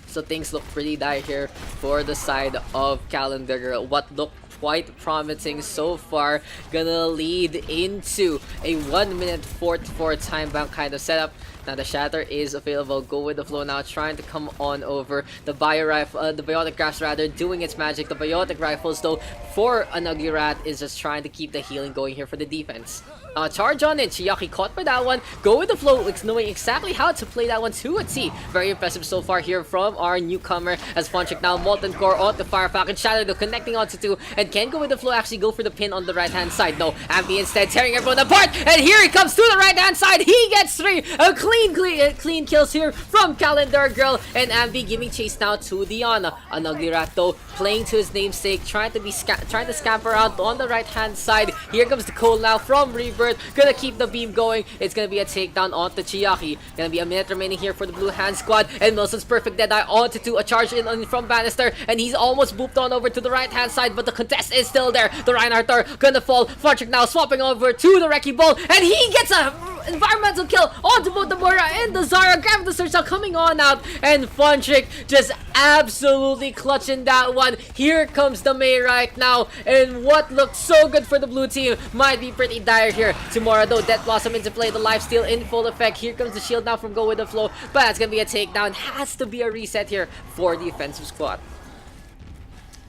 Speaker 1: So things look pretty dire here for the side of Calendar Girl. What looked quite promising so far. Gonna lead into a 1 minute 44 time bound kind of setup. Now the Shatter is available. Go with the flow now, trying to come on over. The the Biotic Grasp rather, doing its magic. The Biotic Rifles though, for an Ugly Rat, is just trying to keep the healing going here for the defense. Charge on in. Chiaki caught by that one. Go with the flow, knowing exactly how to play that one to a T. Very impressive so far here from our newcomer. As Fonchik now Molten Core on the Fire Falcon. Shadow though connecting onto two, and can go with the flow, actually go for the pin on the right hand side. No, Ambi instead tearing everyone apart, and here he comes to the right hand side. He gets 3. A clean kills here from Calendar Girl, and Ambi giving chase now to Diana. An Ugly Rat though playing to his namesake, trying to scamper around on the right hand side. Here comes the Cole now from Rebirth. Gonna keep the beam going. It's gonna be a takedown onto Chiaki. Gonna be a minute remaining here for the Blue Hand squad, and Milson's perfect Deadeye onto two. A charge in from Bannister, and he's almost booped on over to the right hand side, but the contest is still there. The Reinhardt are gonna fall. Fonchik now swapping over to the Wrecking Ball, and he gets a environmental kill onto both the Moira and the Zara. Gravity Surge now coming on out, and Fonchik just absolutely clutching that one. Here comes the Mei right now, and what looked so good for the blue team might be pretty dire here. Tomorrow though, Death Blossom into play, the lifesteal in full effect. Here comes the shield now from Go With The Flow, but that's gonna be a takedown. Has to be a reset here for the offensive squad.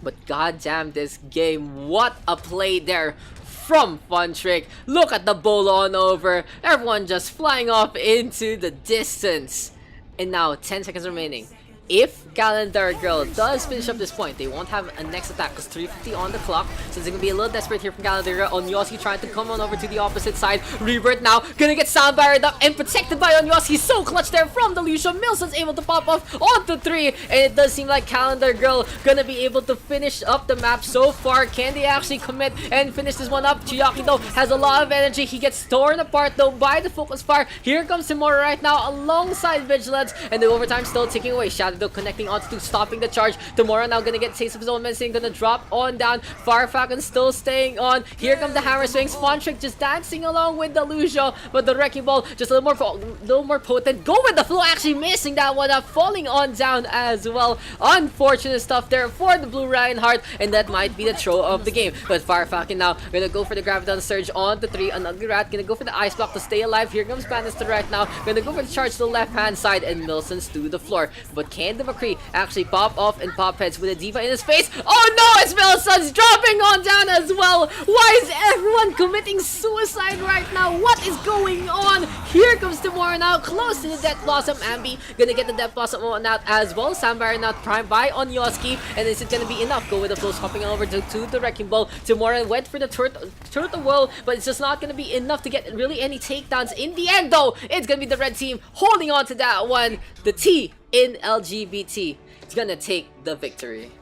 Speaker 1: But goddamn this game, what a play there from Fonchik. Look at the bowl on over. Everyone just flying off into the distance. And now 10 seconds remaining. If Calendar Girl does finish up this point, they won't have a next attack because 3:50 on the clock. So it's gonna be a little desperate here from Calendar Girl. Onyoski trying to come on over to the opposite side. Rebirth now gonna get sound barred up and protected by Onyoski. So clutch there from the Lucio. Milson's able to pop off onto 3, and it does seem like Calendar Girl gonna be able to finish up the map so far. Can they actually commit and finish this one up? Chiaki though has a lot of energy. He gets torn apart though by the focus fire. Here comes Timura right now alongside Vigilance, and the overtime still ticking away. Shadow though connecting onto two, stopping the charge. Tomorrow now gonna get taste of his own medicine, gonna drop on down. Fire Falcon still staying on. Here comes the hammer swings. Fonchik just dancing along with the Lucio, but the Wrecking Ball just a little more potent. Go with the flow, actually missing that one up, falling on down as well. Unfortunate stuff there for the Blue Reinhardt, and that might be the throw of the game. But Fire Falcon now gonna go for the Graviton Surge on the 3. An Ugly Rat gonna go for the Ice Block to stay alive. Here comes Bannister right now, gonna go for the charge to the left hand side, and Milson's to the floor. But can the McCree actually pop off and pop heads with a diva in his face? Oh no, it's Milson's dropping on down as well. Why is everyone committing suicide right now? What is going on? Here comes Tomorrow now, close to the Death Blossom. Ambi gonna get the Death Blossom on out as well. Sambar now primed by Onyoski, and is it gonna be enough? Go with the flow, hopping over to the Wrecking Ball. Tomorrow went for the Turtle Whirl, but it's just not gonna be enough to get really any takedowns. In the end though, it's gonna be the red team holding on to that one. The T in LGBT is gonna take the victory.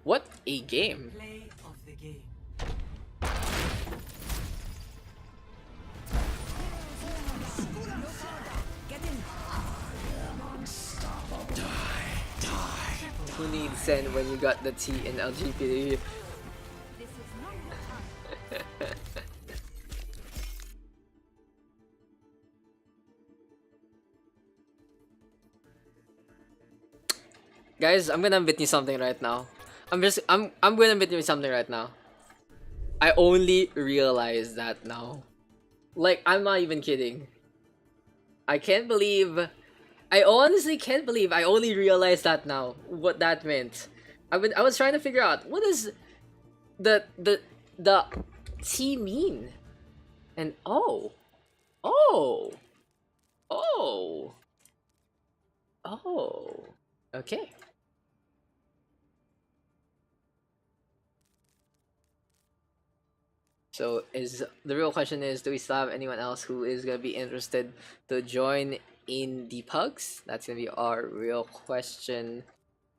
Speaker 1: What a game.
Speaker 2: Play of the game.
Speaker 1: Who needs Zen when you got the T in LGBT? Guys, I'm gonna admit you something right now. I'm gonna admit you something right now. I only realized that now. Like, I'm not even kidding. I honestly can't believe I only realized that now. What that meant. I was trying to figure out what does the T mean? And oh. Okay. So the real question is, do we still have anyone else who is gonna be interested to join in the pugs? That's gonna be our real question.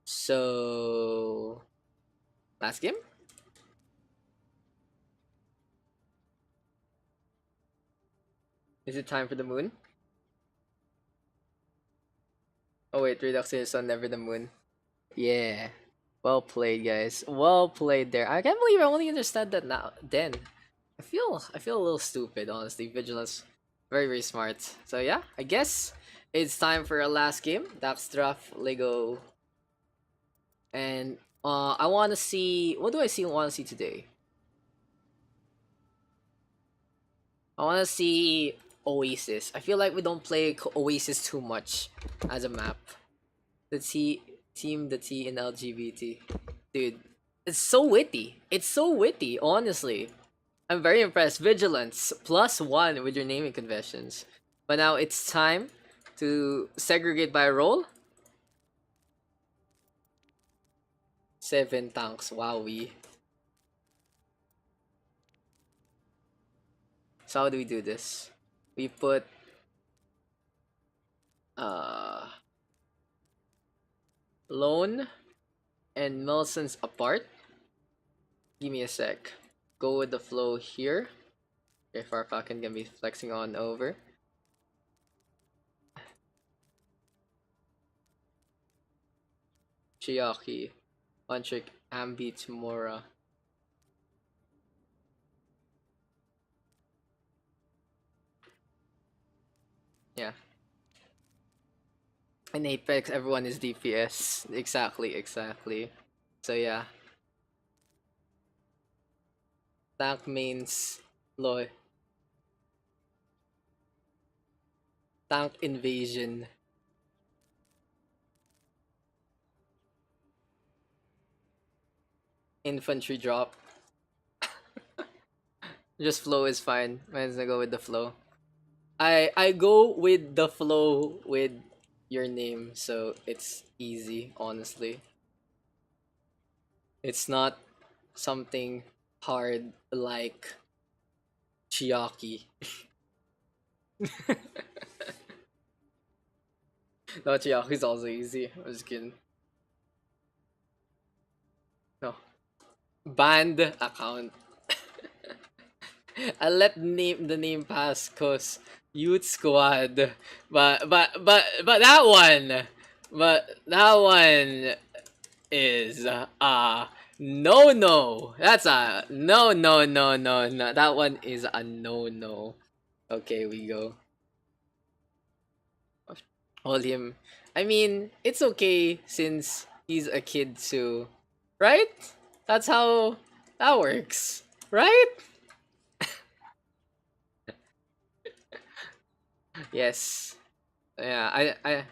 Speaker 1: So last game? Is it time for the moon? Oh wait, Redux is on Never the Moon. Yeah. Well played, guys. Well played there. I can't believe I only understand that now. Then I feel a little stupid, honestly. Vigilance, very, very smart. So yeah, I guess it's time for our last game. Daks draft Lego And I want to see, what do I want to see today? I want to see Oasis. I feel like we don't play Oasis too much as a map. The team, the T in LGBT. Dude, it's so witty. It's so witty, honestly. I'm very impressed. Vigilance, +1 with your naming conventions. But now it's time to segregate by role. 7 tanks, wowie. So how do we do this? We put Lone and Milson's apart. Give me a sec. Go with the flow here. If our Falcon can be flexing on over. Chiaki, Punchik, Ambi, Tamura. Yeah. In Apex, everyone is DPS. Exactly. So yeah. Tank mains Loy. Tank invasion. Infantry drop. Just flow is fine. Might as well go with the flow. I go with the flow with your name, so it's easy, honestly. It's not something hard like Chiaki. No, Chiaki's also easy. I'm just kidding. No. Banned account. I let the name pass cause Youth Squad. But that one is no. That's a no. That one is a no. Okay, we go. Hold him. I mean, it's okay since he's a kid too. Right? That's how that works. Right? Yes. Yeah, I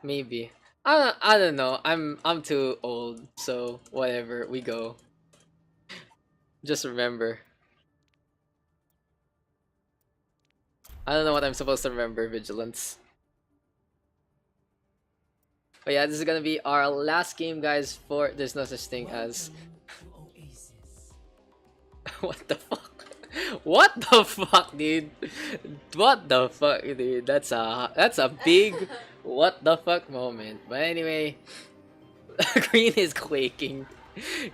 Speaker 1: maybe. I don't know. I'm too old, so whatever, we go. Just remember. I don't know what I'm supposed to remember, Vigilance. But yeah, this is gonna be our last game, guys, for there's no such thing as
Speaker 2: Oasis.
Speaker 1: what the fuck? What the fuck, dude? What the fuck, dude? That's a big what the fuck moment. But anyway, Green is quaking.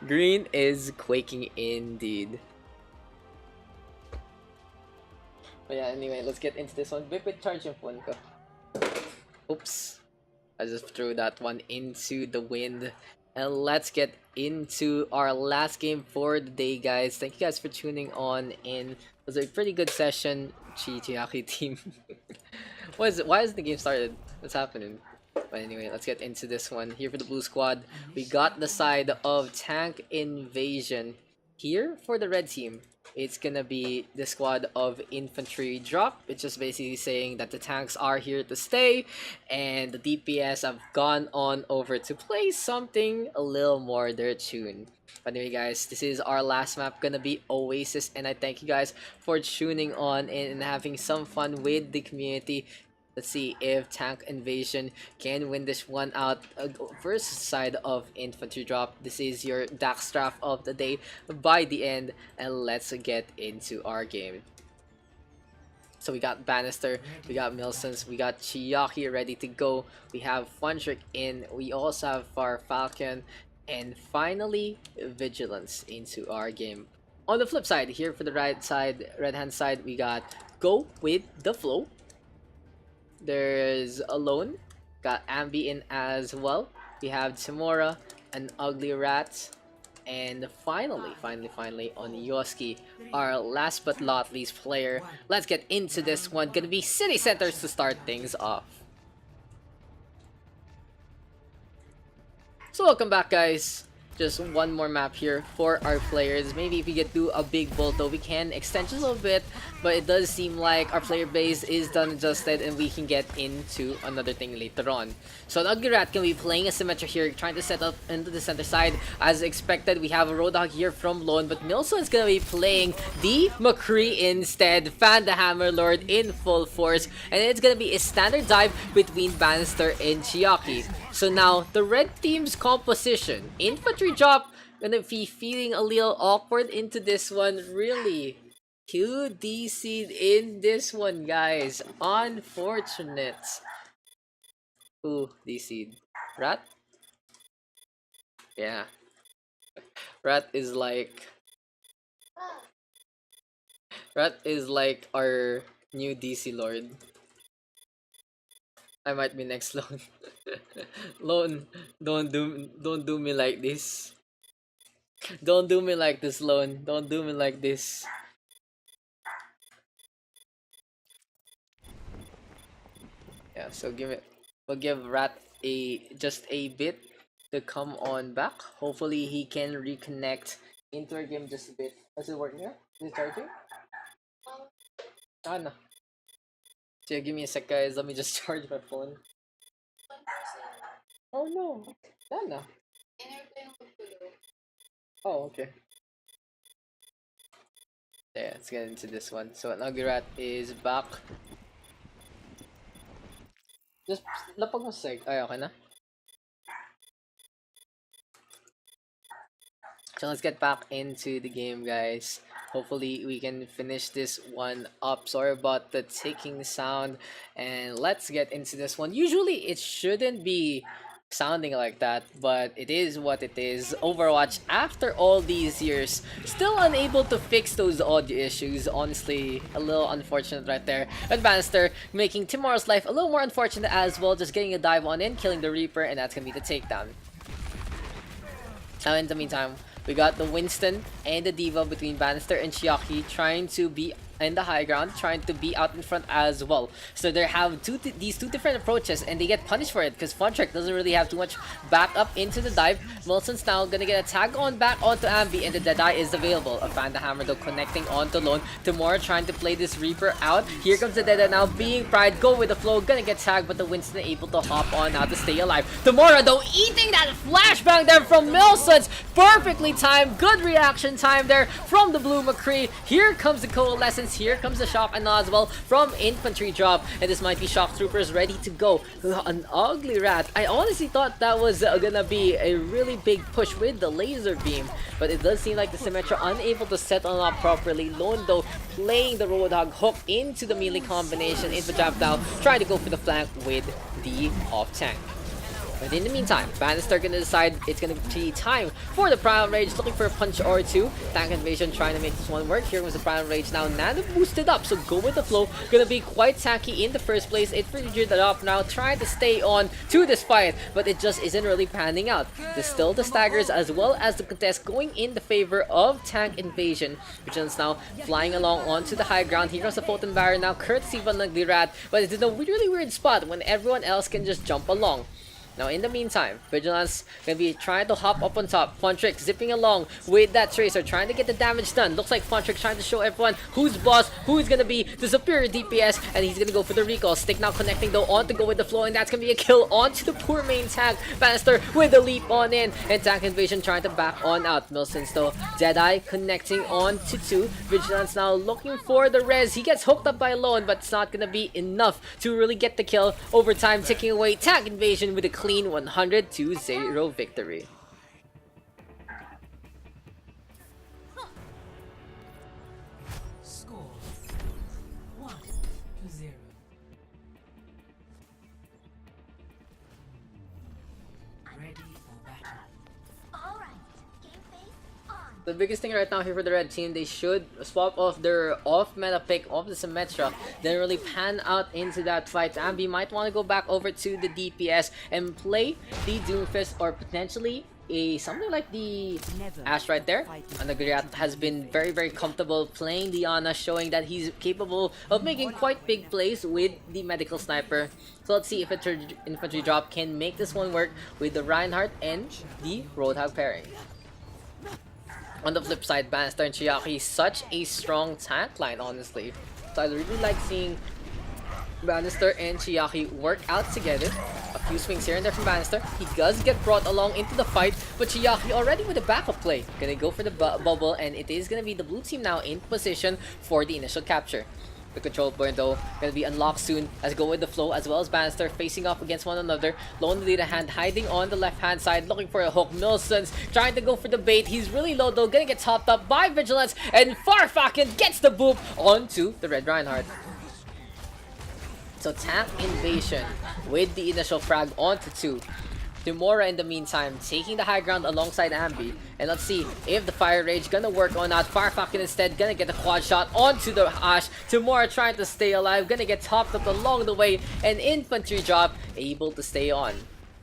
Speaker 1: Green is quaking indeed. But yeah, anyway, let's get into this one. Bipit charge yung phone ko. Oops. I just threw that one into the wind. And let's get into our last game for the day, guys. Thank you guys for tuning on in. It was a pretty good session. Chiaki team. What is it? Why isn't the game started? What's happening? But anyway, let's get into this one. Here for the blue squad, we got the side of Tank Invasion. Here for the red team, it's gonna be the squad of Infantry Drop. It's just basically saying that the tanks are here to stay, and the DPS have gone on over to play something a little more their tune. But anyway, guys, this is our last map, gonna be Oasis, and I thank you guys for tuning on and having some fun with the community. Let's see if Tank Invasion can win this one out versus side of Infantry Drop. This is your Daks draft of the day by the end, and let's get into our game. So we got Bannister, we got Milsons, we got Chiaki ready to go. We have Funtrick in, we also have Far Falcon, and finally Vigilance into our game. On the flip side, here for the right hand side, we got Go with the Flow. There's Alone, got Ambi in as well. We have Tamura, an Ugly Rat, and finally on Yoski, our last but not least player. Let's get into this one. Gonna be City Centers to start things off. So welcome back, guys. Just one more map here for our players. Maybe if we get to a big bolt though, we can extend just a little bit, but it does seem like our player base is done adjusted and we can get into another thing later on. So an Ugly Rat can be playing a Symmetra here, trying to set up into the center side. As expected, we have a Roadhog here from Lone, but Milson is going to be playing the McCree instead. Fan the Hammer Lord in full force, and it's going to be a standard dive between Bannister and Chiaki. So now, the red team's composition. Infantry drop, gonna be feeling a little awkward into this one. Really, 2 DC'd in this one, guys. Unfortunate. Who DC'd? Rat? Yeah. Rat is like... Rat is like our new DC Lord. I might be next, Lone. Lone, don't do me like this. Don't do me like this, Lone. Don't do me like this. Yeah, so we'll give Rat just a bit to come on back. Hopefully he can reconnect into our game just a bit. Is it working here? Is it charging? Ah, no. So give me a sec, guys. Let me just charge my phone. Oh no. Dana. Oh, okay. Yeah, let's get into this one. So an Ugly Rat is back. Just lapag mo sec. Ay, okay na. So let's get back into the game, guys. Hopefully we can finish this one up. Sorry about the ticking sound, and let's get into this one. Usually it shouldn't be sounding like that, but it is what it is. Overwatch, after all these years, still unable to fix those audio issues. Honestly, a little unfortunate right there. And Bannister making Tomorrow's life a little more unfortunate as well, just getting a dive on in, killing the Reaper, and that's gonna be the takedown. Now in the meantime, we got the Winston and the Diva between Bannister and Chiaki trying to be in the high ground, trying to be out in front as well. So they have these two different approaches, and they get punished for it because Funtrek doesn't really have too much backup into the dive. Wilson's now gonna get a tag on back onto Ambi, and the Deadeye is available. A Fan the Hammer though connecting onto Lone. Tomorrow trying to play this Reaper out. Here comes the Deadeye now being Pride. Go with the flow, gonna get tagged, but the Winston able to hop on now to stay alive. Tomorrow though eating that flashbang there from Milsons. Perfectly timed, good reaction time there from the Blue McCree. Here comes the Coalescence. Here comes the Shock and as well from Infantry drop, and this might be Shock Troopers ready to go. An Ugly Rat. I honestly thought that was gonna be a really big push with the laser beam, but it does seem like the Symmetra unable to set on up properly. Lone though playing the Roadhog hook into the melee combination into Junkertown, trying to go for the flank with the off tank. But in the meantime, Bannister gonna decide it's gonna be time for the Primal Rage, looking for a punch or two. Tank Invasion trying to make this one work. Here comes the Primal Rage now, Nano boosted up, so go with the flow. Gonna be quite tanky in the first place. It figured it up now, trying to stay on to this fight, but it just isn't really panning out. There's still the staggers as well as the contest going in the favor of Tank Invasion, which is now flying along onto the high ground. Here comes the Photon Barrier now, courtesy of an Ugly Rat, but it's in a really weird spot when everyone else can just jump along. Now in the meantime, Vigilance gonna be trying to hop up on top. Funtrick zipping along with that Tracer, trying to get the damage done. Looks like Funtrick trying to show everyone who's boss, who's gonna be the superior DPS, and he's gonna go for the recall. Stick now connecting though on to go with the flow, and that's gonna be a kill onto the poor main tank. Bannister with the leap on in, and Tank Invasion trying to back on out. Milsons though, Deadeye connecting on to 2. Vigilance now looking for the res. He gets hooked up by Lone, but it's not gonna be enough to really get the kill. Over time, ticking away. Tank Invasion with a clean 100-0 victory.
Speaker 2: Score 1-0. Ready for battle.
Speaker 5: Alright, game face on.
Speaker 1: The biggest thing right now here for the red team, they should swap off their off-meta pick of the Symmetra, then really pan out into that fight. Ambi might want to go back over to the DPS and play the Doomfist, or potentially something like the
Speaker 2: Never
Speaker 1: Ash right there.
Speaker 2: fight
Speaker 1: And the Griat has been very comfortable playing the Ana, showing that he's capable of making quite big plays with the medical sniper. So let's see if a infantry drop can make this one work with the Reinhardt and the Roadhog pairing. On the flip side, Bannister and Chiaki, such a strong tank line, honestly. So I really like seeing Bannister and Chiaki work out together. A few swings here and there from Bannister. He does get brought along into the fight, but Chiaki already with a backup play. Gonna go for the bubble, and it is gonna be the blue team now in position for the initial capture. The control point though gonna be unlocked soon as Go With The Flow as well as Bannister facing off against one another. Lone the leader hand hiding on the left hand side looking for a hook. Milson's trying to go for the bait. He's really low though, gonna get topped up by Vigilance, and Farfakin gets the boop onto the Red Reinhardt. So tank invasion with the initial frag onto 2. Timora in the meantime taking the high ground alongside Ambi. And let's see if the Fire Rage gonna work or not. Farfakin instead gonna get a quad shot onto the Ash. Timora trying to stay alive, gonna get topped up along the way. An infantry drop able to stay on.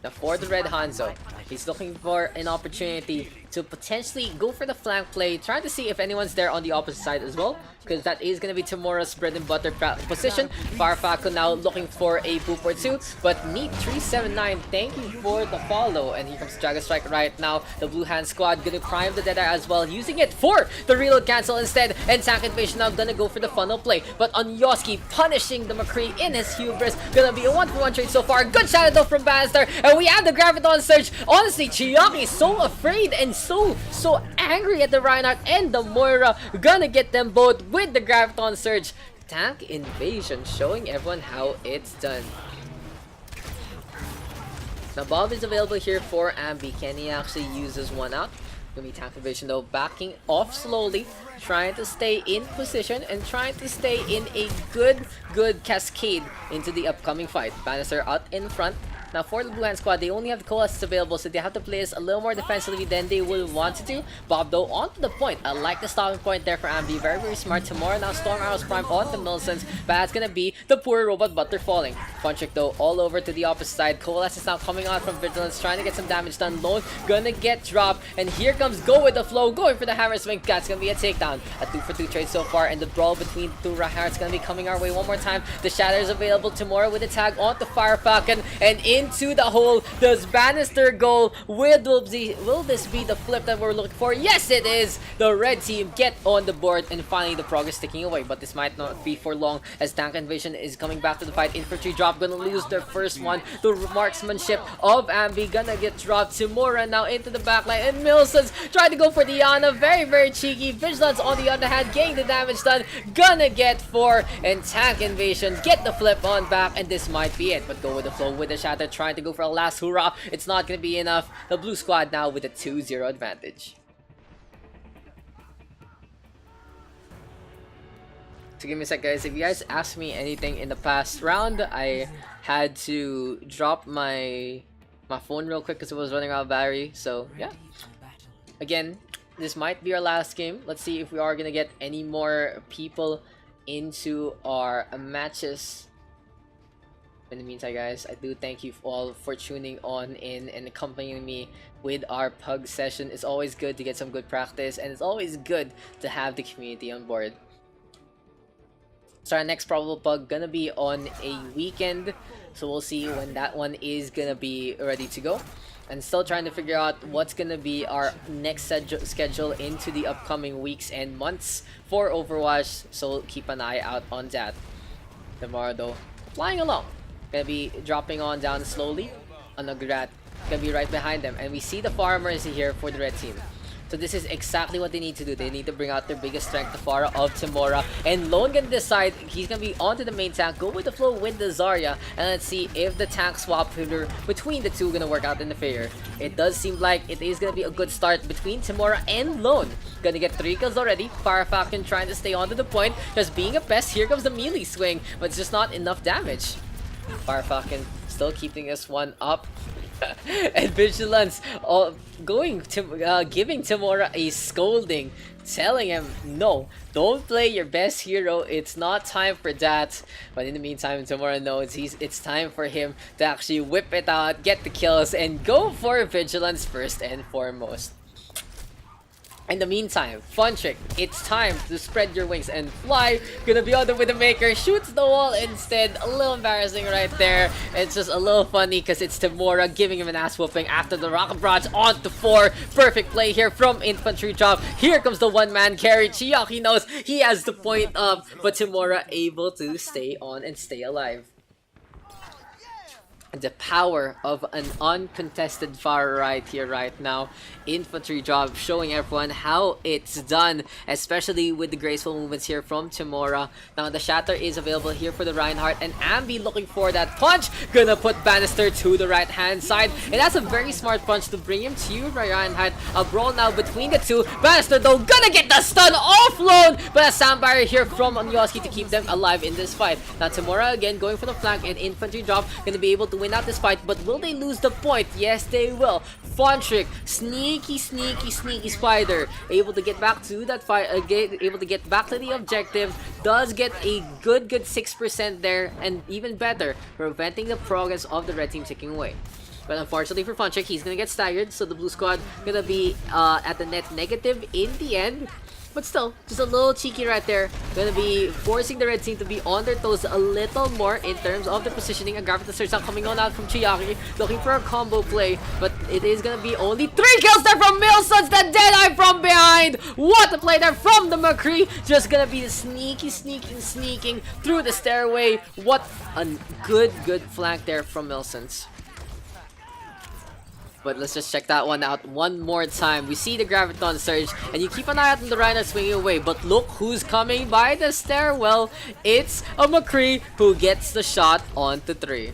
Speaker 1: Now for the Red Hanzo, he's looking for an opportunity to potentially go for the flank play, trying to see if anyone's there on the opposite side as well, because that is going to be Timora's bread and butter position. Farfako now looking for a boop or two, but Neat379, thank you for the follow. And here comes Dragon Strike right now. The Blue Hand Squad gonna prime the Deadeye as well, using it for the reload cancel instead, and Tank Invasion now gonna go for the funnel play. But Onyoski punishing the McCree in his hubris, gonna be a 1-for-1 trade so far. Good shadow though from Bannister, and we have the Graviton Surge. Honestly, Chiaki is so afraid and so angry at the Reinhardt and the Moira, gonna get them both with the Graviton Surge. Tank Invasion showing everyone how it's done. Now Bob is available here for Ambi. Can he actually use this one out? Gonna be Tank Invasion though, backing off slowly, trying to stay in position and trying to stay in a good cascade into the upcoming fight. Bannister out in front. Now for the Blue Hand Squad, they only have the Coalescence available, so they have to play this a little more defensively than they would want to do. Bob though onto the point. I like the stopping point there for Ambi. Very smart. Tomorrow now Storm Arrows Prime onto Milsons, but that's gonna be the poor robot Butler falling. Punchik though all over to the opposite side. Coalescence now coming on from Vigilance, trying to get some damage done. Lone gonna get dropped, and here comes Go With The Flow, going for the hammer swing. That's gonna be a takedown. A 2-for-2 trade so far, and the brawl between the two Reinhardts gonna be coming our way one more time. The Shatter is available tomorrow with a tag onto Fire Falcon and into the hole. Does Bannister go? Will this be the flip that we're looking for? Yes, it is! The red team get on the board, and finally the progress ticking away, but this might not be for long as Tank Invasion is coming back to the fight. Infantry drop gonna lose their first one. The marksmanship of Ambi gonna get dropped. Timura now into the backline, and Milsons trying to go for the Ana. Very cheeky. Vigilance on the other hand getting the damage done. Gonna get 4, and Tank Invasion get the flip on back, and this might be it. But Go With The Flow with the Shatter, trying to go for a last hurrah. It's not gonna be enough. The blue squad now with a 2-0 advantage. So give me a sec, guys. If you guys asked me anything in the past round, I had to drop my phone real quick because it was running out of battery. So yeah, again, this might be our last game. Let's see if we are gonna get any more people into our matches. In the meantime, guys, I do thank you all for tuning on in and accompanying me with our PUG session. It's always good to get some good practice, and it's always good to have the community on board. So our next probable PUG gonna be on a weekend, so we'll see when that one is gonna be ready to go. And still trying to figure out what's gonna be our next schedule into the upcoming weeks and months for Overwatch, so keep an eye out on that. Tomorrow though, flying along. Gonna be dropping on down slowly on the Grat. Gonna be right behind them, and we see the farmers here for the red team. So this is exactly what they need to do. They need to bring out their biggest strength, the Pharah of Timora. And Lone gonna decide he's gonna be onto the main tank, Go With The Flow with the Zarya, and let's see if the tank swap between the two gonna work out in the favor. It does seem like it is gonna be a good start between Timora and Lone. Gonna get 3 kills already. Fire Falcon trying to stay onto the point, just being a pest. Here comes the melee swing, but it's just not enough damage. Fire Falcon still keeping this one up. And Vigilance giving Timora a scolding, telling him, no, don't play your best hero, it's not time for that. But in the meantime, Timora knows it's time for him to actually whip it out, get the kills, and go for Vigilance first and foremost. In the meantime, Funtrick, it's time to spread your wings and fly. Gonna be on the Widowmaker, shoots the wall instead. A little embarrassing right there. It's just a little funny because it's Timora giving him an ass whooping after the Rocket Barrage onto 4. Perfect play here from Infantry Drop. Here comes the one-man carry. Chiaki knows he has the point up, but Timora able to stay on and stay alive. The power of an uncontested far right here right now. Infantry Drop showing everyone how it's done, especially with the graceful movements here from Timora. Now the Shatter is available here for the Reinhardt, and Ambi looking for that punch. Gonna put Bannister to the right hand side, and that's a very smart punch to bring him to Reinhardt. A brawl now between the two. Bannister though gonna get the stun offload, but a sound barrier here from Onyoski to keep them alive in this fight. Now Timora again going for the flank, and Infantry Drop gonna be able to win out this fight, but will they lose the point? Yes, they will. Funtrick, sneaky spider, able to get back to that fight, able to get back to the objective, does get a good 6% there, and even better, preventing the progress of the red team ticking away. But unfortunately for Funtrick, he's gonna get staggered, so the blue squad gonna be at the net negative in the end. But still, just a little cheeky right there. Gonna be forcing the red team to be on their toes a little more in terms of the positioning. A Gravitas Surge now coming on out from Chiaki, looking for a combo play. But it is gonna be only 3 kills there from Milsons, the Deadeye from behind! What a play there from the McCree! Just gonna be the sneaking through the stairway. What a good flank there from Milsons. But let's just check that one out one more time. We see the Graviton Surge, and you keep an eye out on the Rhino swinging away. But look who's coming by the stairwell. It's a McCree who gets the shot onto 3.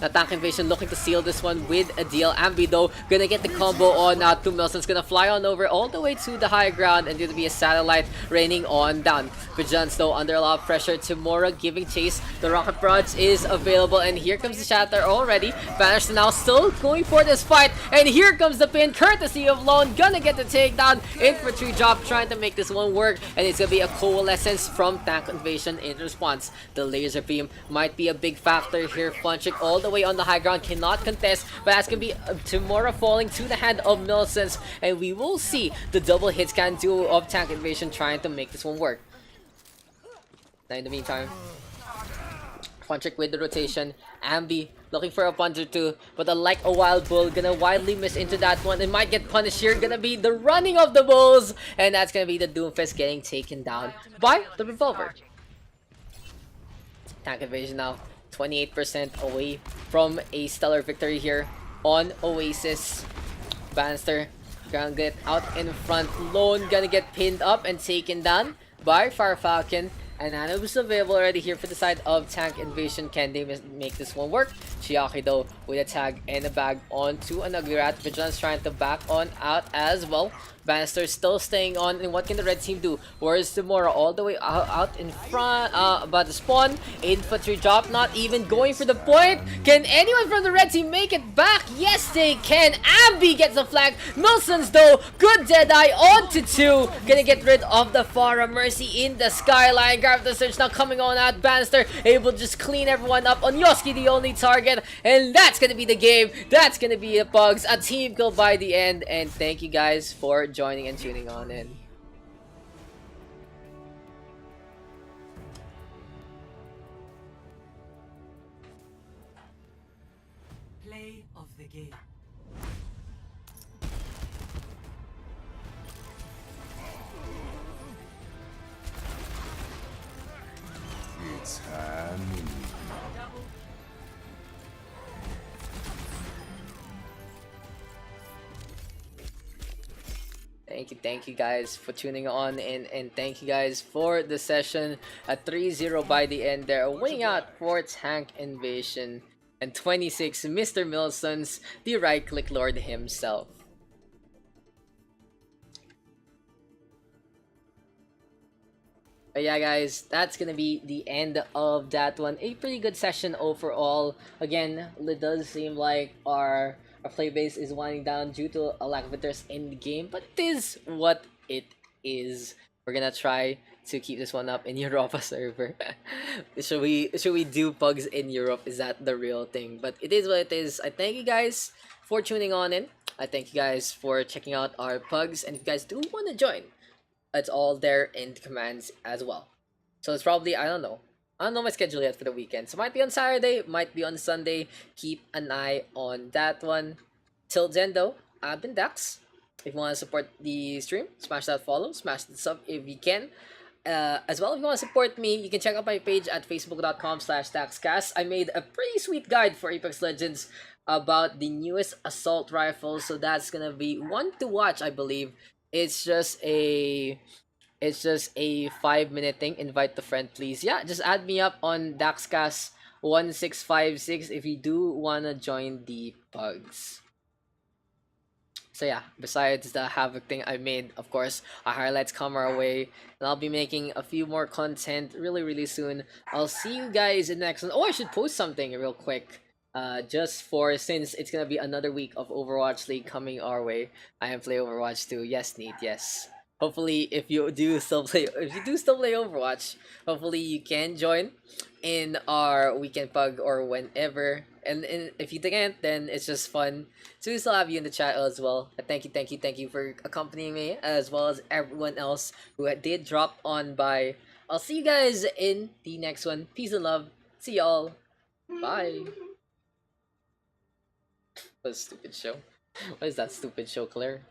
Speaker 1: The Tank Invasion looking to seal this one with a deal. Ambi though gonna get the combo on out to Milson's, gonna fly on over all the way to the high ground, and gonna be a satellite raining on down. Vigilance though under a lot of pressure. Timora giving chase. The Rocket Barrage is available, and here comes the Shatter already. Bannister now still going for this fight, and here comes the pin courtesy of Lone. Gonna get the takedown. Infantry Drop trying to make this one work, and it's gonna be a coalescence from Tank Invasion in response. The laser beam might be a big factor here. Funtrick all the way on the high ground, cannot contest, but that's gonna be Timora falling to the hand of Milsons, and we will see the double hit scan duo of Tank Invasion trying to make this one work. Now in the meantime, Funtrick with the rotation. Ambi looking for a punch or two, but like a wild bull, gonna wildly miss into that one and might get punished here. Gonna be the running of the bulls, and that's gonna be the Doomfist getting taken down by the revolver. Tank Invasion now 28% away from a stellar victory here on Oasis. Bannister gonna get out in front. Lone gonna get pinned up and taken down by Fire Falcon. And Anubis available already here for the side of Tank Invasion. Can they make this one work? Chiaki though with a tag and a bag onto an Ugly Rat. Vigilance trying to back on out as well. Bannister still staying on, and what can the red team do? Where's Timora all the way out in front, about to spawn? Infantry Drop not even going for the point. Can anyone from the red team make it back? Yes, they can. Ambi gets the flag. Milsons though, good Deadeye onto 2. Gonna get rid of the Farah Mercy in the skyline. Gravitas Surge now coming on out. Bannister able to just clean everyone up. Onyoski the only target, and that's gonna be the game. That's gonna be the Pugs. A team kill by the end, and thank you guys for joining and tuning on in.
Speaker 2: Play of the game.
Speaker 3: It's happening.
Speaker 1: Thank you guys for tuning on in, and thank you guys for the session. At 3-0 by the end there, winning out for Tank Invasion, and 26 Mr. Milsons, the right click lord himself. But yeah, guys, that's gonna be the end of that one. A pretty good session overall. Again, it does seem like our play base is winding down due to a lack of interest in the game, but it is what it is. We're gonna try to keep this one up in Europa server. Should we do pugs in Europe? Is that the real thing? But it is what it is. I thank you guys for tuning on in. I thank you guys for checking out our pugs, and if you guys do want to join, it's all there in the commands as well. So it's probably, I don't know. I don't know my schedule yet for the weekend. So might be on Saturday, might be on Sunday. Keep an eye on that one. Till then though, I've been Dax. If you want to support the stream, smash that follow, smash the sub if you can. As well, if you want to support me, you can check out my page at facebook.com/DaxCast. I made a pretty sweet guide for Apex Legends about the newest assault rifle, so that's gonna be one to watch, I believe. It's just a 5-minute thing. Invite the friend, please. Yeah, just add me up on DaxCast1656 if you do wanna join the pugs. So yeah, besides the Havoc thing I made, of course, our highlights come our way, and I'll be making a few more content really soon. I'll see you guys in the next one. Oh, I should post something real quick. Just for, since it's gonna be another week of Overwatch League coming our way. I am play Overwatch too. Yes, Nate. Yes. Hopefully, if you do still play Overwatch, hopefully you can join in our weekend pug or whenever. And if you can't, then it's just fun to still have you in the chat as well. Thank you for accompanying me, as well as everyone else who did drop on by. I'll see you guys in the next one. Peace and love. See y'all. Bye. What a stupid show. What is that stupid show, Claire?